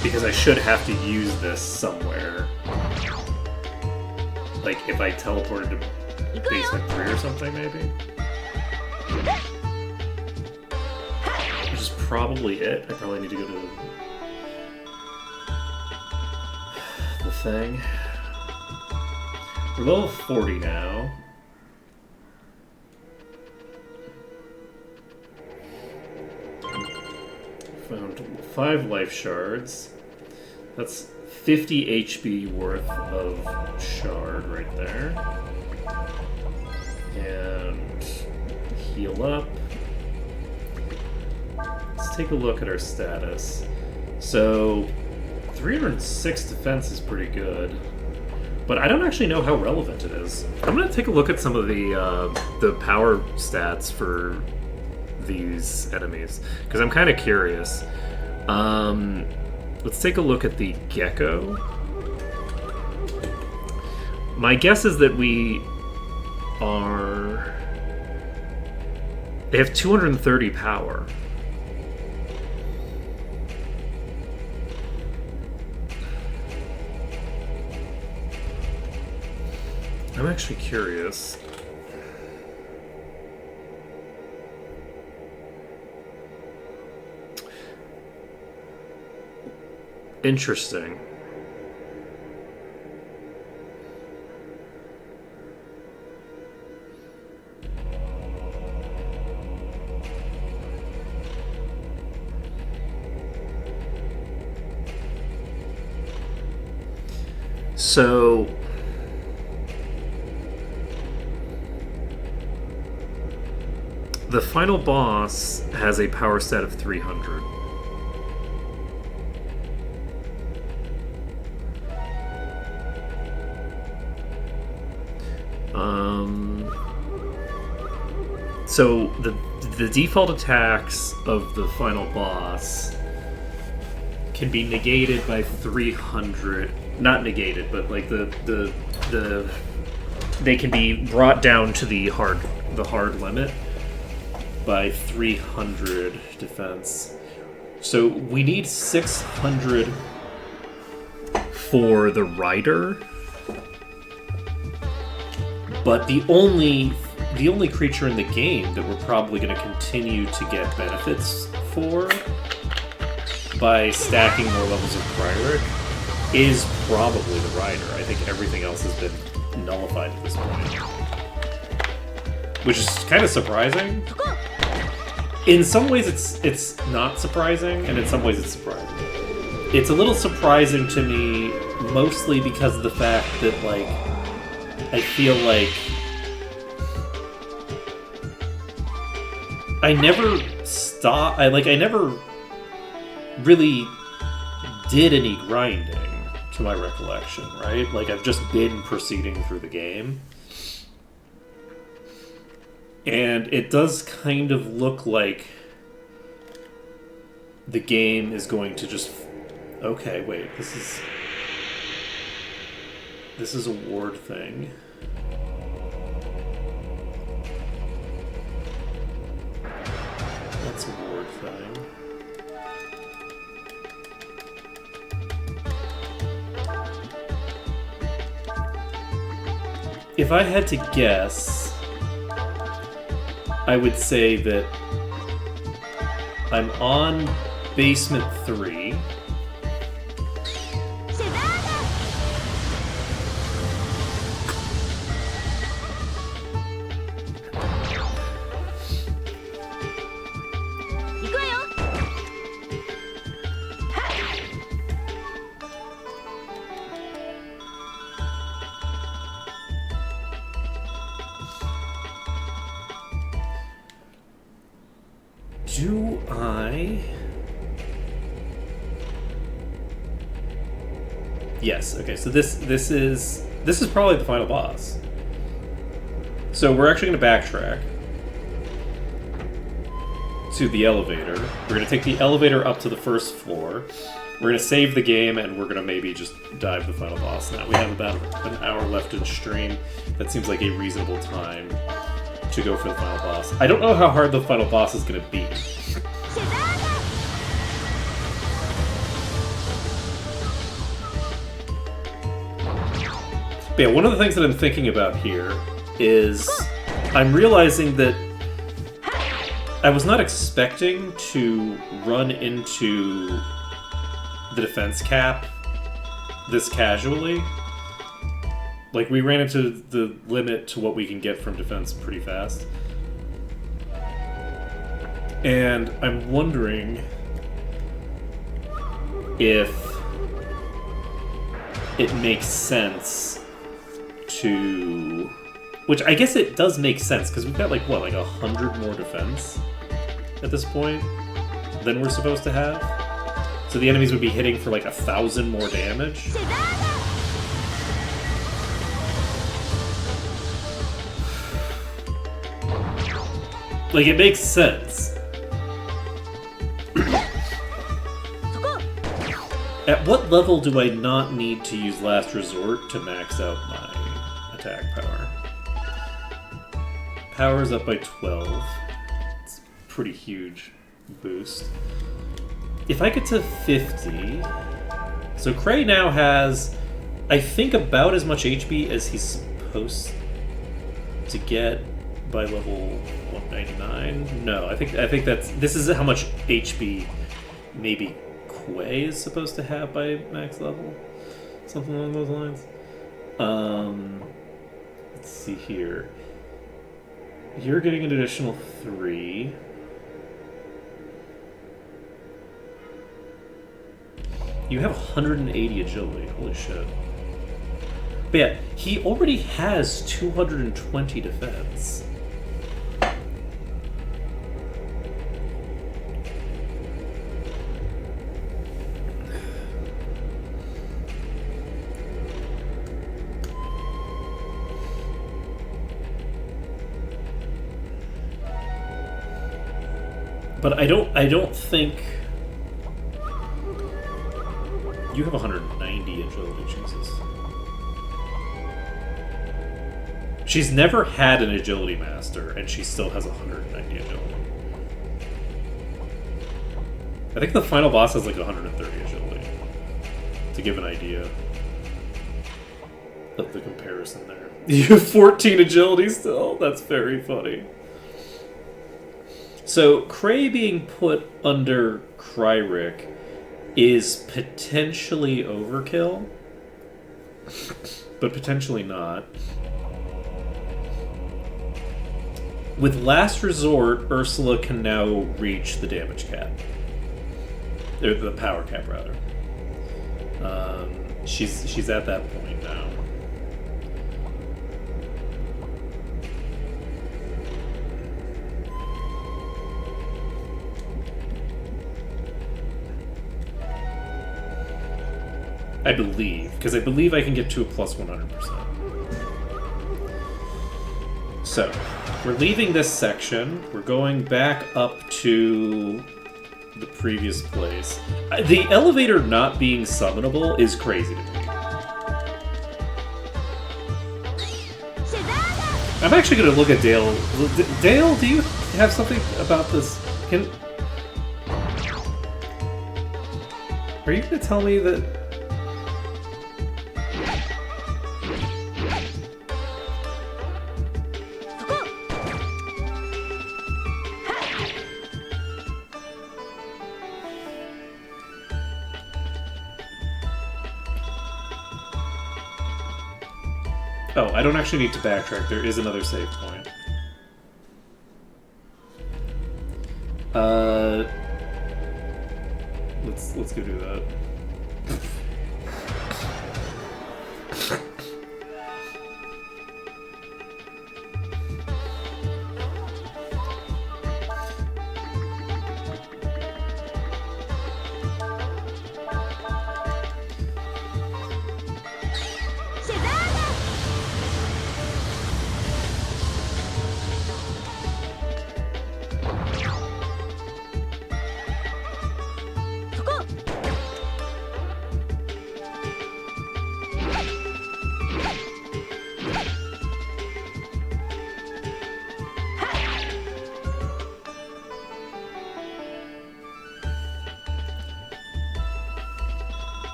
Because I should have to use this somewhere. Like, if I teleported to basement 3 or something, maybe? Which is probably it. I probably need to go to the thing. We're level 40 now. Found 5 life shards. That's 50 HP worth of shard right there. And heal up. Let's take a look at our status. So 306 defense is pretty good. But I don't actually know how relevant it is. I'm gonna take a look at some of the power stats for these enemies, because I'm kind of curious. Let's take a look at the Gecko. My guess is that they have 230 power. I'm actually curious. Interesting. So the final boss has a power stat of 300. So the default attacks of the final boss can be negated by 300. Not negated, but like the they can be brought down to the hard limit by 300 defense. So we need 600 for the rider, but the only creature in the game that we're probably going to continue to get benefits for by stacking more levels of Cryric is probably the rider. I think everything else has been nullified at this point, which is kind of surprising. In some ways it's not surprising, and in some ways it's surprising. It's a little surprising to me, mostly because of the fact that, like, I feel like I never really did any grinding, to my recollection, right? Like, I've just been proceeding through the game. And it does kind of look like the game is going to just... Okay, wait, this is a ward thing. That's a ward thing. If I had to guess, I would say that I'm on basement 3. Do I... Yes, okay, so this is probably the final boss. So we're actually going to backtrack to the elevator. We're going to take the elevator up to the first floor. We're going to save the game, and we're going to maybe just dive the final boss now. We have about an hour left in stream. That seems like a reasonable time to go for the final boss. I don't know how hard the final boss is going to be. But yeah, one of the things that I'm thinking about here is I'm realizing that I was not expecting to run into the defense cap this casually. Like, we ran into the limit to what we can get from defense pretty fast. And I'm wondering if it makes sense to... Which I guess it does make sense, because we've got, like, what, like 100 more defense at this point than we're supposed to have? So the enemies would be hitting for, like, 1,000 more damage? Like, it makes sense. At what level do I not need to use Last Resort to max out my attack power? Power's up by 12. It's a pretty huge boost. If I get to 50... So Cray now has, I think, about as much HP as he's supposed to get by level 199. No, I think this is how much HP maybe Quay is supposed to have by max level. Something along those lines. Let's see here. You're getting an additional 3. You have 180 agility. Holy shit. But yeah, he already has 220 defense. But I don't think you have 190 agility. Jesus. She's never had an agility master, and she still has 190 agility. I think the final boss has like 130 agility. To give an idea of the comparison there. You have 14 agility still? That's very funny. So, Cray being put under Kryrick is potentially overkill, but potentially not. With Last Resort, Ursula can now reach the damage cap. Or the power cap, rather. She's at that point now. I believe, because I believe I can get to a plus 100%. So, we're leaving this section. We're going back up to the previous place. The elevator not being summonable is crazy to me. I'm actually going to look at Dale. Dale, do you have something about this? Are you going to tell me that... Oh, I don't actually need to backtrack. There is another save point. Let's go do that.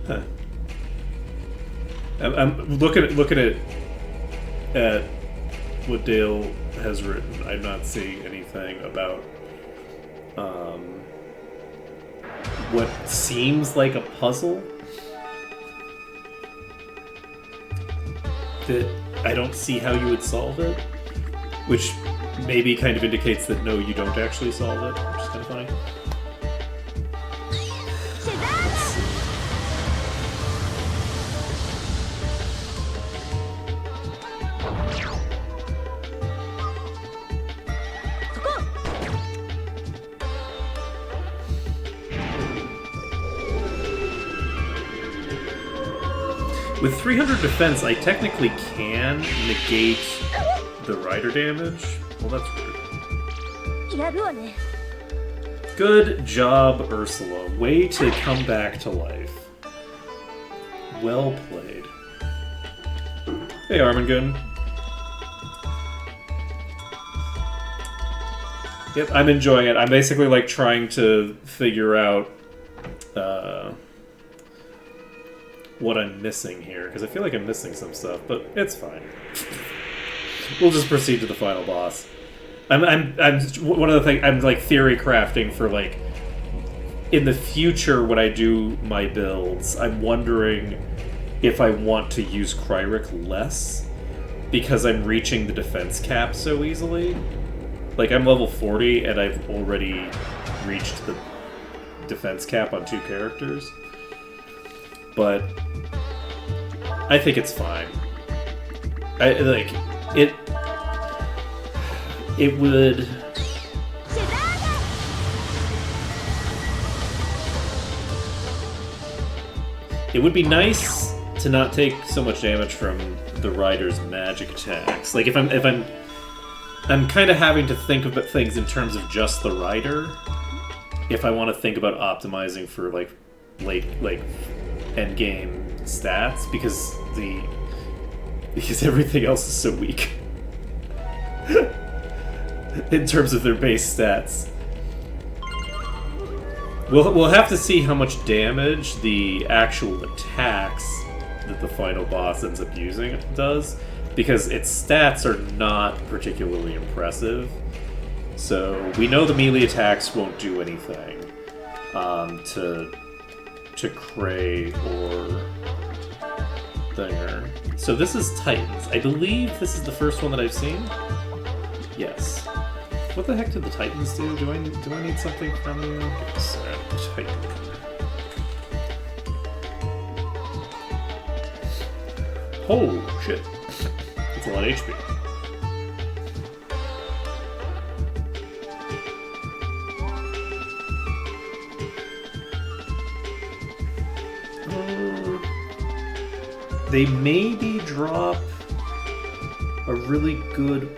Huh. I'm looking at what Dale has written. I'm not seeing anything about what seems like a puzzle that I don't see how you would solve it, which maybe kind of indicates that no, you don't actually solve it, which is kind of funny. With 300 defense, I technically can negate the rider damage. Well, that's rude. Good job, Ursula. Way to come back to life. Well played. Hey, Armengun. Yep, I'm enjoying it. I'm basically like trying to figure out what I'm missing here, because I feel like I'm missing some stuff, but it's fine. We'll just proceed to the final boss. I'm one of the things I'm like theory crafting for like in the future when I do my builds. I'm wondering if I want to use Kryrick less because I'm reaching the defense cap so easily. Like I'm level 40 and I've already reached the defense cap on 2 characters. But I think it's fine. It would. It would be nice to not take so much damage from the rider's magic attacks. Like if I'm kind of having to think about things in terms of just the rider. If I want to think about optimizing for like end game stats, because everything else is so weak in terms of their base stats. We'll have to see how much damage the actual attacks that the final boss ends up using does, because its stats are not particularly impressive. So we know the melee attacks won't do anything to Cray or Thinger. So this is Titans. I believe this is the first one that I've seen. Yes. What the heck did the Titans do? Do I need something from you? Yes, Titan. Oh shit! That's a lot of HP. They maybe drop a really good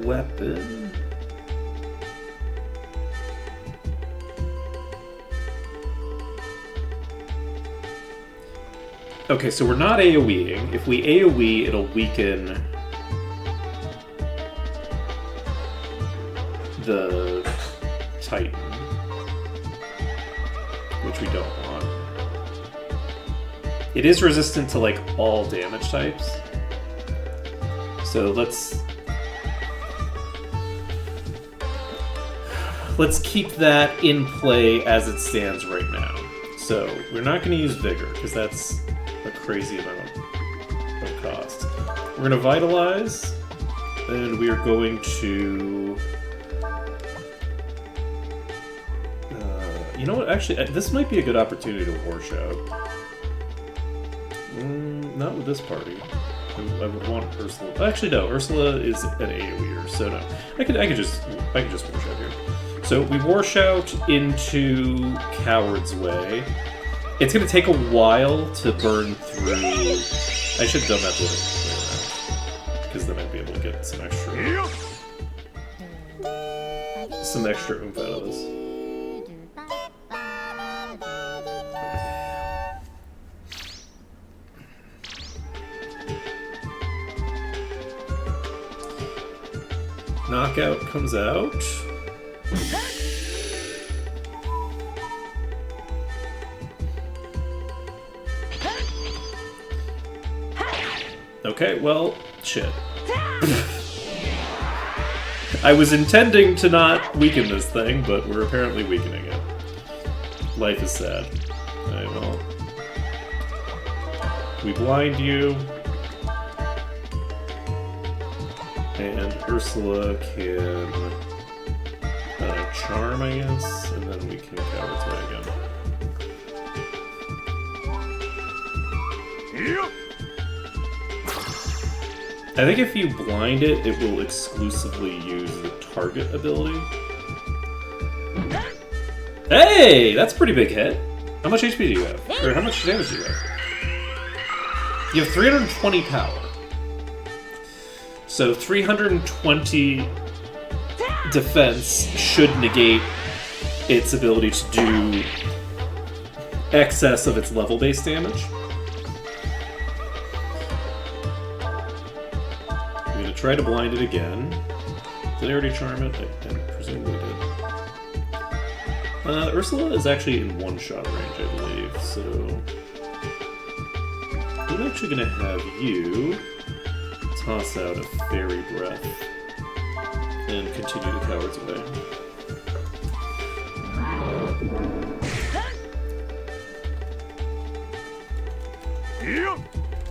weapon. Okay, so we're not AoEing. If we AoE, it'll weaken the Titan, which we don't want. It is resistant to, like, all damage types. So let's keep that in play as it stands right now. So we're not going to use Vigor, because that's a crazy amount of cost. We're going to Vitalize, and we are going to... you know what? Actually, this might be a good opportunity to Wash Out. Not with this party. I would want Ursula. Actually, no. Ursula is an AoEer, so no. I could just Wash Out here. So we Wash Out into Coward's Way. It's going to take a while to burn through... I should have done that the other way around, because then I'd be able to get some extra oomph out of this. Knockout comes out. Okay, well, shit. I was intending to not weaken this thing, but we're apparently weakening it. Life is sad. I know. We blind you. And Ursula can charm, I guess, and then we can Coward's Way again. I think if you blind it, it will exclusively use the target ability. Hey! That's a pretty big hit. How much HP do you have? Or how much damage do you have? You have 320 power. So 320 defense should negate its ability to do excess of its level-based damage. I'm going to try to blind it again. Did I already charm it? I presumably did. Ursula is actually in one-shot range, I believe, so... I'm actually going to have you toss out a Fairy Breath and continue the Coward's Way.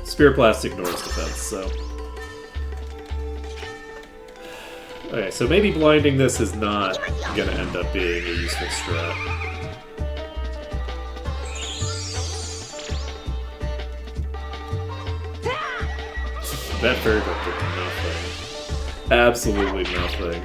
Spirit Blast ignores defense, so... Okay, so maybe blinding this is not gonna end up being a useful strat. That Fairy Breath did nothing. Absolutely nothing.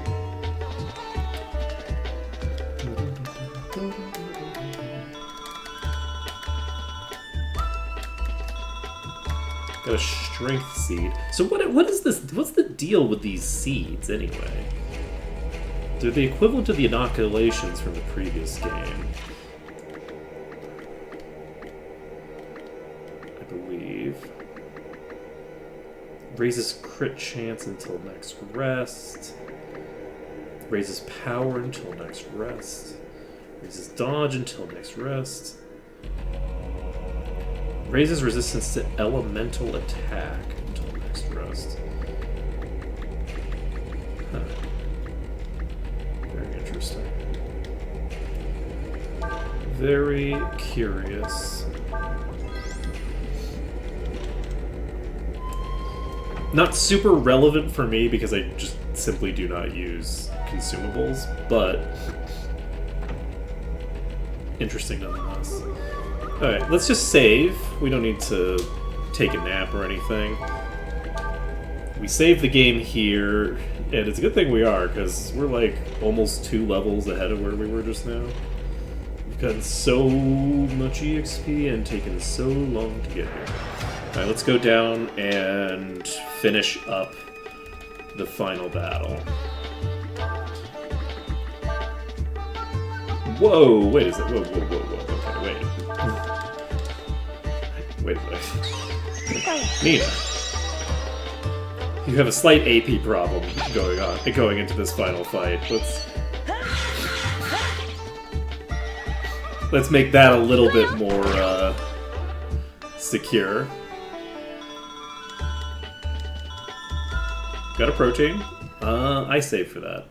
Got a strength seed. So what is this? What's the deal with these seeds anyway? They're the equivalent of the inoculations from the previous game, I believe. Raises crit chance until next rest. Raises power until next rest. Raises dodge until next rest. Raises resistance to elemental attack until next rest. Huh. Very interesting. Very curious. Not super relevant for me because I just simply do not use consumables, but interesting nonetheless. Alright, let's just save. We don't need to take a nap or anything. We save the game here, and it's a good thing we are, because we're like almost 2 levels ahead of where we were just now. We've gotten so much EXP and taken so long to get here. Alright, let's go down and finish up the final battle. Whoa, wait a second. Whoa. Okay, wait. Wait. Nina. You have a slight AP problem going into this final fight. Let's make that a little bit more secure. Got a protein. I save for that.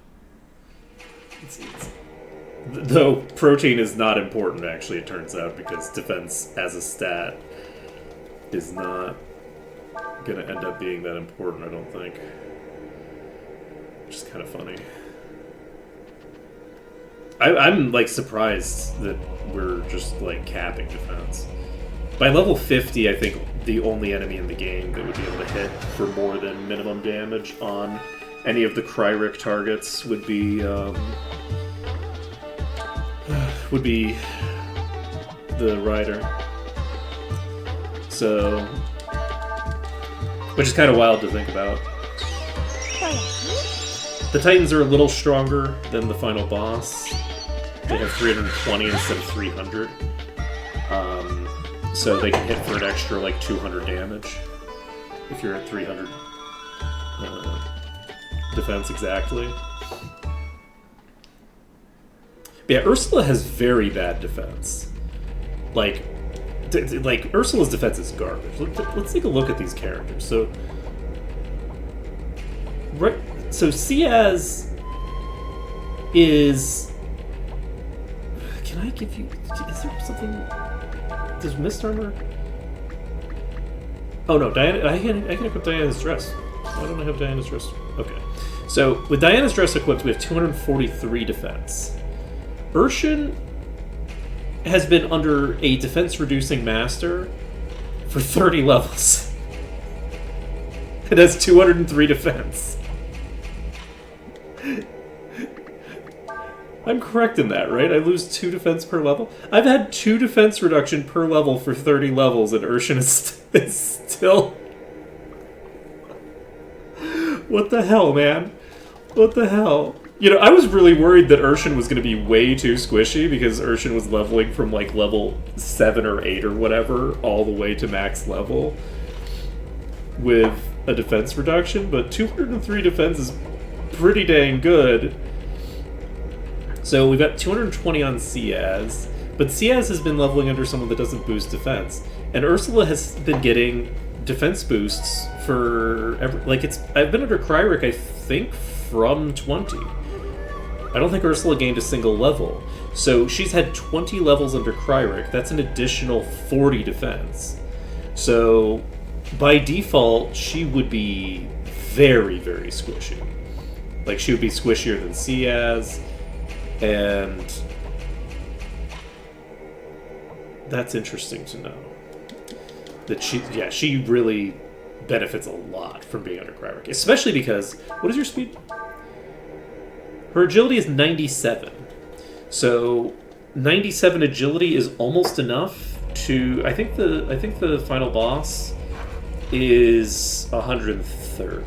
Though protein is not important, actually, it turns out, because defense as a stat is not gonna end up being that important, I don't think. Which is kind of funny. I'm like surprised that we're just like capping defense. By level 50, I think the only enemy in the game that would be able to hit for more than minimum damage on any of the Cryric targets would be the Rider. So, which is kind of wild to think about. The Titans are a little stronger than the final boss. They have 320 instead of 300. So they can hit for an extra like 200 damage if you're at 300 defense exactly. But yeah, Ursula has very bad defense. Like Ursula's defense is garbage. Let's take a look at these characters. So Ciaz is. Can I give you? Is there something? Does Mist Armor? Oh no, Diana. I can equip Diana's dress. Why don't I have Diana's dress? Okay. So with Diana's dress equipped, we have 243 defense. Urshan has been under a defense-reducing master for 30 levels. It has 203 defense. I'm correct in that, right? I lose 2 defense per level? I've had 2 defense reduction per level for 30 levels, and Urshan is still... What the hell, man? What the hell? You know, I was really worried that Urshan was going to be way too squishy, because Urshan was leveling from, like, level 7 or 8 or whatever, all the way to max level, with a defense reduction, but 203 defense is pretty dang good. So we've got 220 on Ciaz, but Ciaz has been leveling under someone that doesn't boost defense, and Ursula has been getting defense boosts for I've been under Cryric, I think, from 20. I don't think Ursula gained a single level, so she's had 20 levels under Cryric. That's an additional 40 defense. So by default, she would be very, very squishy. Like, she would be squishier than Ciaz. And that's interesting to know. That she really benefits a lot from being under Cryric. Especially because, what is your speed? Her agility is 97. So 97 agility is almost enough to, I think the final boss is 130.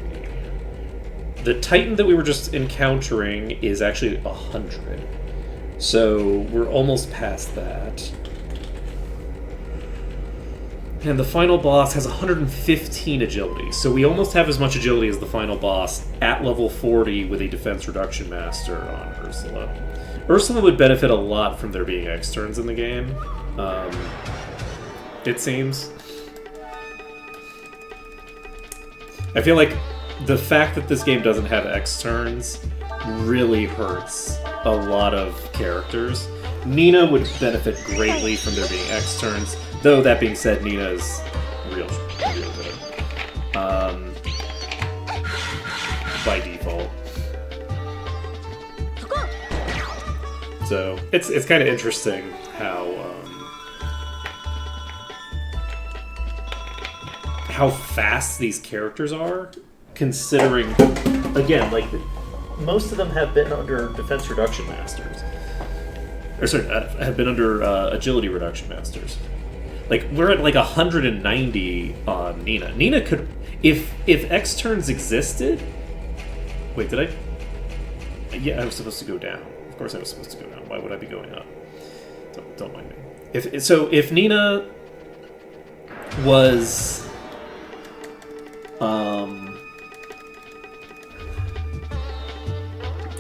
The Titan that we were just encountering is actually 100. So we're almost past that. And the final boss has 115 agility. So we almost have as much agility as the final boss at level 40 with a defense reduction master on Ursula. Ursula would benefit a lot from there being X-turns in the game. It seems. I feel like the fact that this game doesn't have X-turns really hurts a lot of characters. Nina would benefit greatly from there being X-turns, though that being said, Nina is real good. By default. So, it's kind of interesting how fast these characters are, considering, again, like, most of them have been under defense reduction masters. Or sorry, have been under agility reduction masters. Like, we're at like 190 on Nina. Nina could, if X turns existed. Wait, did I? Yeah, I was supposed to go down. Of course, I was supposed to go down. Why would I be going up? Don't mind me. If Nina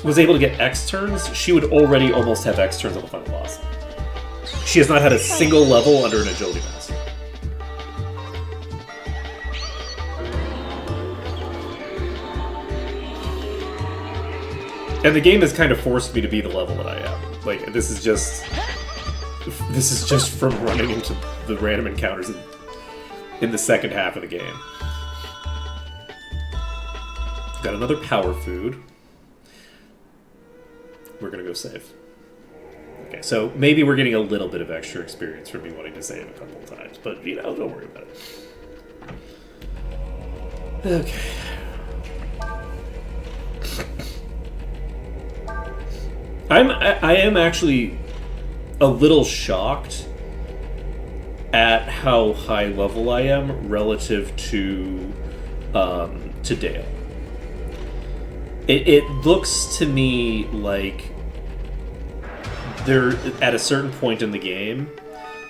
was able to get X turns, she would already almost have X turns on the final boss. She has not had a single level under an agility master. And the game has kind of forced me to be the level that I am. Like, this is just from running into the random encounters in the second half of the game. Got another power food. We're gonna go save. Okay, so maybe we're getting a little bit of extra experience from me wanting to save a couple of times, but you know, don't worry about it. Okay. I am actually a little shocked at how high level I am relative to Dale. It looks to me like they're at a certain point in the game.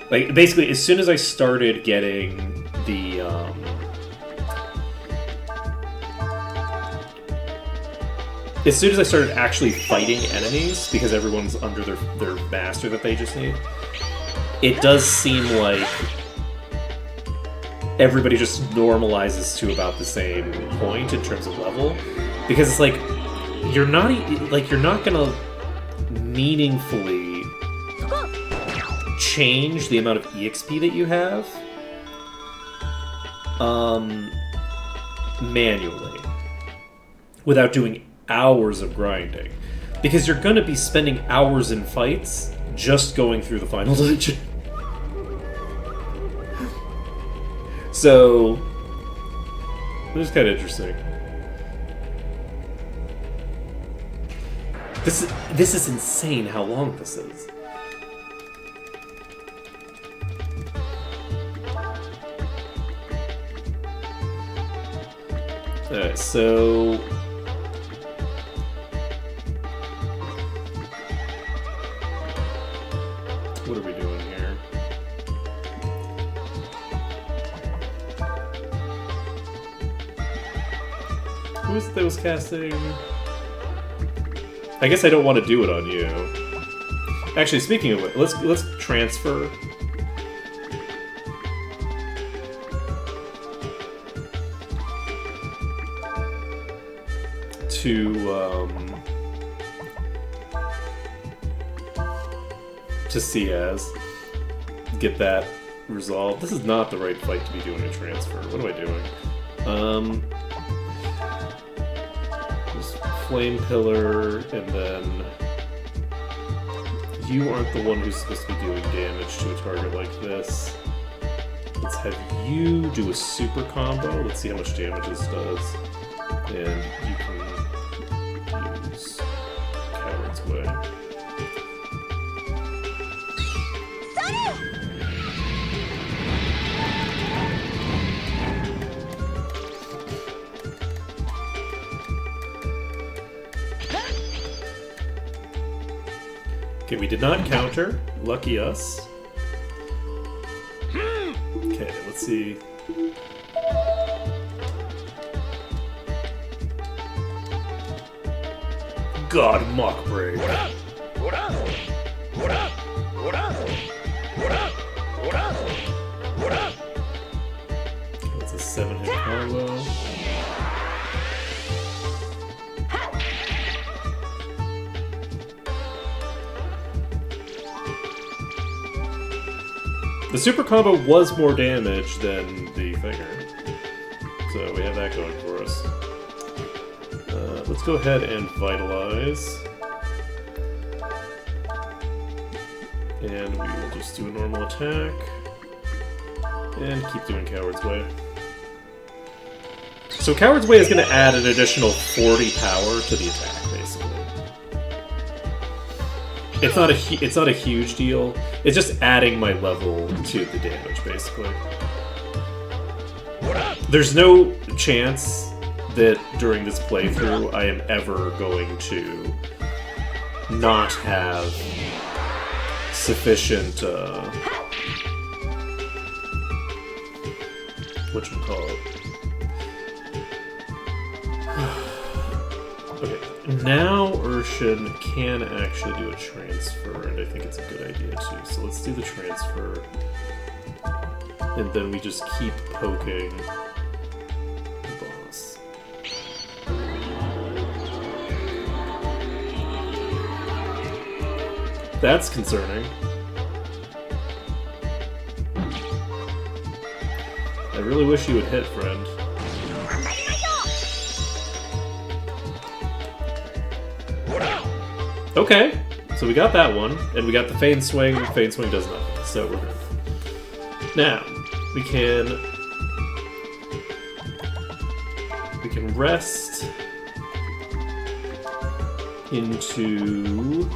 Like, basically, as soon as I started getting the as soon as I started actually fighting enemies, because everyone's under their master that they just need, it does seem like everybody just normalizes to about the same point in terms of level. Because it's like, you're not gonna meaningfully change the amount of EXP that you have manually without doing hours of grinding, because you're gonna be spending hours in fights just going through the final dungeon. So this is kind of interesting. This is insane how long this is. Alright, so what are we doing here? Who is it that was casting? I guess I don't want to do it on you. Actually, speaking of it, let's transfer. To Ciaz. Get that resolved. This is not the right fight to be doing a transfer. What am I doing? Just Flame Pillar, and then you aren't the one who's supposed to be doing damage to a target like this. Let's have you do a super combo. Let's see how much damage this does. And you can use Coward's Way. Okay, we did not counter. Lucky us. Okay, let's see. God, mock break. That's a 7-hit combo. The super combo was more damage than the finger, so we have that going for us. Let's go ahead and vitalize. And we will just do a normal attack. And keep doing Coward's Way. So Coward's Way is going to add an additional 40 power to the attack, basically. It's not a huge deal. It's just adding my level to the damage, basically. There's no chance that during this playthrough I am ever going to not have sufficient, whatchamacallit? Okay, now Urshan can actually do a transfer, and I think it's a good idea too. So let's do the transfer, and then we just keep poking the boss. That's concerning. I really wish you would hit, friend. Okay, so we got that one, and we got the Feign Swing. Feign Swing does nothing, so we're good. Now, we can rest into...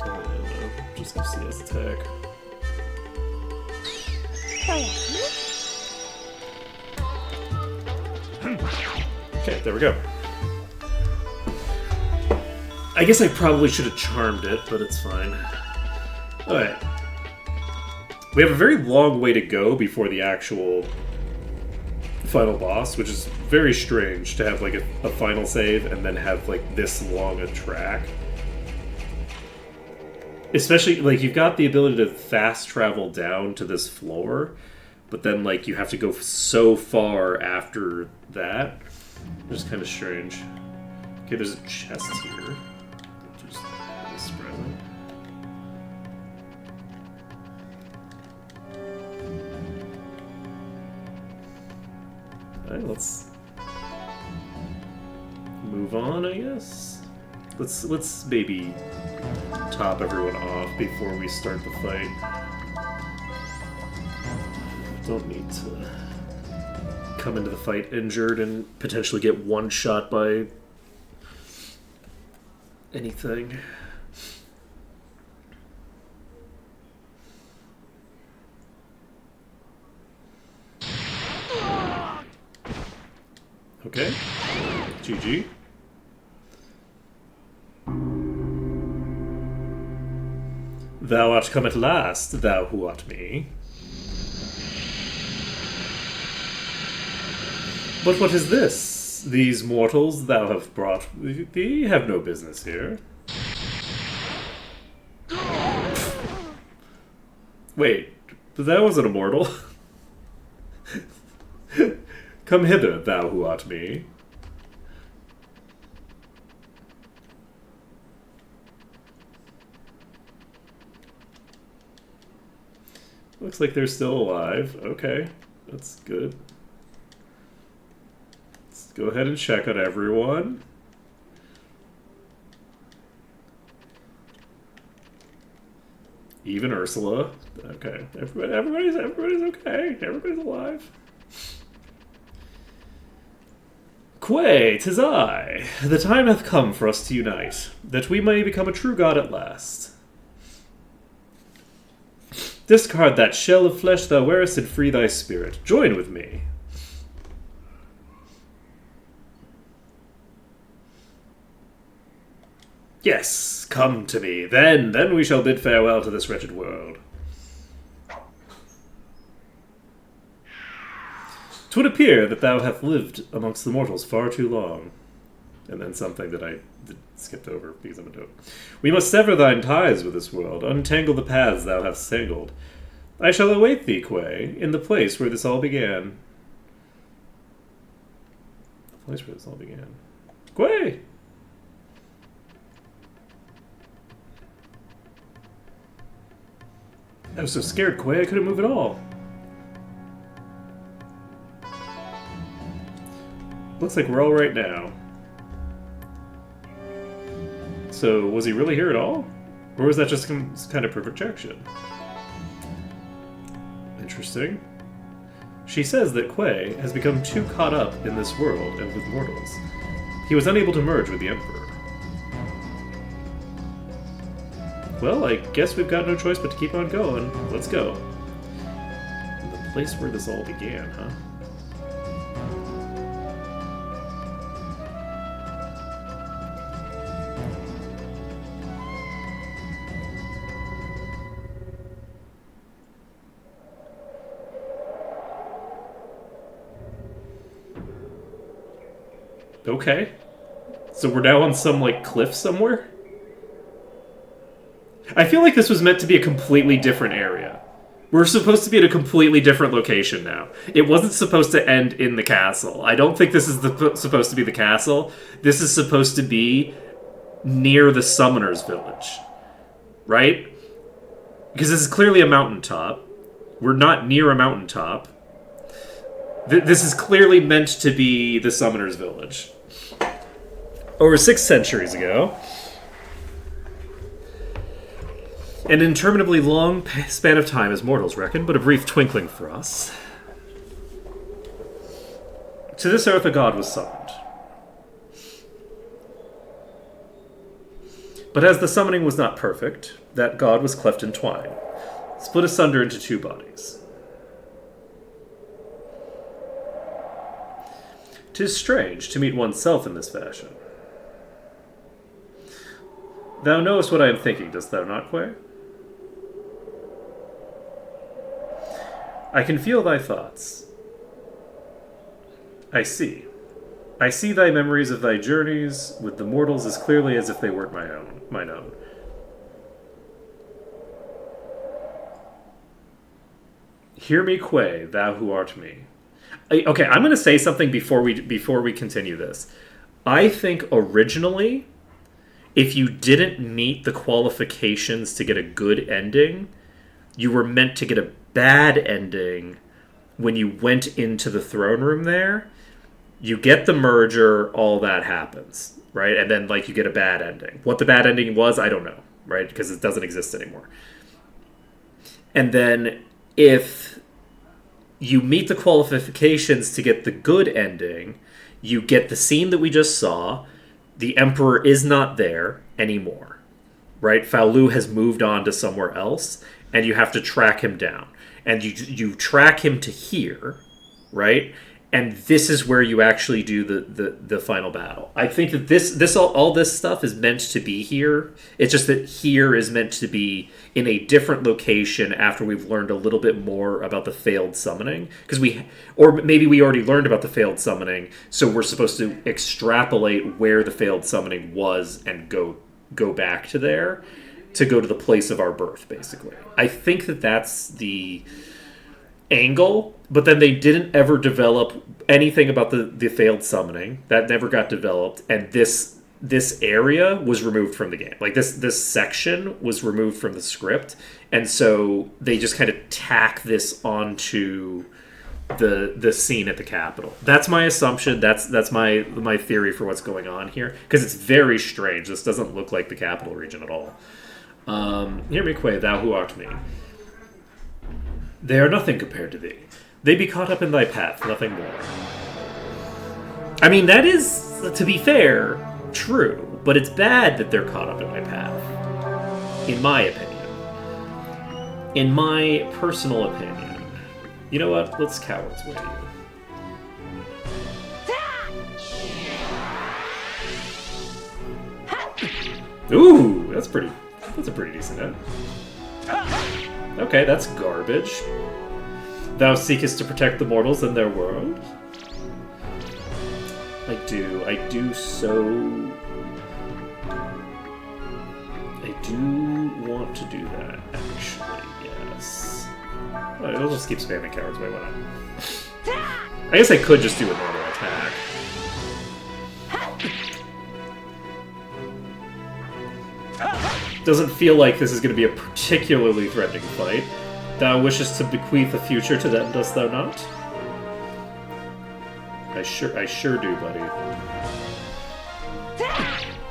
I don't know, just gonna see his attack. Okay, there we go. I guess I probably should have charmed it, but it's fine. Alright. We have a very long way to go before the actual final boss, which is very strange to have like a final save and then have like this long a track. Especially, like, you've got the ability to fast travel down to this floor, but then, like, you have to go so far after that. Which is kind of strange. Okay, there's a chest here. Just spread it. Alright, let's move on, I guess. Let's maybe top everyone off before we start the fight. Don't need to come into the fight injured and potentially get one shot by anything. Okay. GG. Thou art come at last, thou who art me. But what is this? These mortals thou have brought thee have no business here. Wait, that wasn't a mortal. Come hither, thou who art me. Looks like they're still alive. Okay, that's good. Let's go ahead and check on everyone. Even Ursula. Okay, everybody's okay. Everybody's alive. Quay, 'tis I. The time hath come for us to unite, that we may become a true god at last. Discard that shell of flesh thou wearest and free thy spirit. Join with me. Yes, come to me. Then we shall bid farewell to this wretched world. 'Twould appear that thou hast lived amongst the mortals far too long. And then something that I skipped over because I'm a dope. We must sever thine ties with this world, untangle the paths thou hast tangled. I shall await thee, Quay, in the place where this all began. The place where this all began. Quay! I was so scared, Quay, I couldn't move at all. Looks like we're all right now. So, was he really here at all? Or was that just some kind of projection? Interesting. She says that Quay has become too caught up in this world and with mortals. He was unable to merge with the Emperor. Well, I guess we've got no choice but to keep on going. Let's go. The place where this all began, huh? Okay. So we're now on some, like, cliff somewhere? I feel like this was meant to be a completely different area. We're supposed to be at a completely different location now. It wasn't supposed to end in the castle. I don't think this is supposed to be the castle. This is supposed to be near the Summoner's Village. Right? Because this is clearly a mountaintop. We're not near a mountaintop. This is clearly meant to be the Summoner's Village. Over 6 centuries ago, an interminably long span of time as mortals reckon, but a brief twinkling for us. To this earth a god was summoned. But as the summoning was not perfect, that god was cleft in twine, split asunder into 2 bodies. 'Tis strange to meet oneself in this fashion. Thou knowest what I am thinking, dost thou not, Quay? I can feel thy thoughts. I see. I see thy memories of thy journeys with the mortals as clearly as if they weren't mine own. Hear me, Quay, thou who art me. Okay, I'm going to say something before we continue this. I think originally, if you didn't meet the qualifications to get a good ending, you were meant to get a bad ending when you went into the throne room there. You get the merger, all that happens, right? And then, like, you get a bad ending. What the bad ending was, I don't know, right? Because it doesn't exist anymore. And then, if you meet the qualifications to get the good ending, you get the scene that we just saw. The Emperor is not there anymore, right? Faolu has moved on to somewhere else, and you have to track him down. And you track him to here, right? And this is where you actually do the final battle. I think that all this stuff is meant to be here. It's just that here is meant to be in a different location after we've learned a little bit more about the failed summoning. Or maybe we already learned about the failed summoning, so we're supposed to extrapolate where the failed summoning was and go back to there to go to the place of our birth, basically. I think that that's the angle, but then they didn't ever develop anything about the failed summoning. That never got developed, and this area was removed from the game. Like, this section was removed from the script, and so they just kind of tack this onto the scene at the Capitol. That's my assumption. That's my theory for what's going on here, because it's very strange. This doesn't look like the Capital region at all. Hear me, Quay, thou who art me. They are nothing compared to thee. They be caught up in thy path, nothing more. I mean, that is, to be fair, true, but it's bad that they're caught up in my path. In my opinion. In my personal opinion. You know what? Let's coward's way you. Ooh, that's a pretty decent hit. Okay, that's garbage. Thou seekest to protect the mortals in their world? I do want to do that, actually, yes. Alright, I'll just keep spamming cowards way, why not? I guess I could just do a normal attack. Doesn't feel like this is going to be a particularly threatening fight. Thou wishest to bequeath a future to them, dost thou not? I sure do, buddy.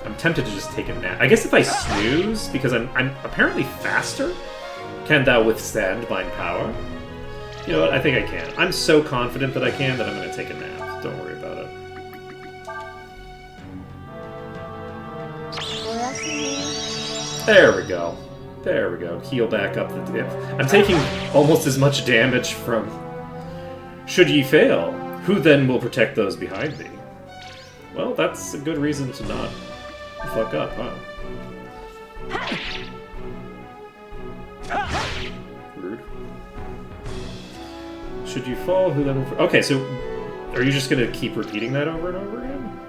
I'm tempted to just take a nap. I guess if I snooze, because I'm apparently faster, can thou withstand mine power? You know what? I think I can. I'm so confident that I can that I'm going to take a nap. Don't worry about it. There we go. There we go. Heal back up the dip. I'm taking almost as much damage from... Should ye fail, who then will protect those behind me? Well, that's a good reason to not fuck up, huh? Rude. Should you fall, who then will... Okay, so are you just going to keep repeating that over and over again?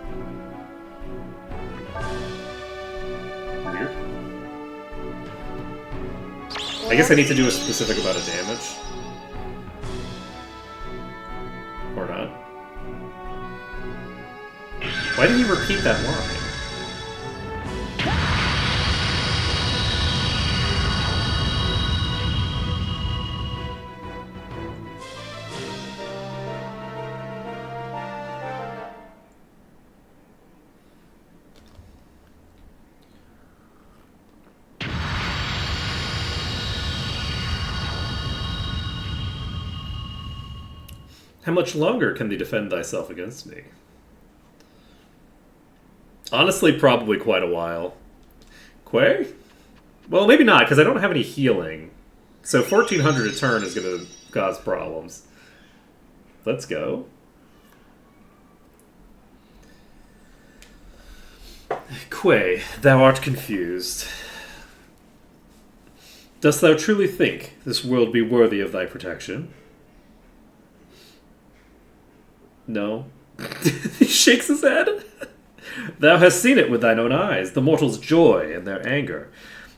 Weird. I guess I need to do a specific amount of damage. Or not. Why did he repeat that line? How much longer can thee defend thyself against me? Honestly, probably quite a while. Quay? Well, maybe not, because I don't have any healing. So 1400 a turn is going to cause problems. Let's go. Quay, thou art confused. Dost thou truly think this world be worthy of thy protection? No. He shakes his head. Thou hast seen it with thine own eyes, the mortals' joy and their anger,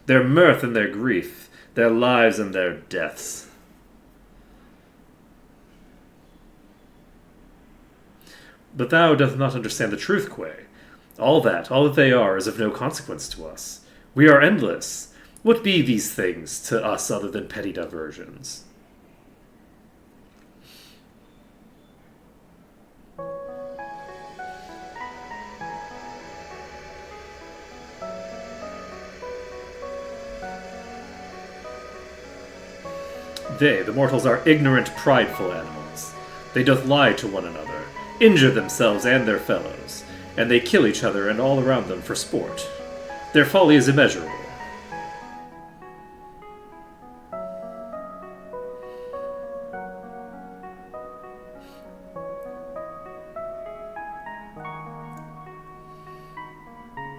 their mirth and their grief, their lives and their deaths. But thou dost not understand the truth, Quay. All that they are is of no consequence to us. We are endless. What be these things to us other than petty diversions? They, the mortals, are ignorant, prideful animals. They doth lie to one another, injure themselves and their fellows, and they kill each other and all around them for sport. Their folly is immeasurable.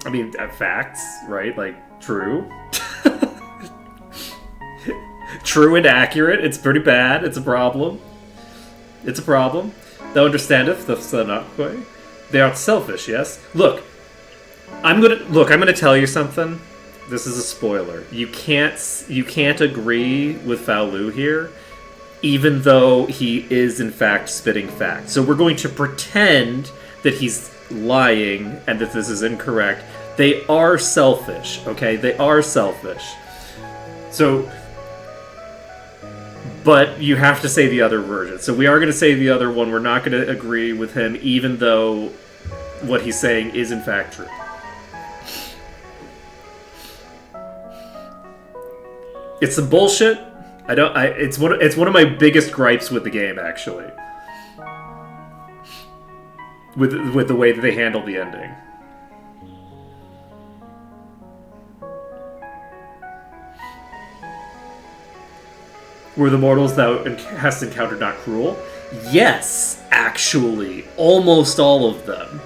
I mean, facts, right? Like, true. True and accurate. It's pretty bad. It's a problem. It's a problem. Thou understandest, thou not Quay. They are selfish, yes? Look, I'm gonna tell you something. This is a spoiler. You can't agree with Faolu here, even though he is in fact spitting facts. So we're going to pretend that he's lying and that this is incorrect. They are selfish, okay? They are selfish. So, but you have to say the other version. So we are going to say the other one. We're not going to agree with him, even though what he's saying is in fact true. It's some bullshit. It's one of my biggest gripes with the game, actually. With the way that they handled the ending. Were the mortals thou hast encountered not cruel? Yes, actually. Almost all of them.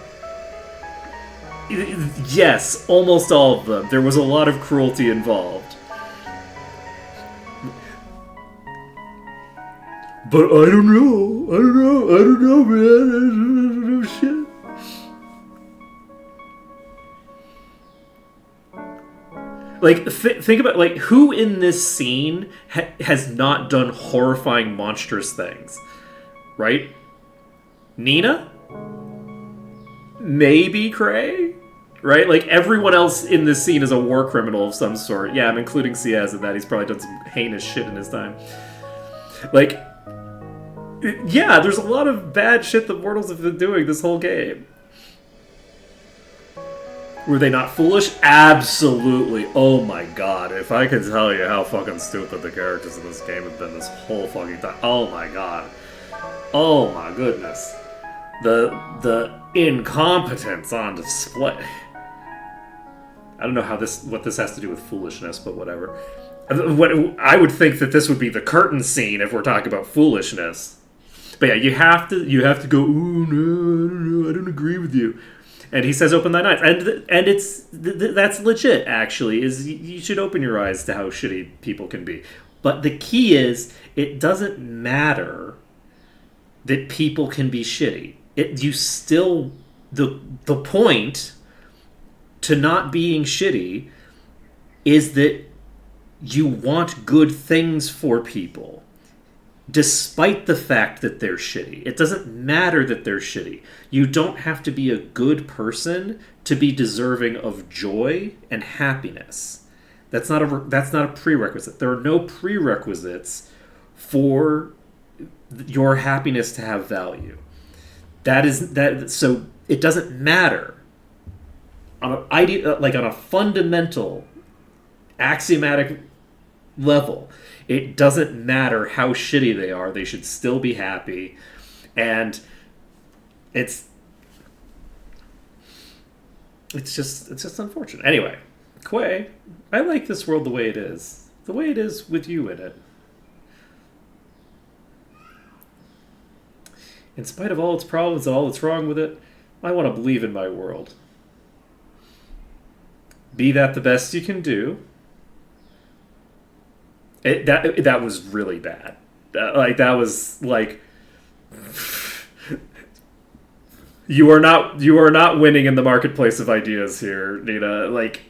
Yes, almost all of them. There was a lot of cruelty involved. But I don't know. I don't know, man. I don't know shit. Like, think about, like, who in this scene has not done horrifying, monstrous things? Right? Nina? Maybe Cray? Right? Like, everyone else in this scene is a war criminal of some sort. Yeah, I'm including Ciaz in that. He's probably done some heinous shit in his time. Like, yeah, there's a lot of bad shit the Mortals have been doing this whole game. Were they not foolish? Absolutely. Oh my god, if I could tell you how fucking stupid the characters in this game have been this whole fucking time. Oh my god. Oh my goodness. The incompetence on display. I don't know what this has to do with foolishness, but whatever. I would think that this would be the curtain scene if we're talking about foolishness. But yeah, you have to go, ooh, no, I don't agree with you. And he says, "Open thine eyes," and that's legit. Actually, is you should open your eyes to how shitty people can be. But the key is, it doesn't matter that people can be shitty. The point to not being shitty is that you want good things for people, despite the fact that they're shitty. It doesn't matter that they're shitty. You don't have to be a good person to be deserving of joy and happiness. That's not a prerequisite. There are no prerequisites for your happiness to have value. So it doesn't matter on a fundamental axiomatic level. It doesn't matter how shitty they are. They should still be happy. And it's just unfortunate. Anyway, Quay, I like this world the way it is. The way it is with you in it. In spite of all its problems and all that's wrong with it, I want to believe in my world. Be that the best you can do. That was really bad. That was like, you are not winning in the marketplace of ideas here, Nina. Like,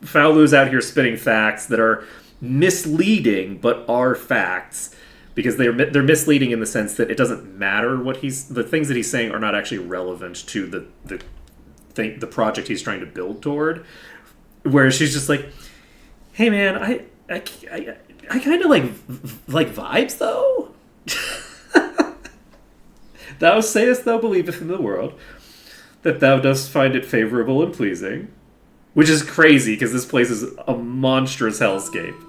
Faolu's out here spitting facts that are misleading, but are facts, because they're misleading in the sense that it doesn't matter the things that he's saying are not actually relevant to the project he's trying to build toward. Whereas she's just like, hey man, I kind of like vibes though. Thou sayest thou believest in the world, that thou dost find it favorable and pleasing. Which is crazy, because this place is a monstrous hellscape.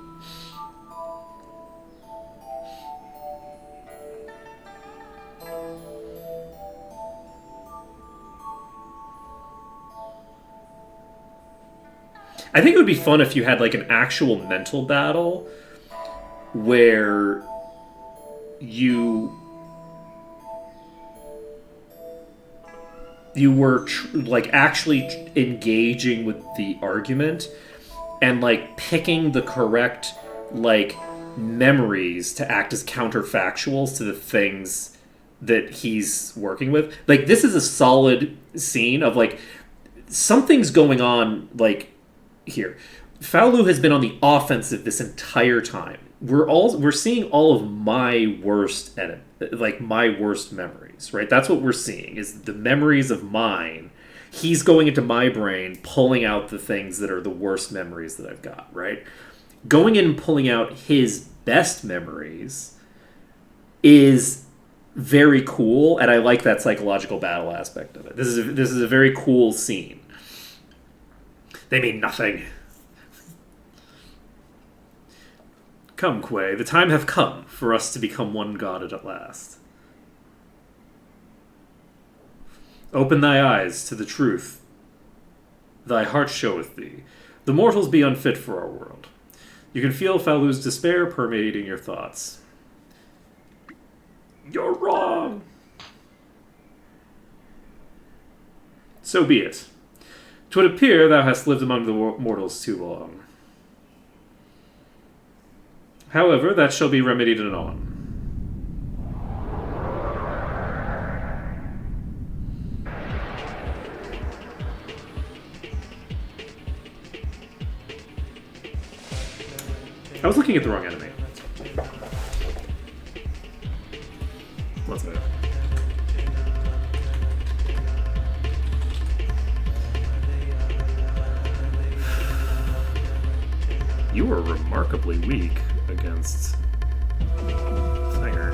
I think it would be fun if you had like an actual mental battle where you were like actually engaging with the argument and like picking the correct like memories to act as counterfactuals to the things that he's working with. Like, this is a solid scene of like something's going on. Like, here, Faolu has been on the offensive this entire time. We're seeing all of my worst my worst memories, right? That's what we're seeing, is the memories of mine. He's going into my brain, pulling out the things that are the worst memories that I've got, right? Going in and pulling out his best memories is very cool, and I like that psychological battle aspect of it. This is a very cool scene. They mean nothing. Come, Quay, the time have come for us to become one god at last. Open thy eyes to the truth. Thy heart showeth thee. The mortals be unfit for our world. You can feel Faolu's despair permeating your thoughts. You're wrong. So be it. 'Twould appear thou hast lived among the mortals too long. However, that shall be remedied anon. I was looking at the wrong enemy. What's that? You were remarkably weak against Thinger.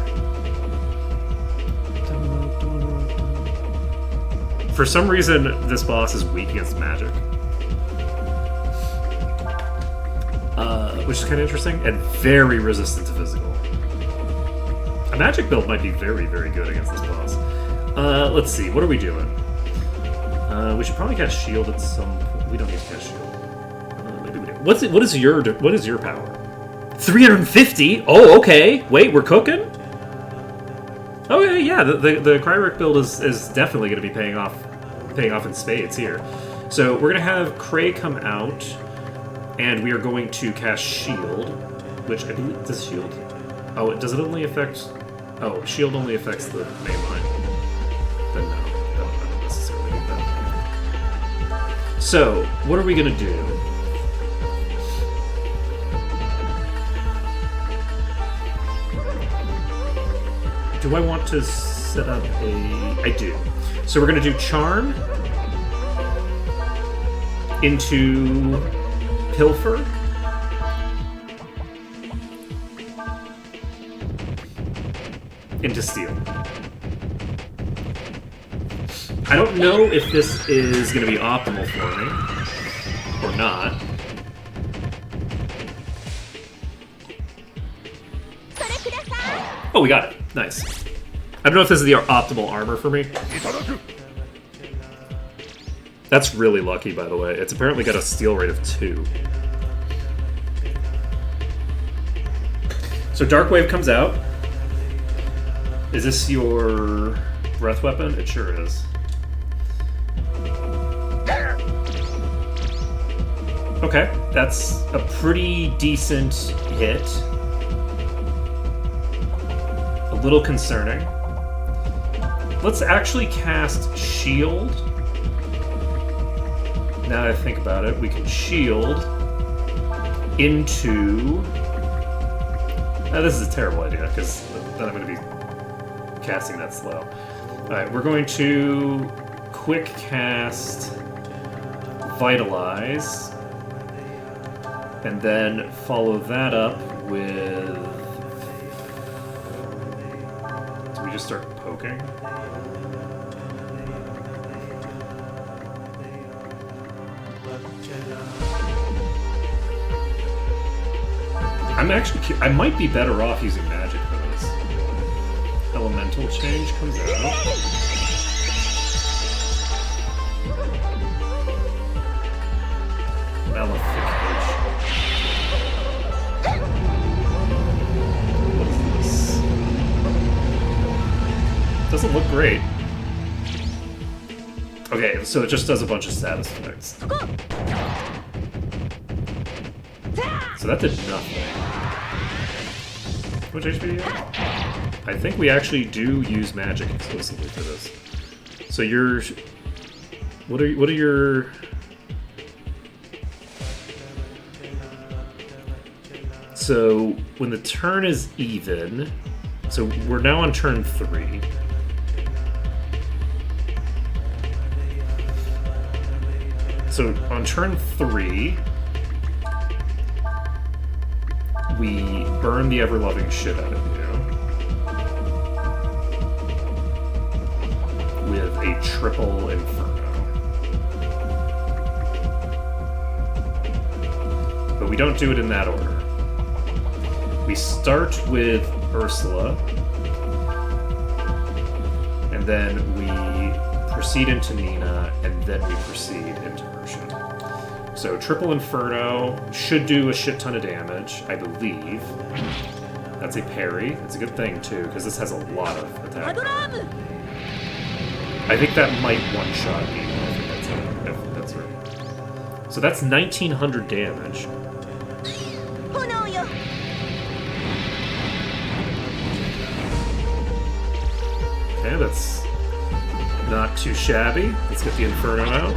For some reason, this boss is weak against magic. Which is kind of interesting, and very resistant to physical. A magic build might be very, very good against this boss. Let's see, what are we doing? We should probably cast shield at some point. We don't need to cast shield. Maybe we do. What is your power? 350? Oh, okay. Wait, we're cooking? Okay, yeah, the Cryric build is definitely going to be paying off in spades here. So we're going to have Cray come out, and we are going to cast Shield, which I believe does Shield. Oh, does it only affect? Oh, Shield only affects the main line. Then no, I don't necessarily need that. So what are we going to do? Do I want to set up a... I do. So we're going to do Charm into Pilfer. Into Steal. I don't know if this is going to be optimal for me or not. Oh, we got it. Nice. I don't know if this is the optimal armor for me. That's really lucky, by the way. It's apparently got a steal rate of 2. So Dark Wave comes out. Is this your breath weapon? It sure is. Okay, that's a pretty decent hit. A little concerning. Let's actually cast Shield. Now that I think about it, we can Shield into... this is a terrible idea, because then I'm going to be casting that slow. Alright, we're going to quick cast Vitalize, and then follow that up with... Do we just start poking? I might be better off using magic for this. Elemental change comes out. Malefication. What is this? Doesn't look great. Okay, so it just does a bunch of status effects. So that did nothing. How much HP do you have? I think we actually do use magic exclusively for this. So you're... What are your... So when the turn is even... So we're now on turn 3. So on turn 3... we burn the ever-loving shit out of you with a triple Inferno. But we don't do it in that order. We start with Ursula, and then we proceed into Nina, and then we proceed into Ursula. So triple Inferno should do a shit ton of damage, I believe. That's a parry. It's a good thing, too, because this has a lot of attack. I think that might one-shot me. I don't think that's So that's 1900 damage. Okay, that's not too shabby. Let's get the Inferno out.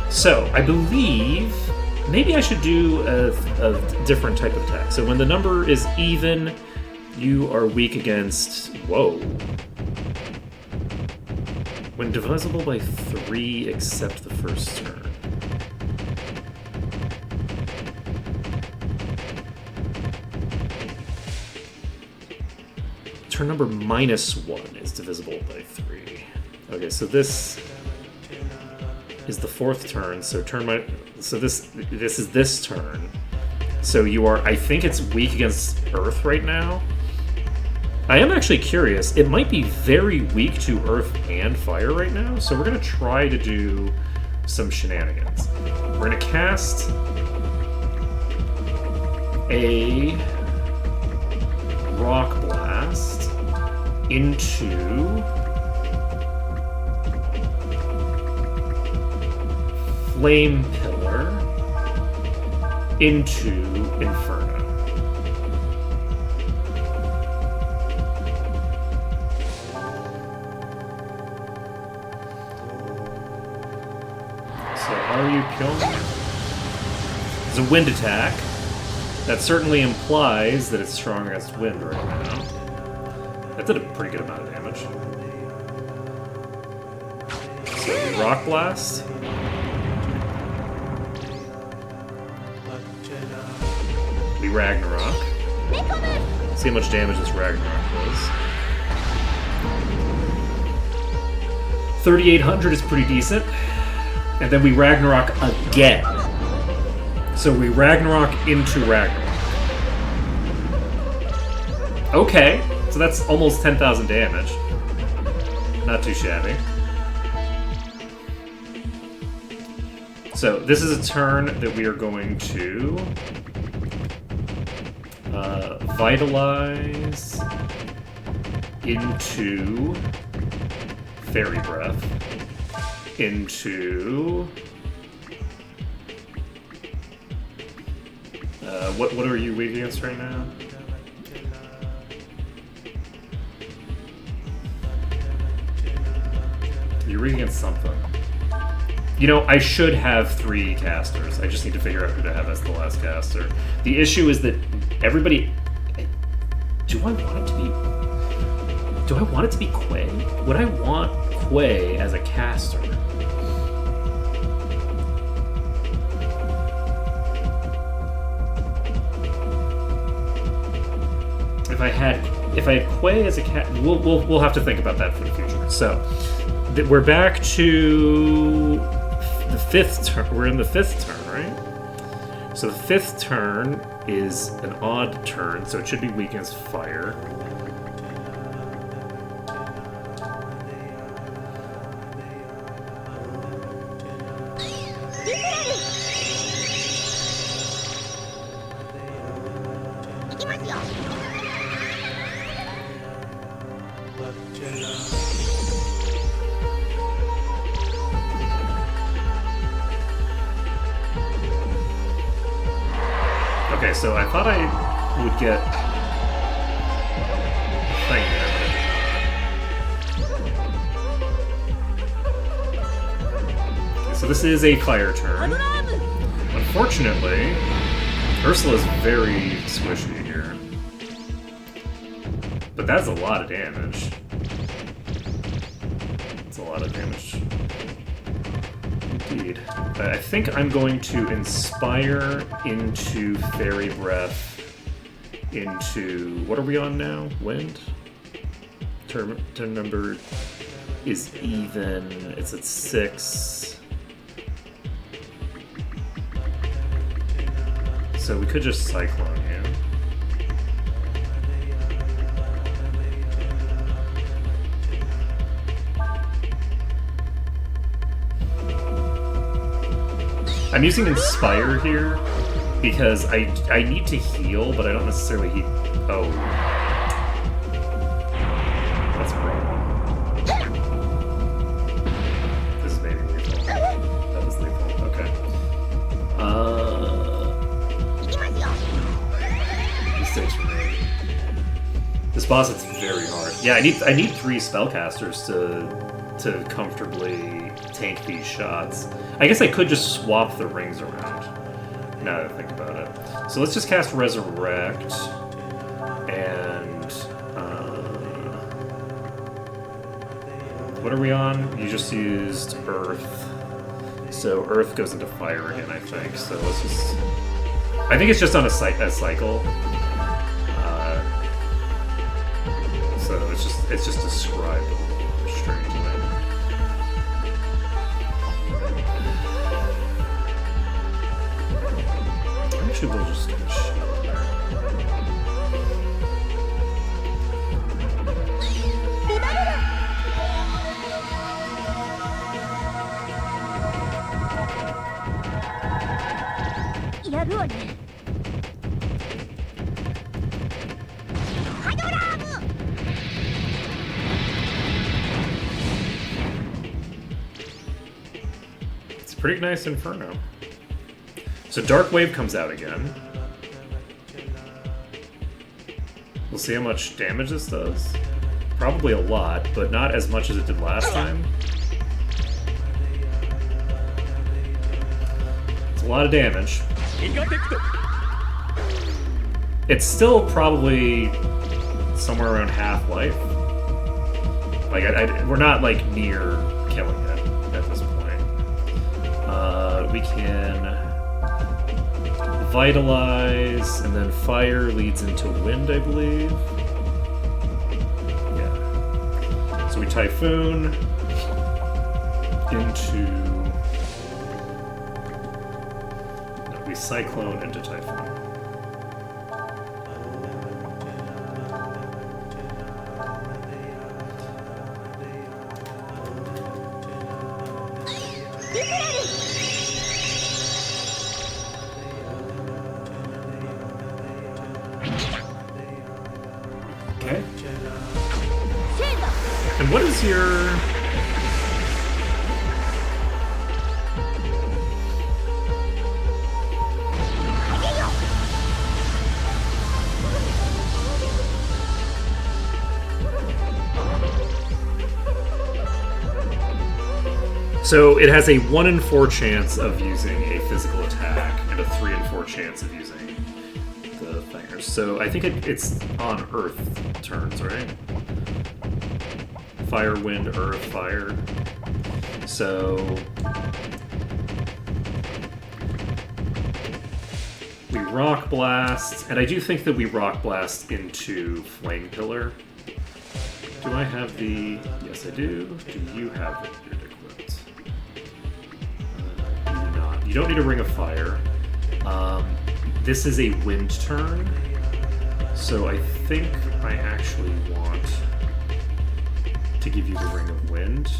So, I believe maybe I should do a different type of attack. So when the number is even, you are weak against... Whoa. When divisible by 3, except the first turn. Turn number -1 is divisible by 3. Okay, so this is the 4th turn, so this is this turn. So you are, I think it's weak against Earth right now. I am actually curious. It might be very weak to Earth and Fire right now, so we're gonna try to do some shenanigans. We're gonna cast a Rock Blast into Flame Pillar into Inferno. So how are you killing it? It's a wind attack. That certainly implies that it's strong against wind right now. That did a pretty good amount of damage. So we Rock Blast. We Ragnarok. See how much damage this Ragnarok does. 3,800 is pretty decent. And then we Ragnarok again. So we Ragnarok into Ragnarok. Okay, so that's almost 10,000 damage. Not too shabby. So this is a turn that we are going to Vitalize into Fairy Breath into what are you weak against right now? You're weak against something. You know, I should have 3 casters. I just need to figure out who to have as the last caster. The issue is that everybody... Do I want it to be... Do I want it to be Quay? Would I want Quay as a caster? If I had Quay as a cat, we'll have to think about that for the future. So we're back to the 5th turn. We're in the 5th turn, right? So the 5th turn is an odd turn, so it should be weak against fire. Okay, so I thought I would get a thing there. Okay, so this is a fire turn. Unfortunately, Ursula's very squishy here. But that's a lot of damage. That's a lot of damage. Indeed. I think I'm going to Inspire into Fairy Breath into... What are we on now? Wind? Turn number is even. It's at 6. So we could just Cyclone him. I'm using Inspire here because I need to heal, but I don't necessarily heal. Oh, that's a problem. This is maybe lethal. That is lethal. Okay. Mistakes were made. This boss is very hard. Yeah, I need 3 spellcasters to comfortably tank these shots. I guess I could just swap the rings around. Now that I think about it. So let's just cast Resurrect, and what are we on? You just used Earth, so Earth goes into Fire again, I think. So let's just. I think it's just on a cycle. So it's just described a little strangely. Actually, we'll just do a shield there. It's a pretty nice Inferno. So Dark Wave comes out again. We'll see how much damage this does. Probably a lot, but not as much as it did last time. It's a lot of damage. It's still probably somewhere around half-life. Like, we're not, like, near killing it at this point. We can Vitalize, and then Fire leads into Wind, I believe. Yeah. So we Typhoon into... No, we Cyclone into Typhoon. Okay. And what is your... So it has a 1 in 4 chance of using a physical attack and a 3 in 4 chance of using the thingers. So I think it's on Earth turns, right? Fire, Wind, Earth, Fire. So we Rock Blast, and I do think that we Rock Blast into Flame Pillar. Do I have the... Yes, I do. Do you have it equipped? You do not. You don't need a Ring of Fire. This is a Wind turn, so I think I actually want to give you the Ring of Wind.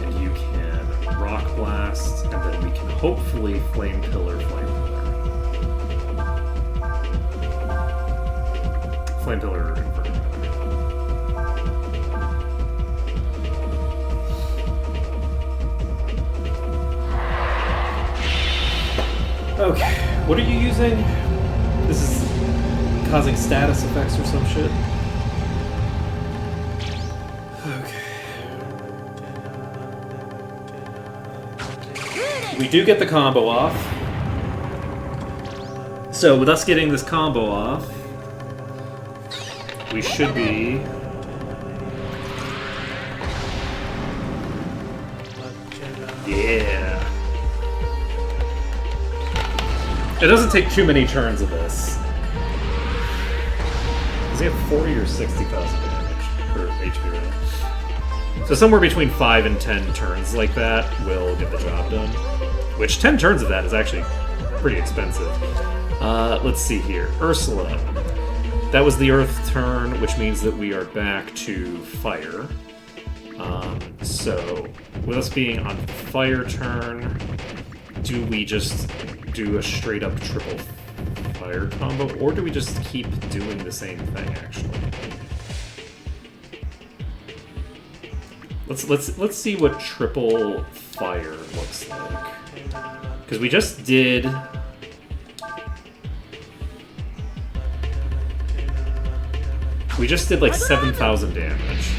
And you can Rock Blast, and then we can hopefully Flame Pillar, Flame Pillar. Flame Pillar or Inferno. Okay, what are you using? This is causing status effects or some shit. Okay. We do get the combo off. So with us getting this combo off, we should be... Yeah. It doesn't take too many turns of this. Does he have 40 or 60,000 damage? Or HP right? So somewhere between 5 and 10 turns like that will get the job done. Which 10 turns of that is actually pretty expensive. Let's see here. Ursula. That was the Earth turn, which means that we are back to Fire. So with us being on Fire turn, do we just do a straight up triple fire combo, or do we just keep doing the same thing actually? Let's see what triple fire looks like. Because we just did like 7,000 damage.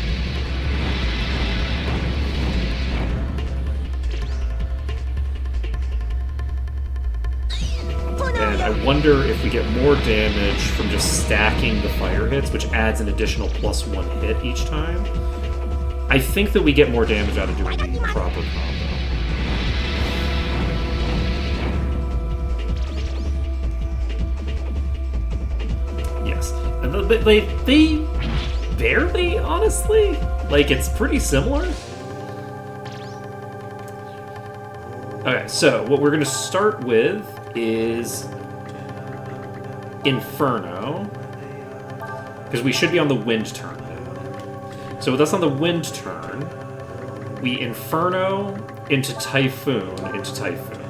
And I wonder if we get more damage from just stacking the fire hits, which adds an additional +1 hit each time. I think that we get more damage out of doing the proper combo. Yes. And they barely, honestly? Like, it's pretty similar. Okay, so what we're going to start with is Inferno, because we should be on the wind turn now. So with us on the wind turn, we Inferno into Typhoon into Typhoon.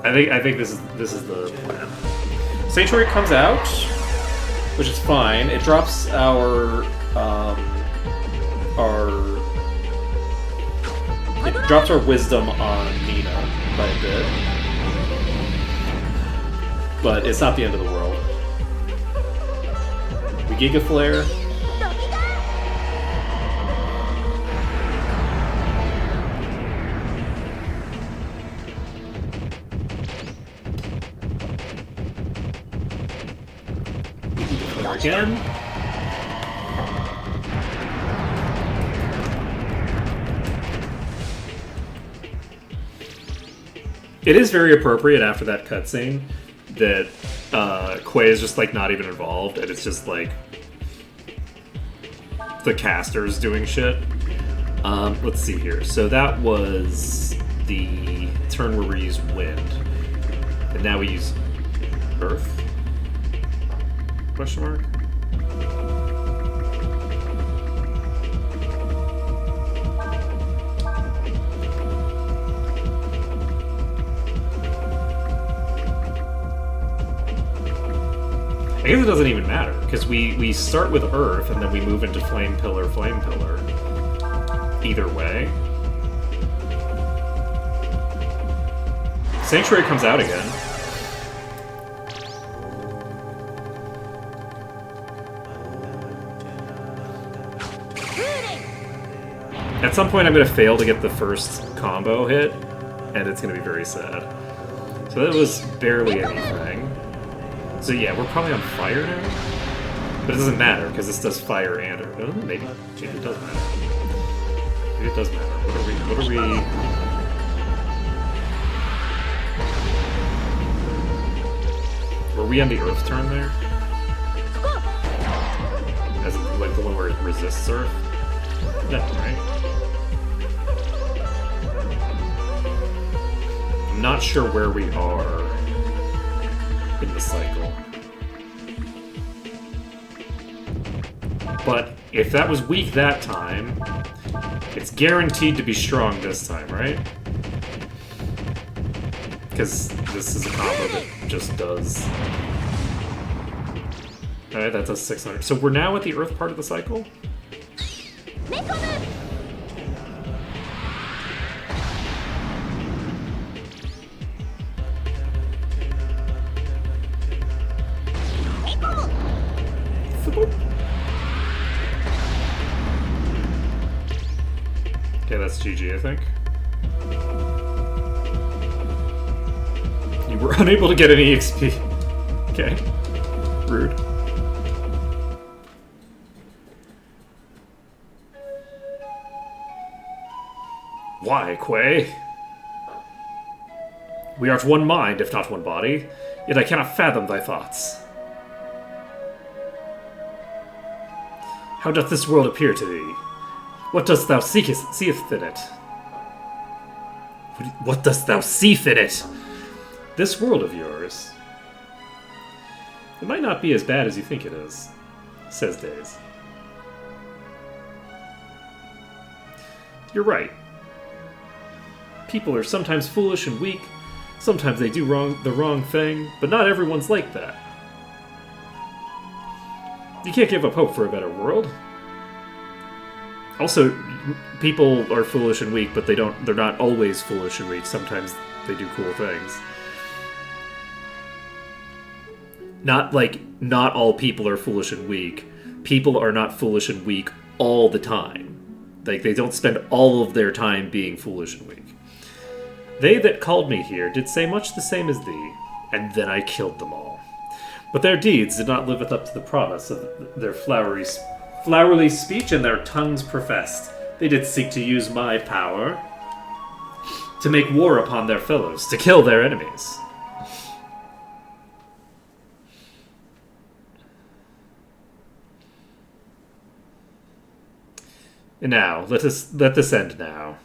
I think this is the plan. Sanctuary comes out, which is fine. It drops our wisdom on Nina by a bit. But it's not the end of the world. We Giga Flare. We Giga Flare again. It is very appropriate after that cutscene that Quay is just like not even involved, and it's just like the casters doing shit. Let's see here. So that was the turn where we use wind, and now we use earth? Question mark. I guess it doesn't even matter, because we start with Earth, and then we move into Flame Pillar. Either way. Sanctuary comes out again. At some point I'm going to fail to get the first combo hit, and it's going to be very sad. So that was barely anything. So yeah, we're probably on fire now, but it doesn't matter because this does fire and maybe it does matter. Maybe it does matter. What are we? Were we on the Earth turn there? As like the one where it resists Earth? No, right? I'm not sure where we are in the cycle. But if that was weak that time, it's guaranteed to be strong this time, right? Because this is a combo that just does... Alright, that does 600. So we're now at the Earth part of the cycle? Okay, that's GG, I think. You were unable to get any XP. Okay. Rude. Why, Quay? We are of one mind, if not one body, yet I cannot fathom thy thoughts. How doth this world appear to thee? What dost thou seest in it? What dost thou seeth in it? This world of yours. It might not be as bad as you think it is, says Days. You're right. People are sometimes foolish and weak. Sometimes they do the wrong thing, but not everyone's like that. You can't give up hope for a better world. Also, people are foolish and weak, but they're not always foolish and weak. Sometimes they do cool things. Not all people are foolish and weak. People are not foolish and weak all the time. Like, they don't spend all of their time being foolish and weak. They that called me here did say much the same as thee, and then I killed them all. But their deeds did not live up to the promise of their flowery speech and their tongues professed. They did seek to use my power to make war upon their fellows, to kill their enemies. And now, let this end now.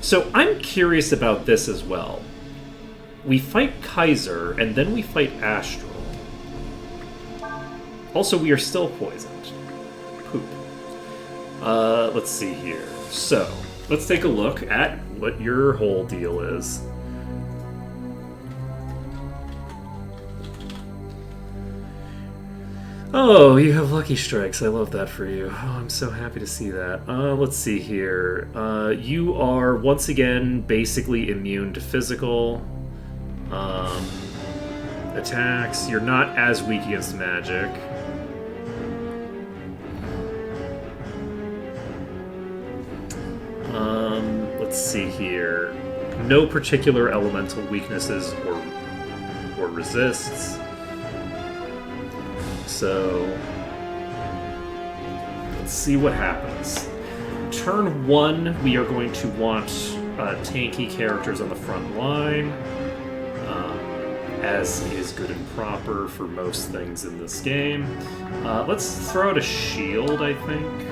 So I'm curious about this as well. We fight Kaiser, and then we fight Astral. Also, we are still poisoned. Poop. Let's see here. So, let's take a look at what your whole deal is. Oh, you have lucky strikes. I love that for you. Oh, I'm so happy to see that. Let's see here. You are, once again, basically immune to physical attacks. You're not as weak against magic. Let's see here. No particular elemental weaknesses or resists. So, let's see what happens. Turn 1, we are going to want tanky characters on the front line, as is good and proper for most things in this game. Let's throw out a shield, I think,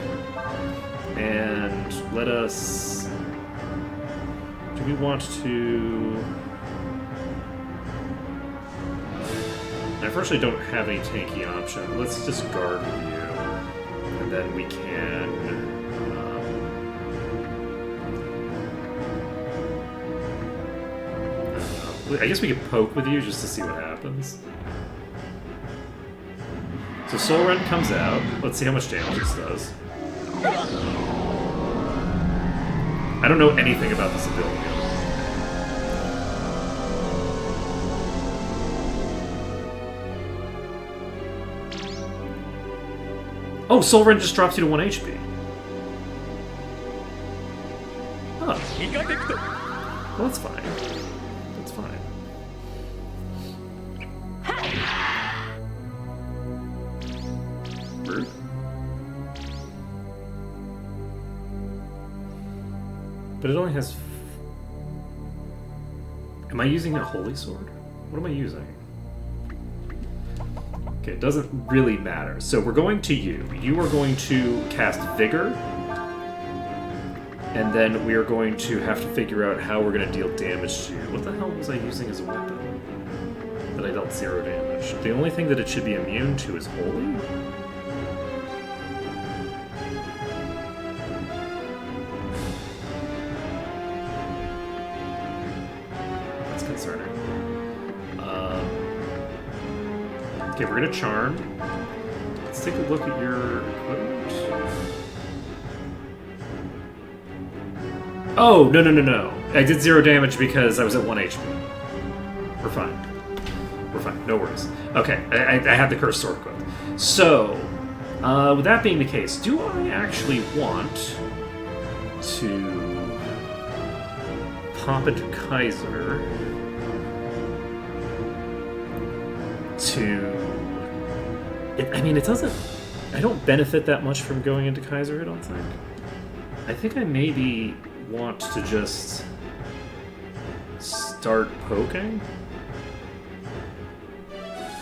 and let us... Do we want to... I unfortunately don't have any tanky option. Let's just guard with you, and then we can... I don't know. I guess we could poke with you just to see what happens. So Soul Rend comes out. Let's see how much damage this does. I don't know anything about this ability. Oh, Soul Rend just drops you to 1 HP. Huh. Well, that's fine. That's fine. Rude. But it only has... Am I using a Holy Sword? What am I using? Okay, it doesn't really matter. So we're going to you. You are going to cast Vigor. And then we are going to have to figure out how we're going to deal damage to you. What the hell was I using as a weapon? That I dealt 0 damage. The only thing that it should be immune to is Holy? That's concerning. Okay, we're gonna Charm. Let's take a look at your equipment. Oh, no. I did 0 damage because I was at 1 HP. We're fine. We're fine, no worries. Okay, I have the Cursed Sword equipped. So, with that being the case, do I actually want to pop into Kaiser to... it doesn't... I don't benefit that much from going into Kaiser, I don't think. I think I maybe want to just start poking.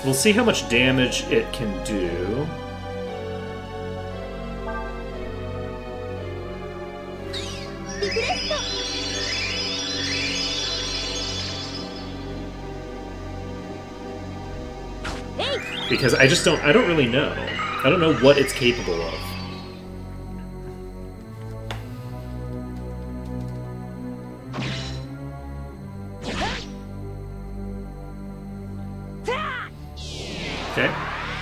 We'll see how much damage it can do. because I don't really know. I don't know what it's capable of. Okay,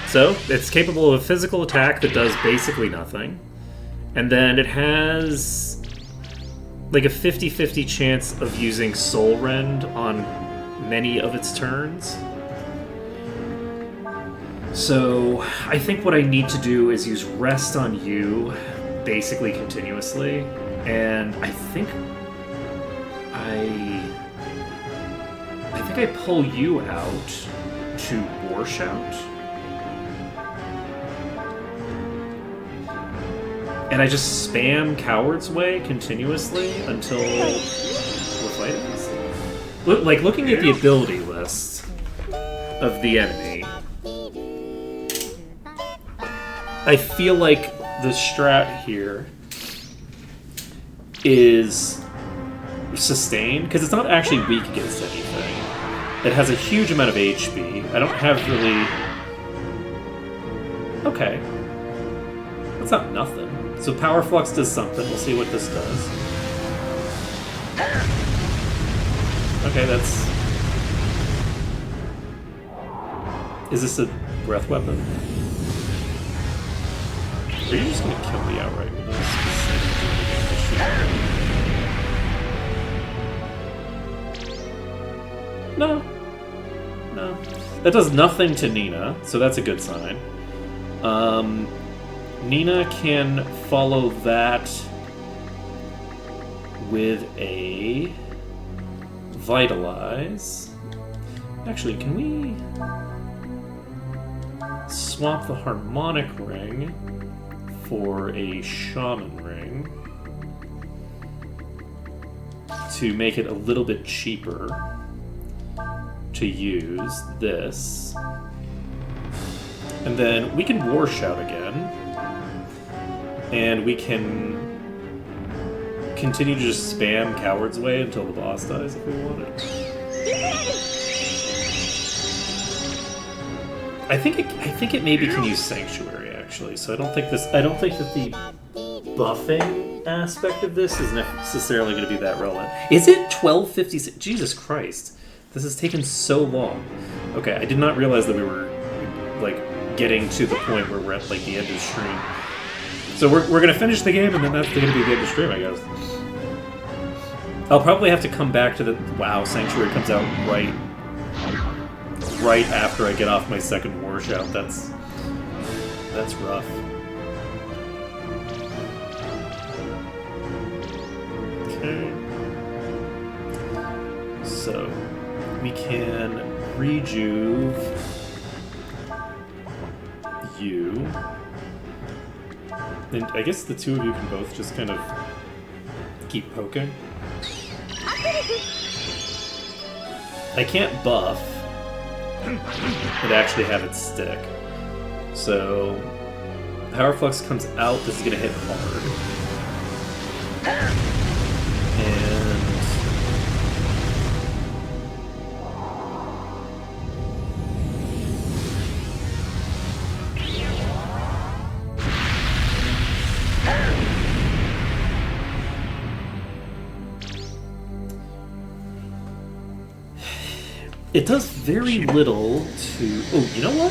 so it's capable of a physical attack that does basically nothing. And then it has like a 50-50 chance of using Soul Rend on many of its turns. So I think what I need to do is use Rest on you basically continuously. And I think I pull you out to War Shout. And I just spam Coward's Way continuously until we're fighting this. Like, looking at the ability list of the enemy, I feel like the strat here is sustained, because it's not actually weak against anything. It has a huge amount of HP. I don't have really... Okay. That's not nothing. So Power Flux does something. We'll see what this does. Okay, that's... Is this a breath weapon? Are you just gonna kill me outright with this? No. No. That does nothing to Nina, so that's a good sign. Nina can follow that with a Vitalize. Actually, can we swap the Harmonic Ring for a Shaman Ring to make it a little bit cheaper to use this? And then we can War Shout again. And we can continue to just spam Coward's Way until the boss dies if we want it. I think it maybe can use Sanctuary actually. So I don't think that the buffing aspect of this is necessarily going to be that relevant. Is it 1256? Jesus Christ. This has taken so long. Okay, I did not realize that we were like getting to the point where we're at like the end of the stream. So we're gonna finish the game, and then that's gonna be the end of the stream, I guess. I'll probably have to come back to the... Wow, Sanctuary comes out right after I get off my second War Shout. That's rough. Okay. So we can rejuve you. And I guess the two of you can both just kind of keep poking. I can't buff, but actually have it stick. So, Power Flux comes out, this is going to hit hard. And... it does very little to... Oh, you know what?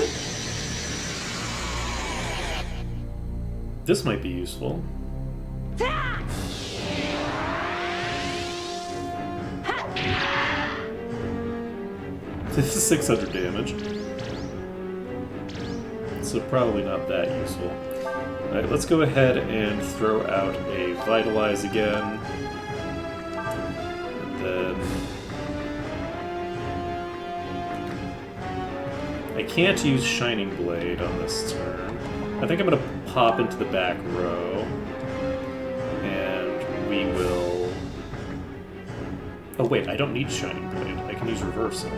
This might be useful. This is 600 damage. So probably not that useful. Alright, let's go ahead and throw out a Vitalize again. And then... I can't use Shining Blade on this turn. I think I'm going to pop into the back row. And we will... Oh wait, I don't need Shining Blade. I can use Reversal.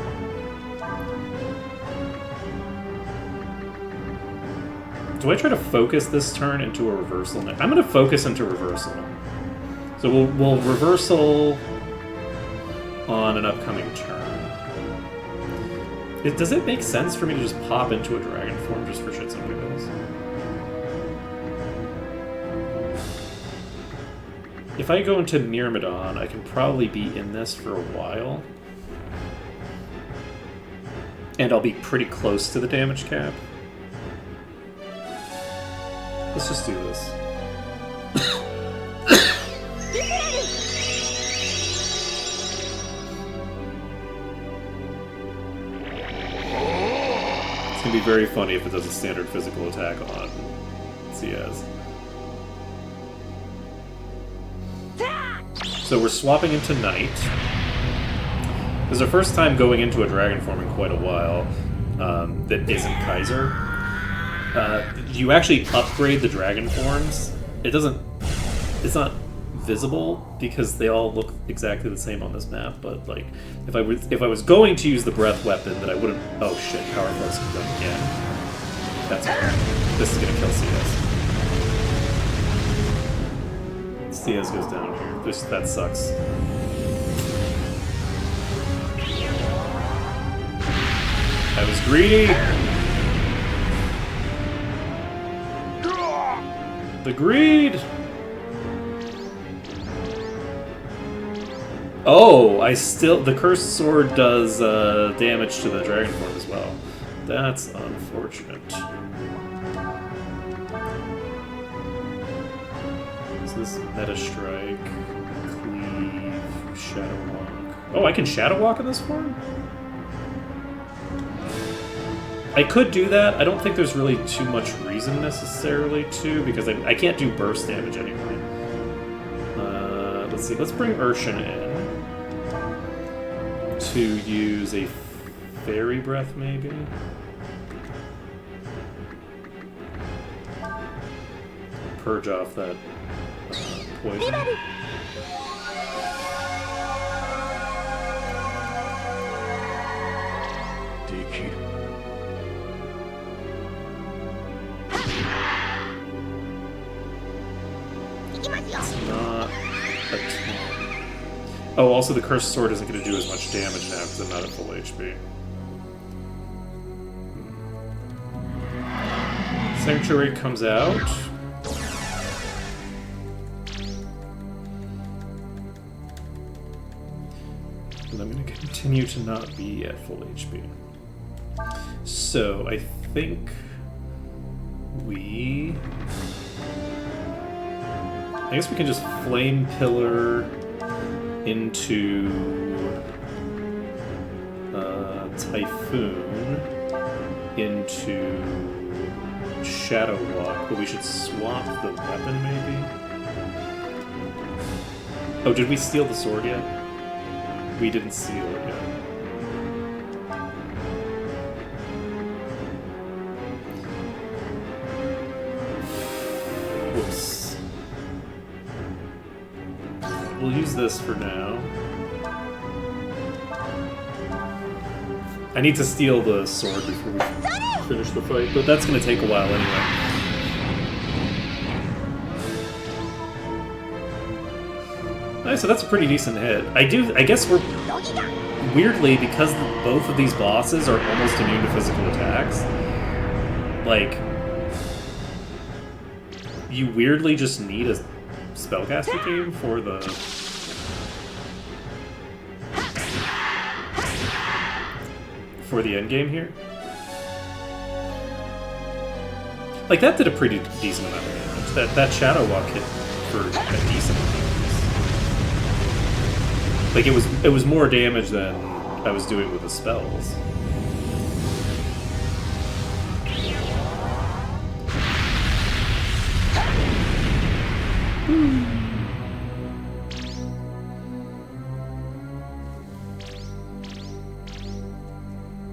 Do I try to focus this turn into a Reversal? I'm going to focus into Reversal. So we'll Reversal on an upcoming turn. Does it make sense for me to just pop into a dragon form just for shits and giggles? If I go into Myrmidon, I can probably be in this for a while. And I'll be pretty close to the damage cap. Let's just do this. It's gonna be very funny if it does a standard physical attack on CS. So we're swapping into Knight. This is our first time going into a dragon form in quite a while that isn't Kaiser. You actually upgrade the dragon forms. It's not visible because they all look exactly the same on this map. But like, if I was going to use the breath weapon, that I wouldn't. Oh shit! Power Flux comes up again. That's bad. This is gonna kill CS. CS goes down here. That sucks. I was greedy. The greed. Oh, the cursed sword does damage to the dragon form as well. That's unfortunate. So this meta strike, cleave, shadow walk. Oh, I can shadow walk in this form? I could do that. I don't think there's really too much reason necessarily to, because I can't do burst damage anyway. Let's see. Let's bring Urshan in to use a fairy breath, maybe. Purge off that poison. It's not a ton. Oh, also the cursed sword isn't going to do as much damage now because I'm not at full HP. Sanctuary comes out. And I'm going to continue to not be at full HP. So, I think I guess we can just Flame Pillar into Typhoon into Shadow Walk, but we should swap the weapon maybe? Oh, did we steal the sword yet? We didn't steal it yet. Whoops. We'll use this for now. I need to steal the sword before we finish the fight, but that's going to take a while anyway. Alright, so that's a pretty decent hit. I guess we're... Weirdly, because both of these bosses are almost immune to physical attacks, like... You weirdly just need a spellcaster team for the end game here. Like, that did a pretty decent amount of damage. That Shadow Walk hit for a decent amount of damage. Like, it was more damage than I was doing with the spells.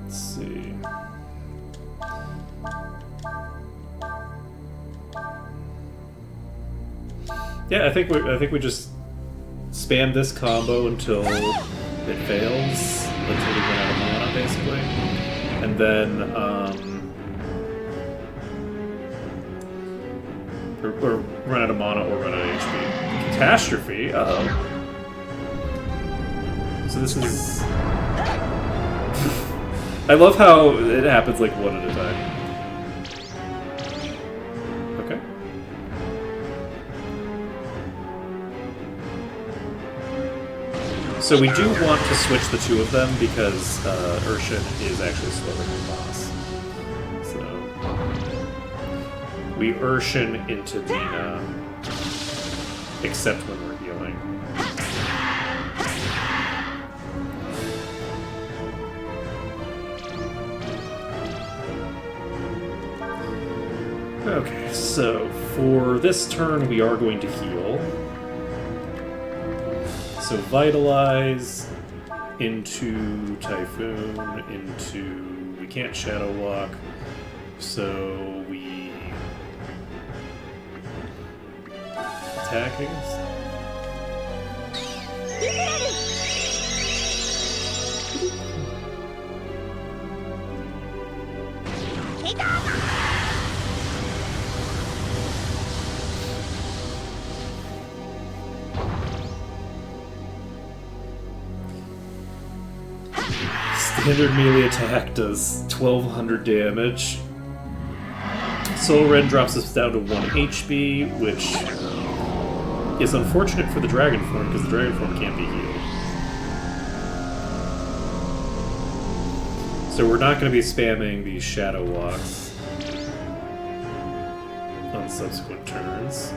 Let's see. Yeah, I think we just spam this combo until it fails, until we run out of mana, basically, and then or run out of mana or run out of HP. Catastrophe. Uh-oh. So this is I love how it happens like one at a time. Okay. So we do want to switch the two of them because Urshan is actually slower than Boss. So we Urshan into Nina, except when we're healing. Okay, so for this turn we are going to heal. So Vitalize into Typhoon, into... we can't Shadow Walk, so we... attack, I guess? Standard melee attack does 1200 damage. Soul Rend drops us down to 1 HP, which is unfortunate for the Dragon Form, because the Dragon Form can't be healed. So we're not going to be spamming these Shadow Walks on subsequent turns.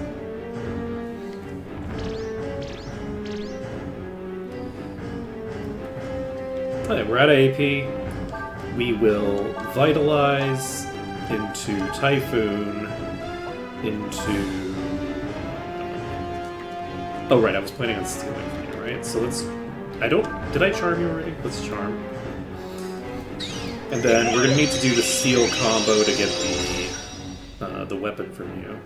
Okay, we're out of AP. We will Vitalize into Typhoon, into... oh, right, I was planning on stealing from you, right? So let's... did I charm you already? Let's charm. And then we're going to need to do the steal combo to get the weapon from you.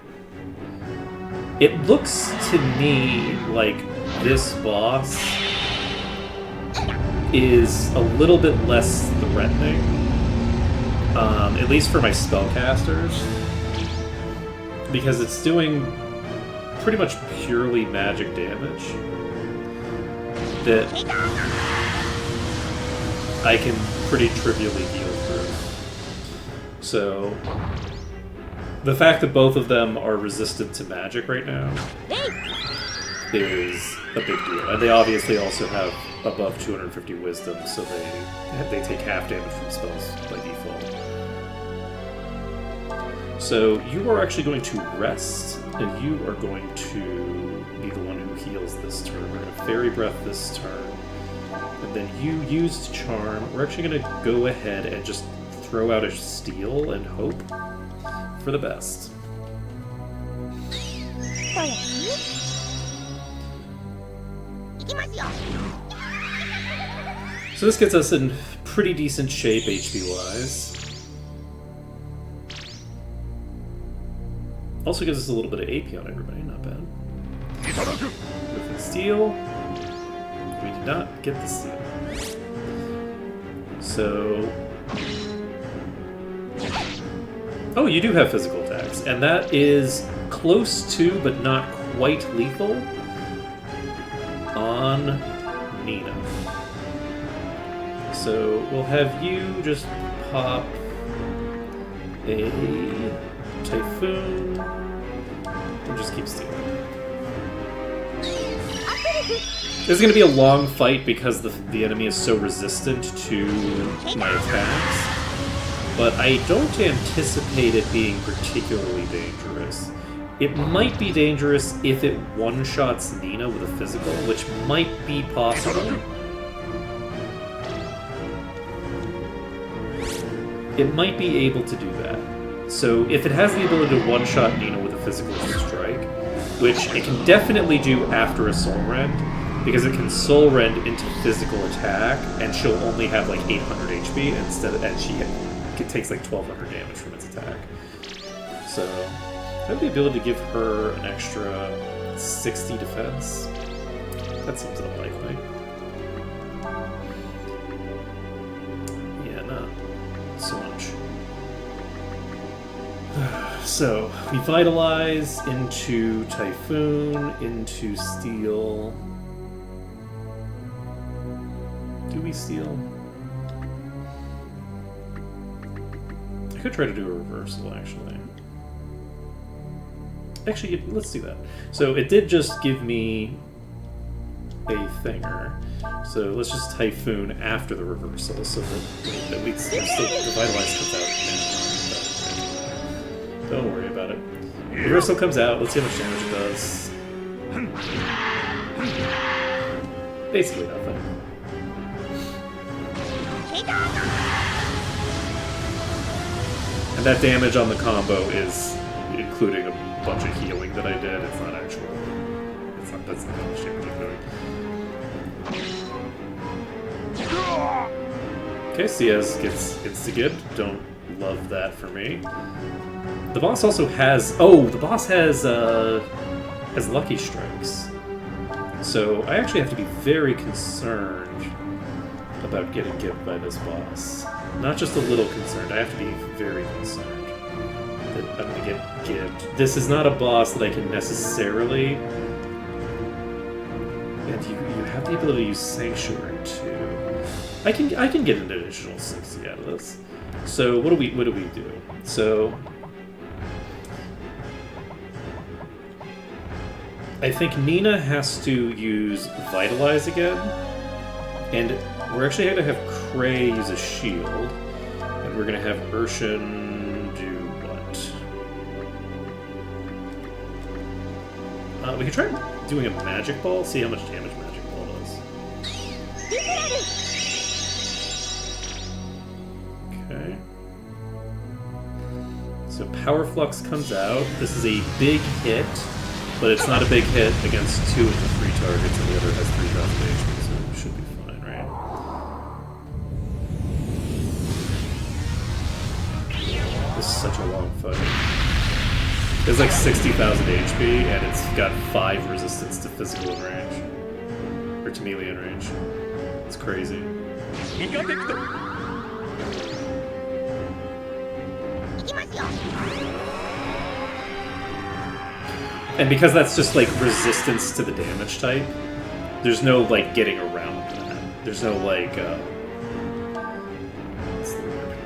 It looks to me like this boss is a little bit less threatening, at least for my spellcasters, because it's doing pretty much purely magic damage that I can pretty trivially heal through. So the fact that both of them are resistant to magic right now is a big deal. And they obviously also have above 250 wisdom, so they take half damage from spells by default. So you are actually going to rest, and you are going to be the one who heals this turn. We're going to Fairy Breath this turn. And then you used Charm. We're actually going to go ahead and just throw out a Steal and hope for the best. So this gets us in pretty decent shape HP-wise. Also gives us a little bit of AP on everybody, not bad. With the steal, we did not get the steal. So... oh, you do have physical attacks, and that is close to, but not quite lethal, on Nina. So we'll have you just pop a Typhoon and just keep stealing. This is going to be a long fight because the enemy is so resistant to my attacks, but I don't anticipate it being particularly dangerous. It might be dangerous if it one-shots Nina with a physical, which might be possible. It might be able to do that. So if it has the ability to one-shot Nina with a physical strike, which it can definitely do after a Soul Rend, because it can Soul Rend into physical attack, and she'll only have like 800 HP instead of, and it takes like 1200 damage from its attack. So I have the ability to give her an extra 60 defense. That seems unlikely. Yeah, not so much. So, we Vitalize into Typhoon, into Steal. Do we steal? could try to do a reversal, actually. Actually, let's do that. So it did just give me a thinger. So let's just Typhoon after the reversal, so that we still the Vitalize comes out. Don't worry about it. Reversal comes out. Let's see how much damage it does. Basically nothing. And that damage on the combo is including a bunch of healing that I did. It's not actual. That's not how much damage I'm doing. Okay, CS gets insta-gibbed. Don't love that for me. The boss also has... Oh, the boss has Lucky Strikes. So I actually have to be very concerned about getting gibbed by this boss. Not just a little concerned, I have to be very concerned that I'm going to get gibbed. This is not a boss that I can necessarily... And you have the ability to use Sanctuary too. I can get an additional 60 out of this. So what do we do? So I think Nina has to use Vitalize again, and we're actually going to have Cray use a shield, and we're going to have Urshan do what? We can try doing a Magic Ball, see how much damage Magic Ball does. Okay. So Power Flux comes out. This is a big hit, but it's not a big hit against 2 of the 3 targets, and the other has 3,000 HP, so it should be fine, right? This is such a long fight. It's like 60,000 HP, and it's got 5 resistance to physical in range. Or to melee in range. It's crazy. And because that's just like resistance to the damage type, there's no like getting around that. There's no like what's the word?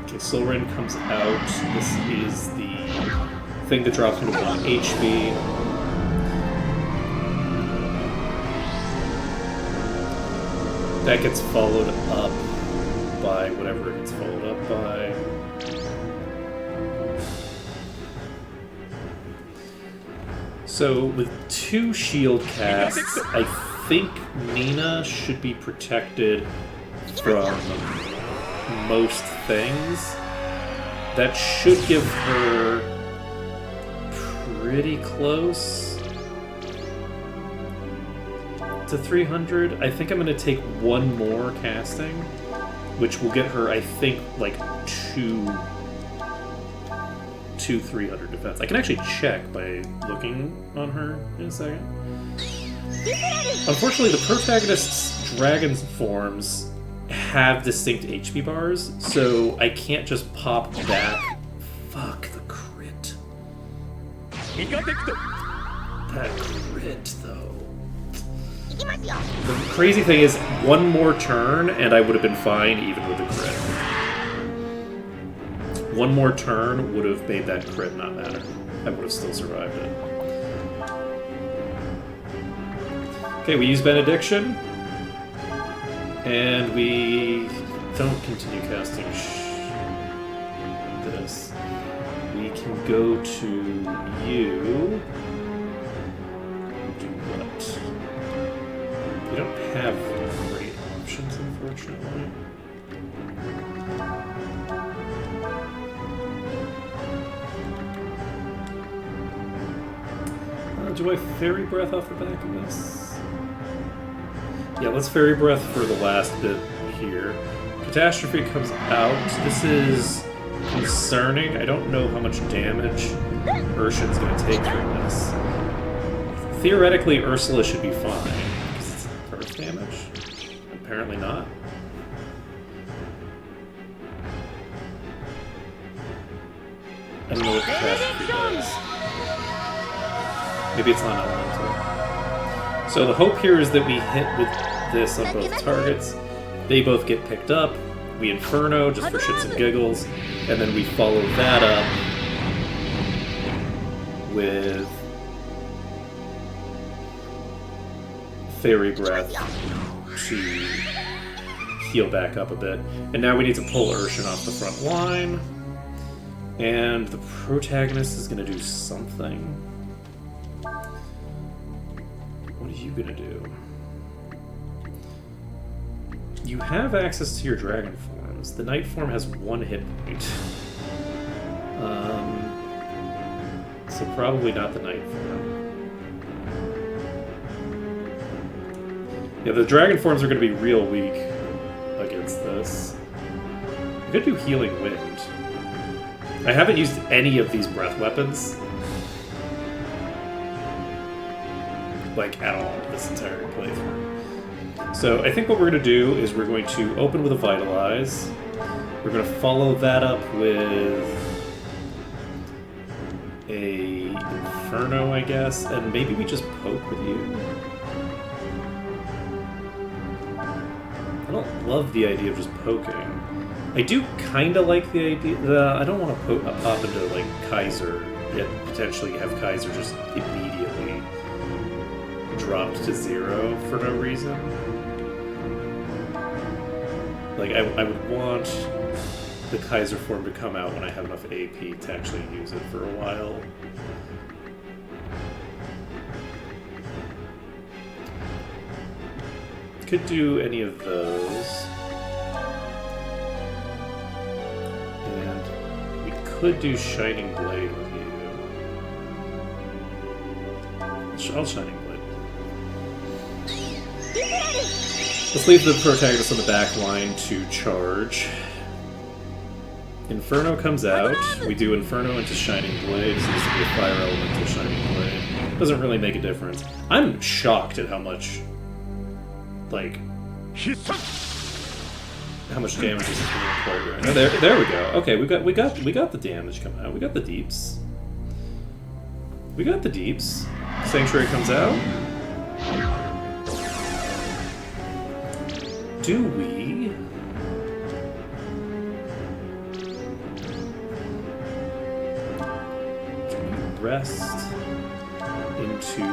Okay, Silrin comes out. This is the thing that drops into 1 HP. That gets followed up by whatever it gets followed up by. So with 2 shield casts, I think Nina should be protected from most things. That should give her pretty close to 300. I think I'm going to take 1 more casting, which will get her, I think, like 300 defense. I can actually check by looking on her in a second. Unfortunately, the protagonist's dragon forms have distinct HP bars, so I can't just pop back. Fuck, the crit. That crit, though. The crazy thing is, 1 more turn, and I would have been fine even with the crit. 1 more turn would have made that crit not matter. I would have still survived it. Okay, we use Benediction. And we don't continue casting this. We can go to you. Do what? We don't have great options, unfortunately. Do I Fairy Breath off the back of this? Yeah, let's Fairy Breath for the last bit here. Catastrophe comes out. This is concerning. I don't know how much damage Urshan's going to take from this. Theoretically, Ursula should be fine, because it's earth damage. Apparently not. I don't know what the catastrophe does. Maybe it's not elemental. So the hope here is that we hit with this on both targets. They both get picked up. We Inferno just for shits and giggles. And then we follow that up with Fairy Breath to heal back up a bit. And now we need to pull Urshan off the front line. And the protagonist is going to do something. What are you going to do? You have access to your dragon forms. The knight form has 1 hit point. So probably not the knight form. Yeah, the dragon forms are going to be real weak against this. I'm going to do Healing Wind. I haven't used any of these breath weapons. Like, at all, this entire playthrough. So, I think what we're going to do is we're going to open with a Vitalize. We're going to follow that up with a Inferno, I guess, and maybe we just poke with you. I don't love the idea of just poking. I do kind of like the idea. I don't want to pop into like Kaiser, yet potentially have Kaiser just immediately dropped to 0 for no reason. Like I would want the Kaiser form to come out when I have enough AP to actually use it for a while. Could do any of those. Could do Shining Blade with you. I'll Shining Blade. Let's leave the protagonist on the back line to charge. Inferno comes out. We do Inferno into Shining Blade. This needs to be a fire elemental Shining Blade. Doesn't really make a difference. I'm shocked at how much, like, how much damage this is going to play right now. There we go. Okay, we got the damage coming out. We got the deeps. We got the deeps. Sanctuary comes out. Do we rest into...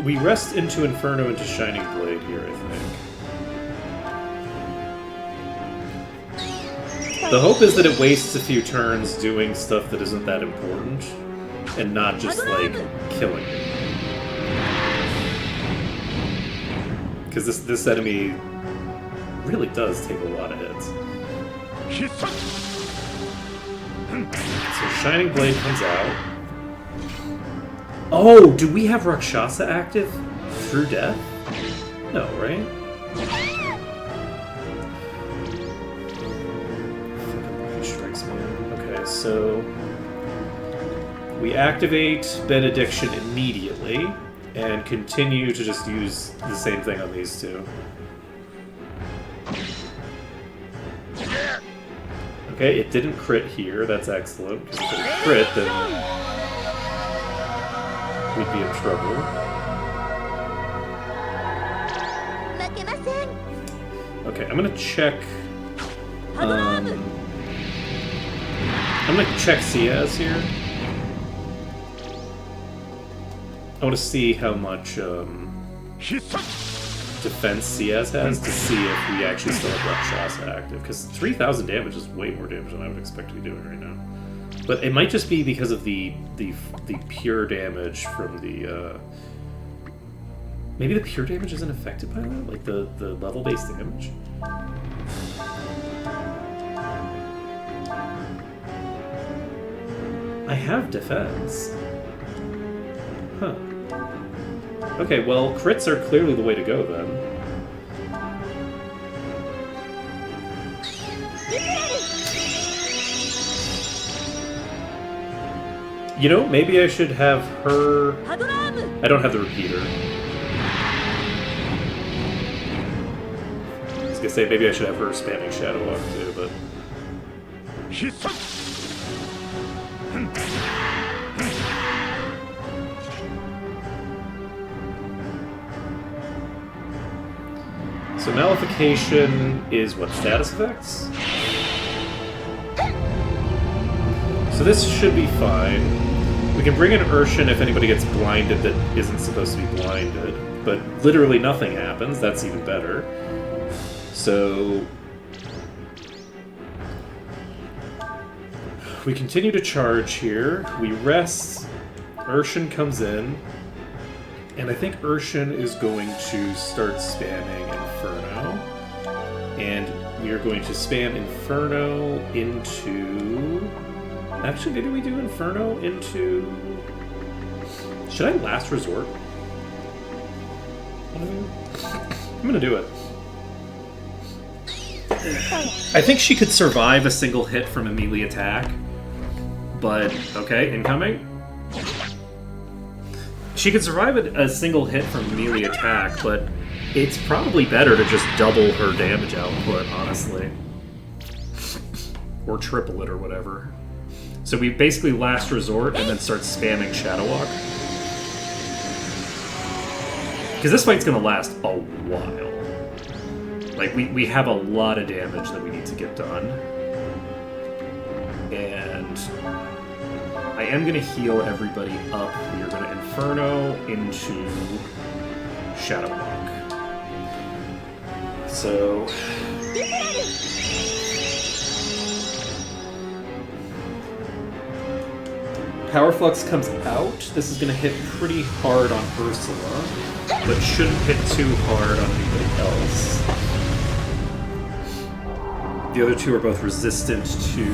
We rest into Inferno into Shining Blade here, I think. The hope is that it wastes a few turns doing stuff that isn't that important, and not just, like, killing it. Because this enemy really does take a lot of hits. So Shining Blade comes out. Oh, do we have Rakshasa active through death? No, right? Okay, so we activate Benediction immediately and continue to just use the same thing on these two. Okay, it didn't crit here. That's excellent, because if it had crit, then we'd be in trouble. Okay, I'm gonna check. I'm gonna check Ciaz here. I want to see how much defense Ciaz has to see if we actually still have Rakshasa active. Because 3,000 damage is way more damage than I would expect to be doing right now. But it might just be because of the pure damage from the. Maybe the pure damage isn't affected by that, like the level-based damage. I have defense. Huh. Okay, well, crits are clearly the way to go, then. You know, maybe I should have her... I don't have the repeater. I was gonna say, maybe I should have her spamming Shadow Walk, too, but... So nullification is what, status effects? So this should be fine. We can bring in Urshan if anybody gets blinded that isn't supposed to be blinded, but literally nothing happens. That's even better. So we continue to charge here. We rest. Urshan comes in. And I think Urshan is going to start spamming Inferno. And we are going to spam Inferno into... Actually, maybe we do Inferno into... Should I Last Resort? I'm gonna do it. I think she could survive a single hit from a melee attack. But, okay, incoming. She could survive a single hit from a melee attack, but it's probably better to just double her damage output, honestly. Or triple it or whatever. So we basically Last Resort and then start spamming Shadow Walk. Because this fight's gonna last a while. Like, we have a lot of damage that we need to get done. And I am gonna heal everybody up. We are gonna Inferno into Shadow Walk. So... Power Flux comes out. This is going to hit pretty hard on Ursula, but shouldn't hit too hard on anybody else. The other two are both resistant to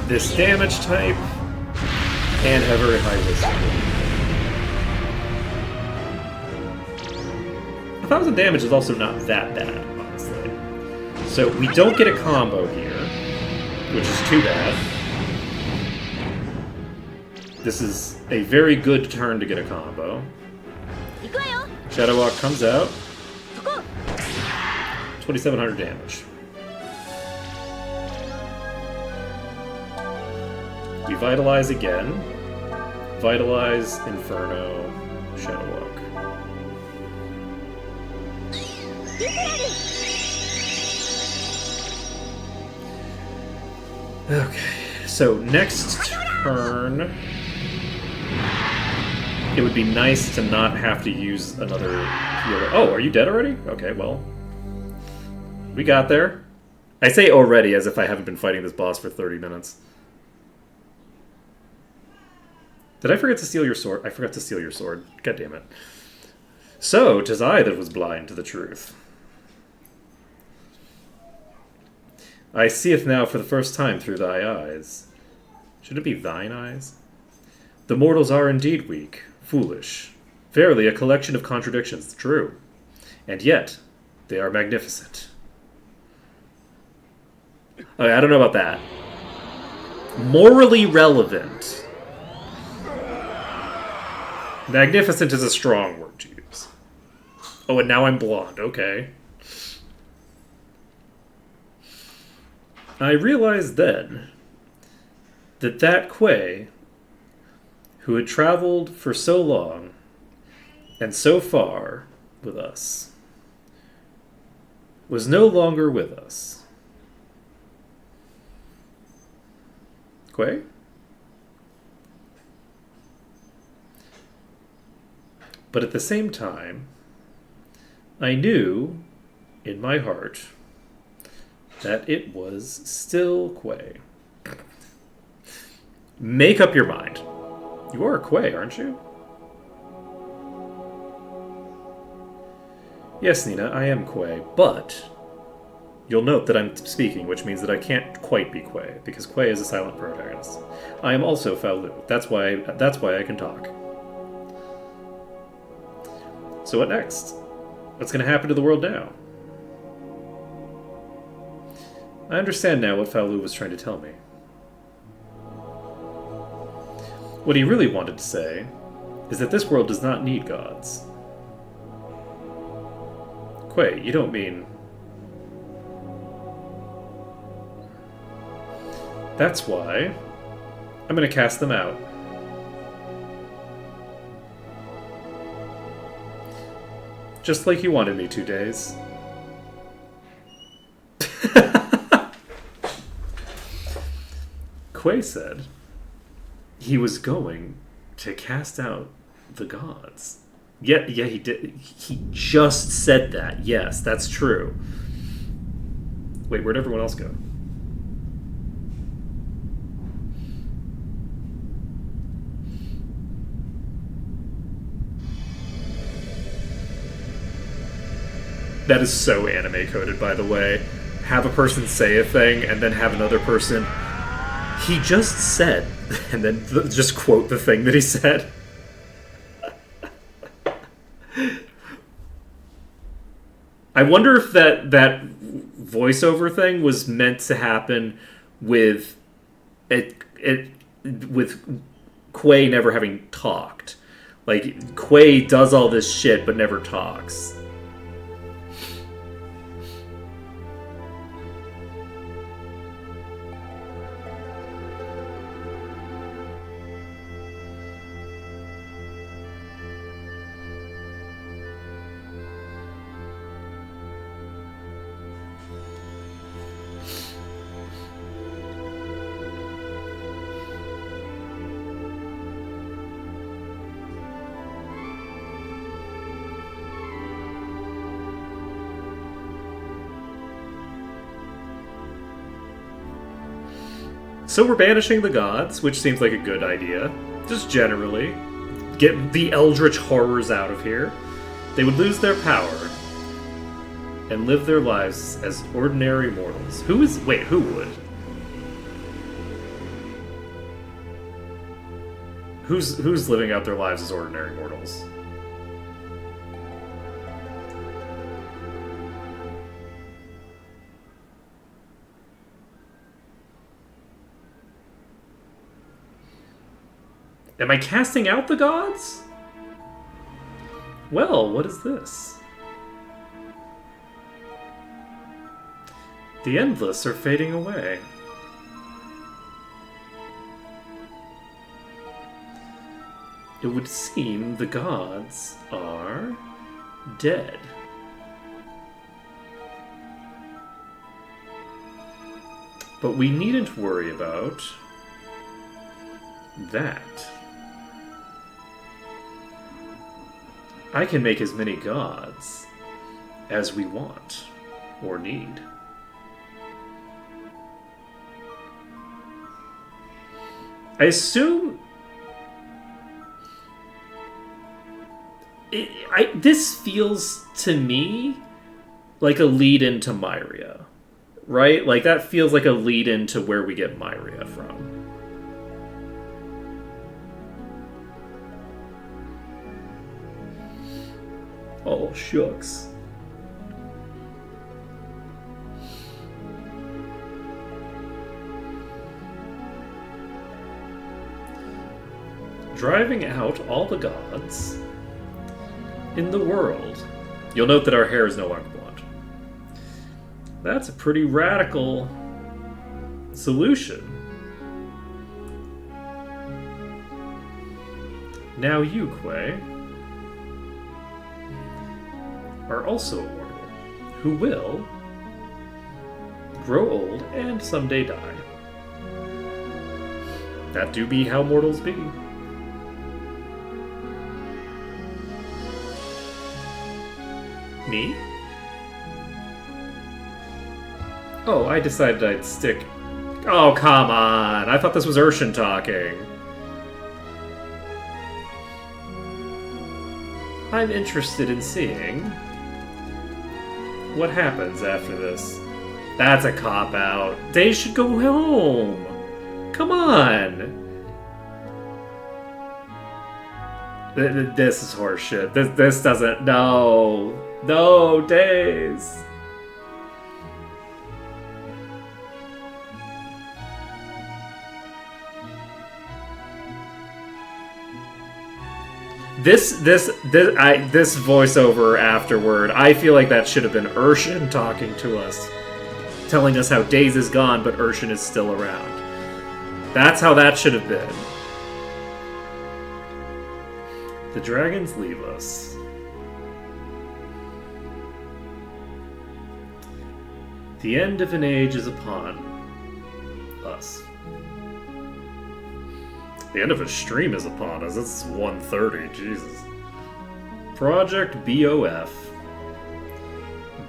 this damage type and have very high wisdom. 1,000 damage is also not that bad, honestly. So we don't get a combo here, which is too bad. This is a very good turn to get a combo. Shadow Walk comes out. 2,700 damage. Revitalize again. Vitalize, Inferno, Shadow Walk. Okay, so next turn... It would be nice to not have to use another healer. Oh, are you dead already? Okay, well. We got there. I say already as if I haven't been fighting this boss for 30 minutes. Did I forget to steal your sword? I forgot to steal your sword. God damn it. So, 'tis I that was blind to the truth. I seeth now for the first time through thy eyes. Should it be thine eyes? The mortals are indeed weak, foolish. Verily, a collection of contradictions, true. And yet, they are magnificent. Okay, I don't know about that. Morally relevant. Magnificent is a strong word to use. Oh, and now I'm blonde. Okay. I realized then that Quay, who had traveled for so long and so far with us, was no longer with us. Quay? But at the same time, I knew in my heart that it was still Quay. Make up your mind. You are Quay, aren't you? Yes, Nina, I am Quay, but you'll note that I'm speaking, which means that I can't quite be Quay, because Quay is a silent protagonist. I am also Faolu. That's why I can talk. So what next? What's going to happen to the world now? I understand now what Faolu was trying to tell me. What he really wanted to say is that this world does not need gods. Quay, you don't mean... That's why I'm gonna cast them out. Just like you wanted me to, Days. Quay said he was going to cast out the gods. Yeah, he did. He just said that. Yes, that's true. Wait, where'd everyone else go? That is so anime coded, by the way. Have a person say a thing and then have another person. He just said, and then just quote the thing that he said. I wonder if that voiceover thing was meant to happen with with Quay never having talked. Like, Quay does all this shit but never talks. So we're banishing the gods, which seems like a good idea. Just generally. Get the eldritch horrors out of here. They would lose their power and live their lives as ordinary mortals. Who would? Who's living out their lives as ordinary mortals? Am I casting out the gods? Well, what is this? The endless are fading away. It would seem the gods are dead. But we needn't worry about that. I can make as many gods as we want or need. I assume this feels to me like a lead into Myria, right? Like that feels like a lead into where we get Myria from. Oh, shucks. Driving out all the gods in the world. You'll note that our hair is no longer blonde. That's a pretty radical solution. Now you, Quay, are also a mortal, who will grow old and someday die. That do be how mortals be. Me? Oh, I decided I'd stick... Oh, come on! I thought this was Urshan talking. I'm interested in seeing what happens after this. That's a cop-out. They should go home. Come on. This is horseshit. This doesn't... No. No, Days. This voiceover afterward, I feel like that should have been Urshan talking to us, telling us how Days is gone, but Urshan is still around. That's how that should have been. The dragons leave us. The end of an age is upon us. The end of a stream is upon us. It's 1:30. Jesus. Project BOF.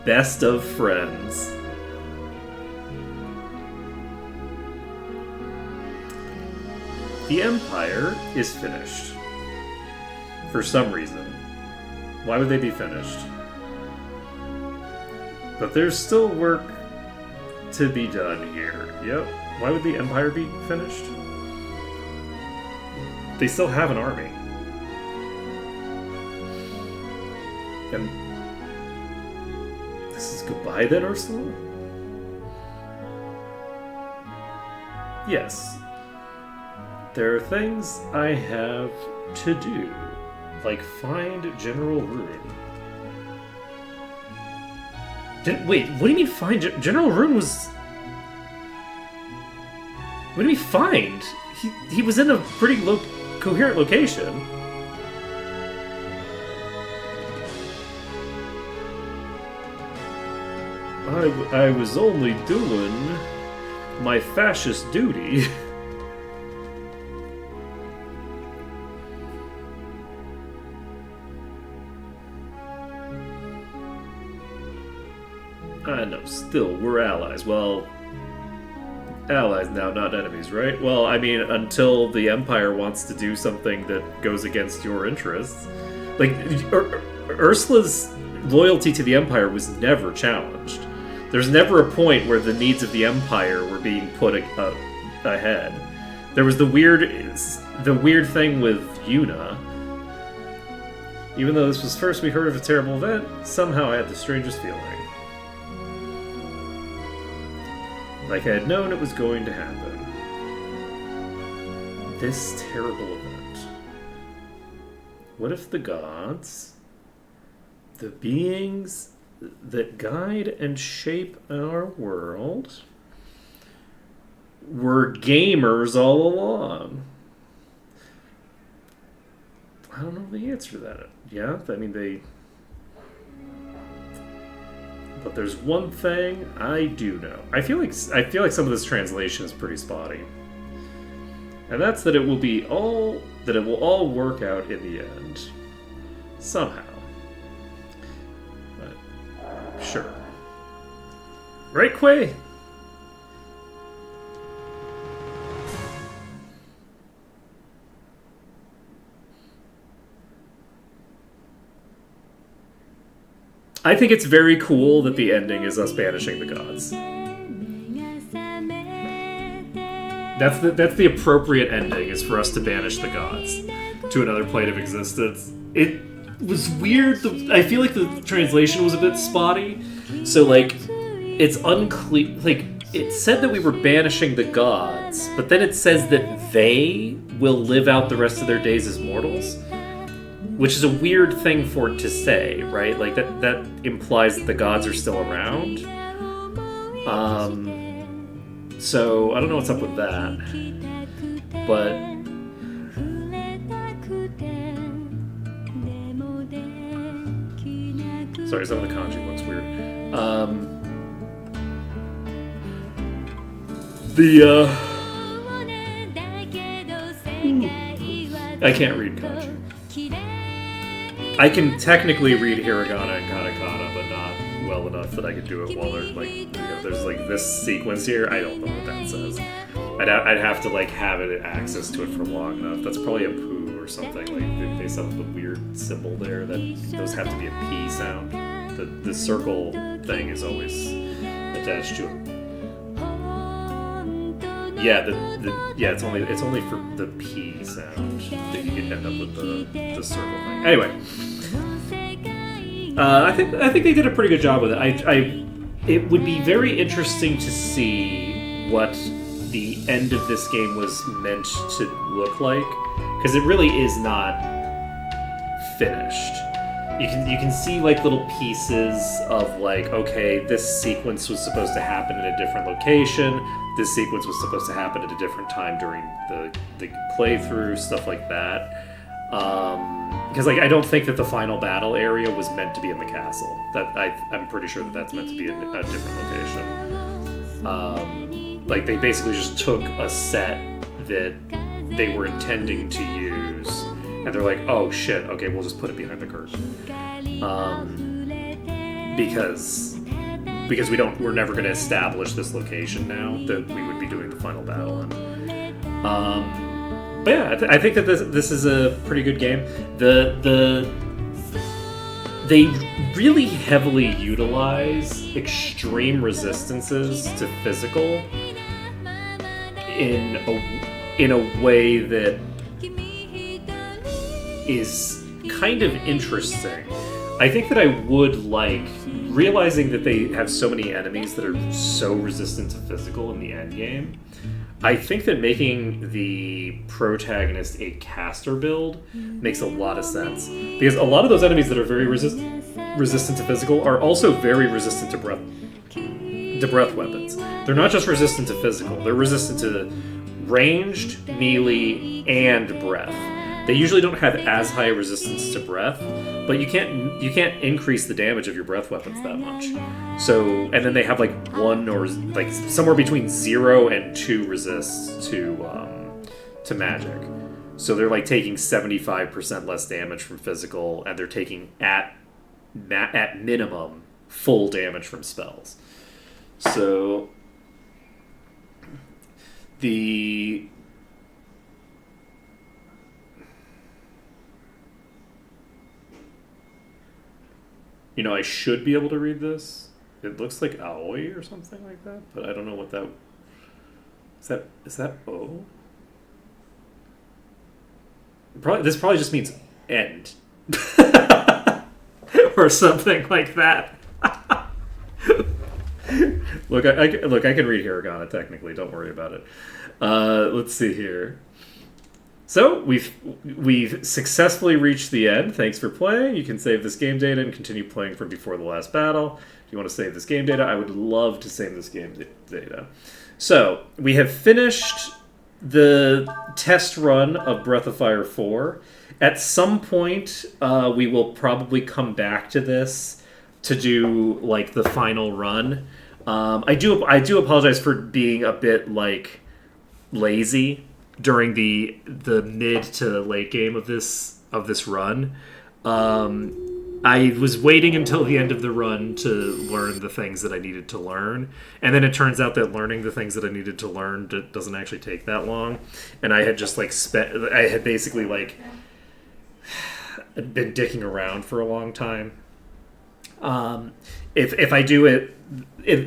Best of friends. The Empire is finished. For some reason. Why would they be finished? But there's still work to be done here. Yep. Why would the Empire be finished? They still have an army. And this is goodbye then, Ursula? Yes. There are things I have to do, like find General Rune. Wait, what do you mean find? General Rune was... What do you mean find? He was in a pretty coherent location. I was only doing my fascist duty. I know, still, we're allies. Well, allies now, not enemies, right? Well, I mean, until the Empire wants to do something that goes against your interests. Like, Ursula's loyalty to the Empire was never challenged. There's never a point where the needs of the Empire were being put ahead. There was the weird thing with Yuna. Even though this was first we heard of a terrible event, somehow I had the strangest feeling. Like I had known it was going to happen. This terrible event. What if the gods, the beings that guide and shape our world, were gamers all along? I don't know the answer to that. Yeah, I mean, they... But there's one thing I do know. I feel like some of this translation is pretty spotty. And that's that it will all work out in the end. Somehow. But sure. Right, Quay? I think it's very cool that the ending is us banishing the gods. That's the appropriate ending, is for us to banish the gods to another plane of existence. It was weird. I feel like the translation was a bit spotty. So, like, it's unclear. Like, it said that we were banishing the gods, but then it says that they will live out the rest of their days as mortals. Which is a weird thing for it to say, right? Like, that implies that the gods are still around. So, I don't know what's up with that. But... Sorry, some of the kanji looks weird. I can't read kanji. I can technically read hiragana and katakana, but not well enough that I could do it while there's like, there's like this sequence here. I don't know what that says. I'd have to like have it access to it for long enough. That's probably a poo or something. Like they set up the weird symbol there that those have to be a P sound. The circle thing is always attached to it. Yeah, it's only for the P sound that you can end up with the circle thing. Anyway, I think they did a pretty good job with it. It would be very interesting to see what the end of this game was meant to look like, because it really is not finished. you can see like little pieces of like, okay, this sequence was supposed to happen in a different location. This sequence was supposed to happen at a different time during the playthrough, stuff like that. Because like I don't think that the final battle area was meant to be in the castle. I'm pretty sure that that's meant to be in a different location. Like they basically just took a set that they were intending to use, and they're like, oh shit, okay, we'll just put it behind the curtain. Because we're never going to establish this location now that we would be doing the final battle in. But yeah, I think that this is a pretty good game. They really heavily utilize extreme resistances to physical in a way that is kind of interesting. I think that I would like realizing that they have so many enemies that are so resistant to physical in the end game. I think that making the protagonist a caster build makes a lot of sense, because a lot of those enemies that are very resistant to physical are also very resistant to breath weapons. They're not just resistant to physical; they're resistant to ranged, melee, and breath. They usually don't have as high a resistance to breath, but you can't increase the damage of your breath weapons that much. So, and then they have like 1 or like somewhere between 0 and 2 resists to magic. So they're like taking 75% less damage from physical, and they're taking at minimum full damage from spells. So I should be able to read this. It looks like Aoi or something like that, but I don't know what that is. Is that O? This probably just means end. Or something like that. Look, I can read hiragana technically. Don't worry about it. Let's see here. So we've successfully reached the end. Thanks for playing. You can save this game data and continue playing from before the last battle. If you want to save this game data, I would love to save this game data. So we have finished the test run of Breath of Fire 4. At some point, we will probably come back to this to do like the final run. I do apologize for being a bit like lazy during the mid to late game of this run. I was waiting until the end of the run to learn the things that I needed to learn, and then it turns out that learning the things that I needed to learn doesn't actually take that long. And I had just like I had basically like been dicking around for a long time. If I do it,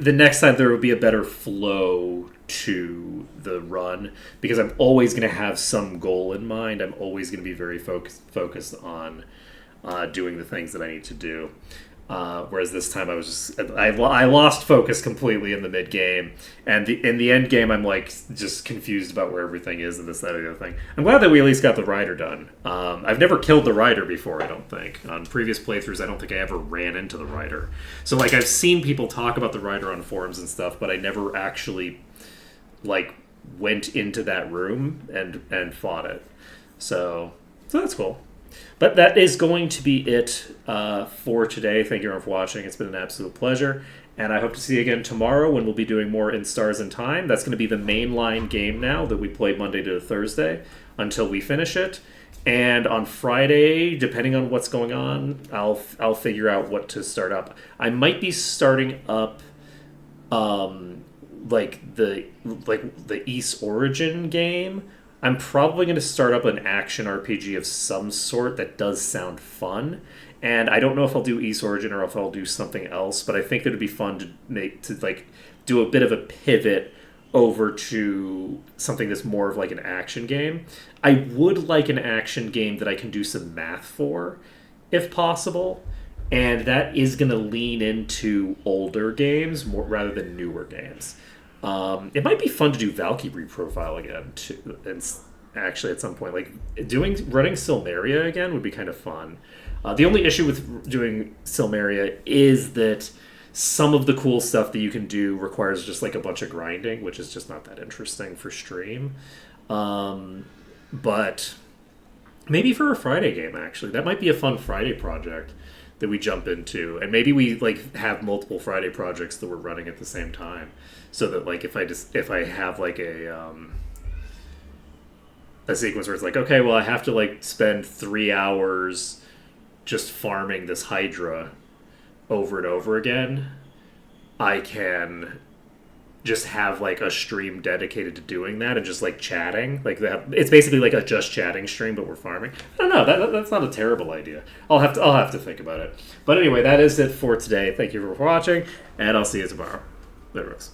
the next time there will be a better flow to the run, because I'm always going to have some goal in mind. I'm always going to be very focused on doing the things that I need to do. Whereas this time I lost focus completely in the mid game, and in the end game I'm like just confused about where everything is and this, that, and the other thing. I'm glad that we at least got the rider done. I've never killed the rider before. I don't think on previous playthroughs I don't think I ever ran into the rider. So like I've seen people talk about the rider on forums and stuff, but I never actually like went into that room and fought it. So that's cool. But that is going to be it for today. Thank you everyone for watching. It's been an absolute pleasure. And I hope to see you again tomorrow when we'll be doing more In Stars and Time. That's going to be the mainline game now that we play Monday to Thursday until we finish it. And on Friday, depending on what's going on, I'll figure out what to start up. I might be starting up like the East Origin game. I'm probably going to start up an action RPG of some sort that does sound fun. And I don't know if I'll do East Origin or if I'll do something else, but I think that it'd be fun to do a bit of a pivot over to something that's more of like an action game. I would like an action game that I can do some math for, if possible. And that is going to lean into older games more rather than newer games. It might be fun to do Valkyrie Profile again too, actually at some point. Like running Silmeria again would be kind of fun. The only issue with doing Silmeria is that some of the cool stuff that you can do requires just like a bunch of grinding, which is just not that interesting for stream. But maybe for a Friday game, actually, that might be a fun Friday project that we jump into, and maybe we like have multiple Friday projects that we're running at the same time, so that like if I have like a sequence where it's like, okay, well, I have to like spend 3 hours just farming this Hydra over and over again, I can just have like a stream dedicated to doing that and just like chatting like that. It's basically like a just chatting stream, but we're farming. I don't know, that's not a terrible idea. I'll have to think about it. But anyway, that is it for today. Thank you for watching, and I'll see you tomorrow. Later, Rose.